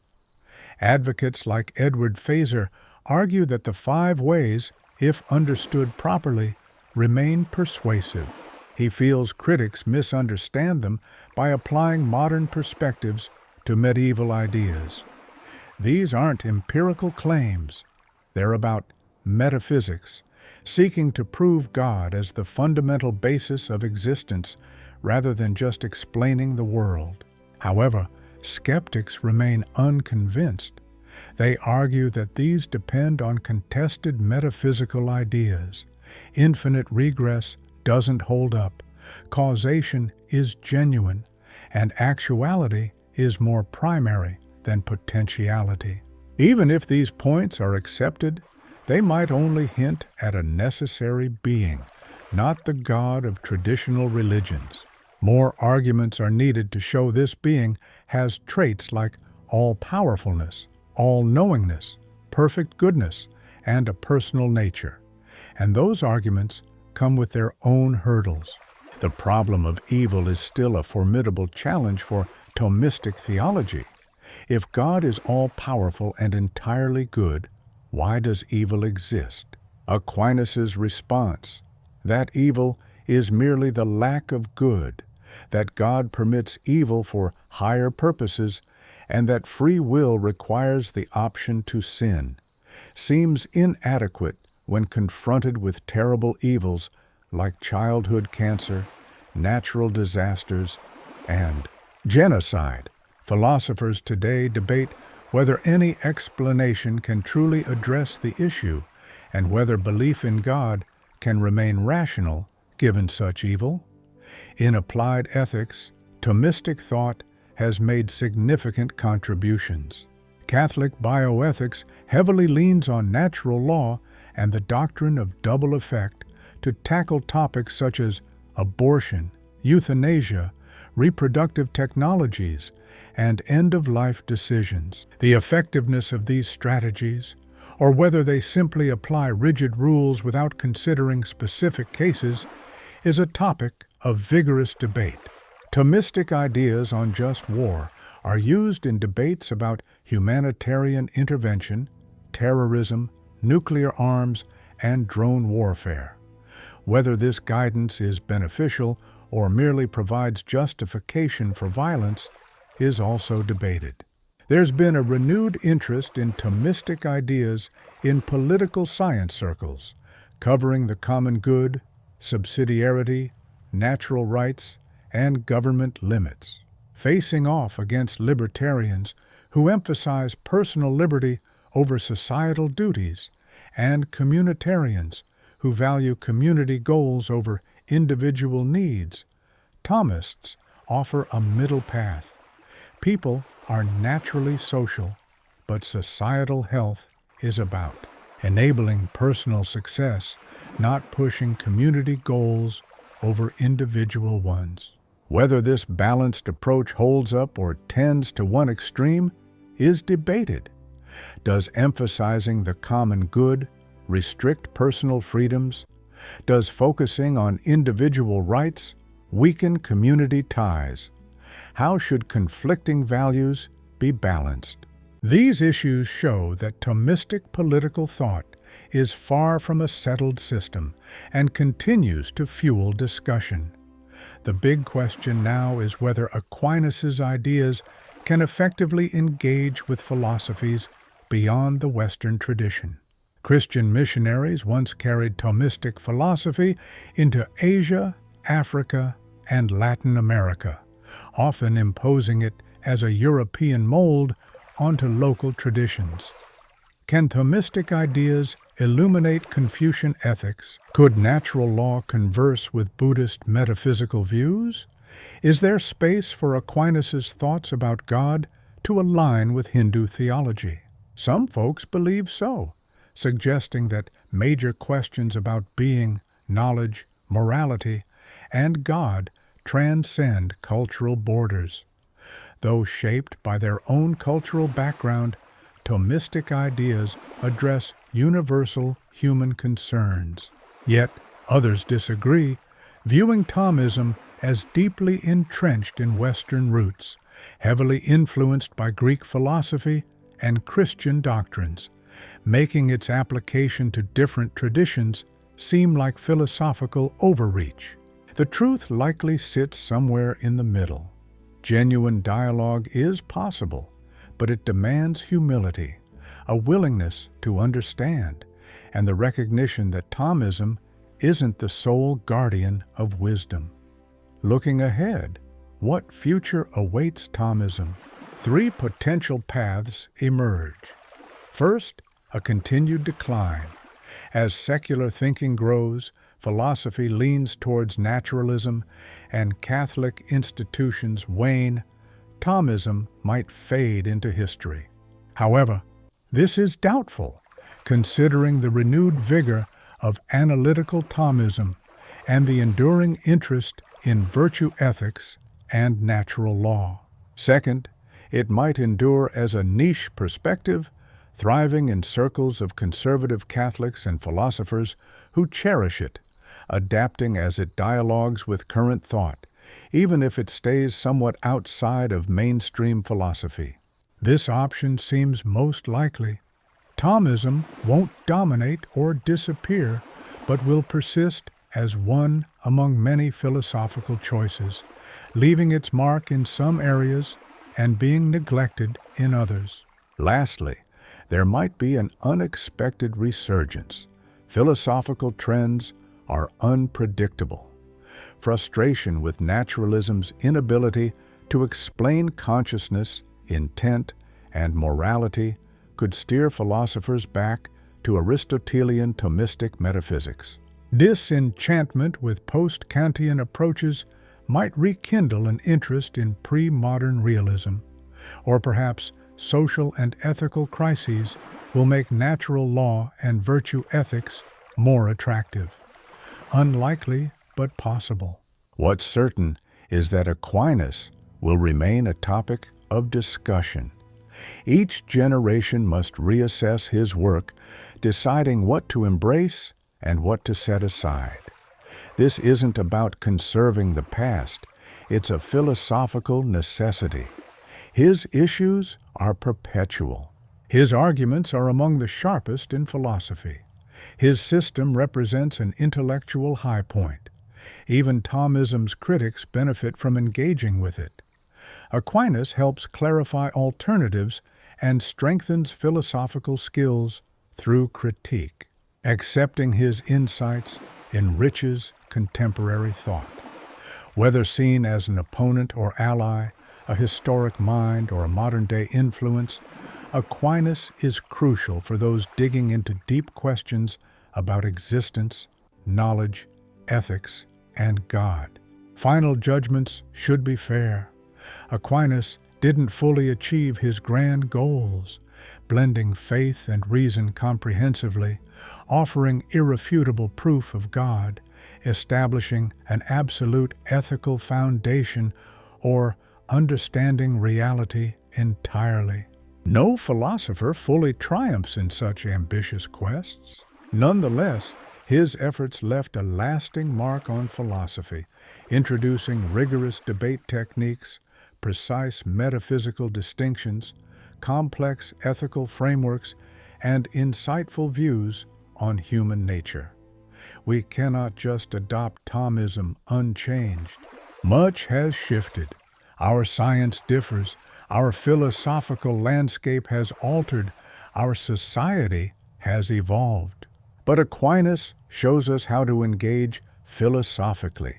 Advocates like Edward Fazer argue that the 5 ways, if understood properly, remain persuasive. He feels critics misunderstand them by applying modern perspectives to medieval ideas. These aren't empirical claims. They're about metaphysics, seeking to prove God as the fundamental basis of existence rather than just explaining the world. However, skeptics remain unconvinced. They argue that these depend on contested metaphysical ideas. Infinite regress doesn't hold up, causation is genuine, and actuality is more primary than potentiality. Even if these points are accepted, they might only hint at a necessary being, not the God of traditional religions. More arguments are needed to show this being has traits like all-powerfulness, all-knowingness, perfect goodness, and a personal nature. And those arguments come with their own hurdles. The problem of evil is still a formidable challenge for Thomistic theology. If God is all-powerful and entirely good, why does evil exist? Aquinas' response: that evil is merely the lack of good, that God permits evil for higher purposes, and that free will requires the option to sin, seems inadequate when confronted with terrible evils like childhood cancer, natural disasters, and genocide. Philosophers today debate whether any explanation can truly address the issue, and whether belief in God can remain rational given such evil. In applied ethics, Thomistic thought has made significant contributions. Catholic bioethics heavily leans on natural law and the doctrine of double effect to tackle topics such as abortion, euthanasia, reproductive technologies, and end-of-life decisions. The effectiveness of these strategies, or whether they simply apply rigid rules without considering specific cases, is a topic of vigorous debate. Thomistic ideas on just war are used in debates about humanitarian intervention, terrorism, nuclear arms, and drone warfare. Whether this guidance is beneficial or merely provides justification for violence is also debated. There's been a renewed interest in Thomistic ideas in political science circles, covering the common good, subsidiarity, natural rights, and government limits. Facing off against libertarians who emphasize personal liberty over societal duties, and communitarians who value community goals over individual needs, Thomists offer a middle path. People are naturally social, but societal health is about enabling personal success, not pushing community goals over individual ones. Whether this balanced approach holds up or tends to one extreme is debated. Does emphasizing the common good restrict personal freedoms? Does focusing on individual rights weaken community ties? How should conflicting values be balanced? These issues show that Thomistic political thought is far from a settled system and continues to fuel discussion. The big question now is whether Aquinas' ideas can effectively engage with philosophies beyond the Western tradition. Christian missionaries once carried Thomistic philosophy into Asia, Africa, and Latin America, often imposing it as a European mold onto local traditions. Can Thomistic ideas illuminate Confucian ethics? Could natural law converse with Buddhist metaphysical views? Is there space for Aquinas' thoughts about God to align with Hindu theology? Some folks believe so, suggesting that major questions about being, knowledge, morality, and God transcend cultural borders. Though shaped by their own cultural background, Thomistic ideas address universal human concerns. Yet others disagree, viewing Thomism as deeply entrenched in Western roots, heavily influenced by Greek philosophy and Christian doctrines, making its application to different traditions seem like philosophical overreach. The truth likely sits somewhere in the middle. Genuine dialogue is possible, but it demands humility, a willingness to understand, and the recognition that Thomism isn't the sole guardian of wisdom. Looking ahead, what future awaits Thomism? 3 potential paths emerge. First, a continued decline. As secular thinking grows, philosophy leans towards naturalism, and Catholic institutions wane, Thomism might fade into history. However, this is doubtful, considering the renewed vigor of analytical Thomism and the enduring interest in virtue ethics and natural law. Second, it might endure as a niche perspective, thriving in circles of conservative Catholics and philosophers who cherish it, adapting as it dialogues with current thought, even if it stays somewhat outside of mainstream philosophy. This option seems most likely. Thomism won't dominate or disappear, but will persist as one among many philosophical choices, leaving its mark in some areas and being neglected in others. Lastly, there might be an unexpected resurgence. Philosophical trends are unpredictable. Frustration with naturalism's inability to explain consciousness, intent, and morality could steer philosophers back to Aristotelian Thomistic metaphysics. Disenchantment with post-Kantian approaches might rekindle an interest in pre-modern realism, or perhaps social and ethical crises will make natural law and virtue ethics more attractive. Unlikely, but possible. What's certain is that Aquinas will remain a topic of discussion. Each generation must reassess his work, deciding what to embrace and what to set aside. This isn't about conserving the past, it's a philosophical necessity. His issues are perpetual. His arguments are among the sharpest in philosophy. His system represents an intellectual high point. Even Thomism's critics benefit from engaging with it. Aquinas helps clarify alternatives and strengthens philosophical skills through critique. Accepting his insights enriches contemporary thought. Whether seen as an opponent or ally, a historic mind or a modern-day influence, Aquinas is crucial for those digging into deep questions about existence, knowledge, ethics, and God. Final judgments should be fair. Aquinas didn't fully achieve his grand goals, blending faith and reason comprehensively, offering irrefutable proof of God, establishing an absolute ethical foundation, or understanding reality entirely. No philosopher fully triumphs in such ambitious quests. Nonetheless, his efforts left a lasting mark on philosophy, introducing rigorous debate techniques, precise metaphysical distinctions, complex ethical frameworks, and insightful views on human nature. We cannot just adopt Thomism unchanged. Much has shifted. Our science differs. Our philosophical landscape has altered. Our society has evolved. But Aquinas shows us how to engage philosophically,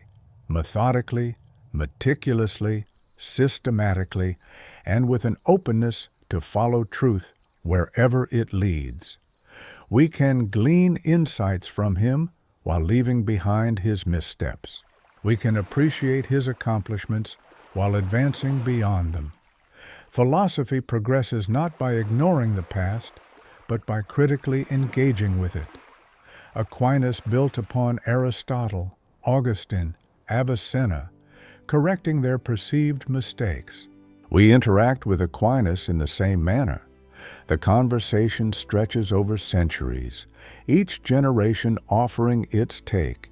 methodically, meticulously, systematically, and with an openness to follow truth wherever it leads. We can glean insights from him while leaving behind his missteps. We can appreciate his accomplishments while advancing beyond them. Philosophy progresses not by ignoring the past, but by critically engaging with it. Aquinas built upon Aristotle, Augustine, Avicenna, correcting their perceived mistakes. We interact with Aquinas in the same manner. The conversation stretches over centuries, each generation offering its take,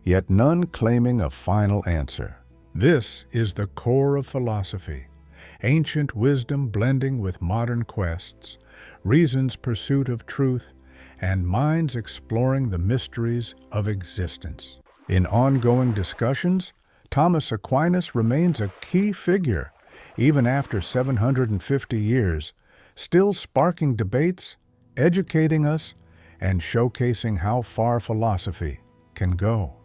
yet none claiming a final answer. This is the core of philosophy, ancient wisdom blending with modern quests, reason's pursuit of truth, and minds exploring the mysteries of existence. In ongoing discussions, Thomas Aquinas remains a key figure, even after 750 years, still sparking debates, educating us, and showcasing how far philosophy can go.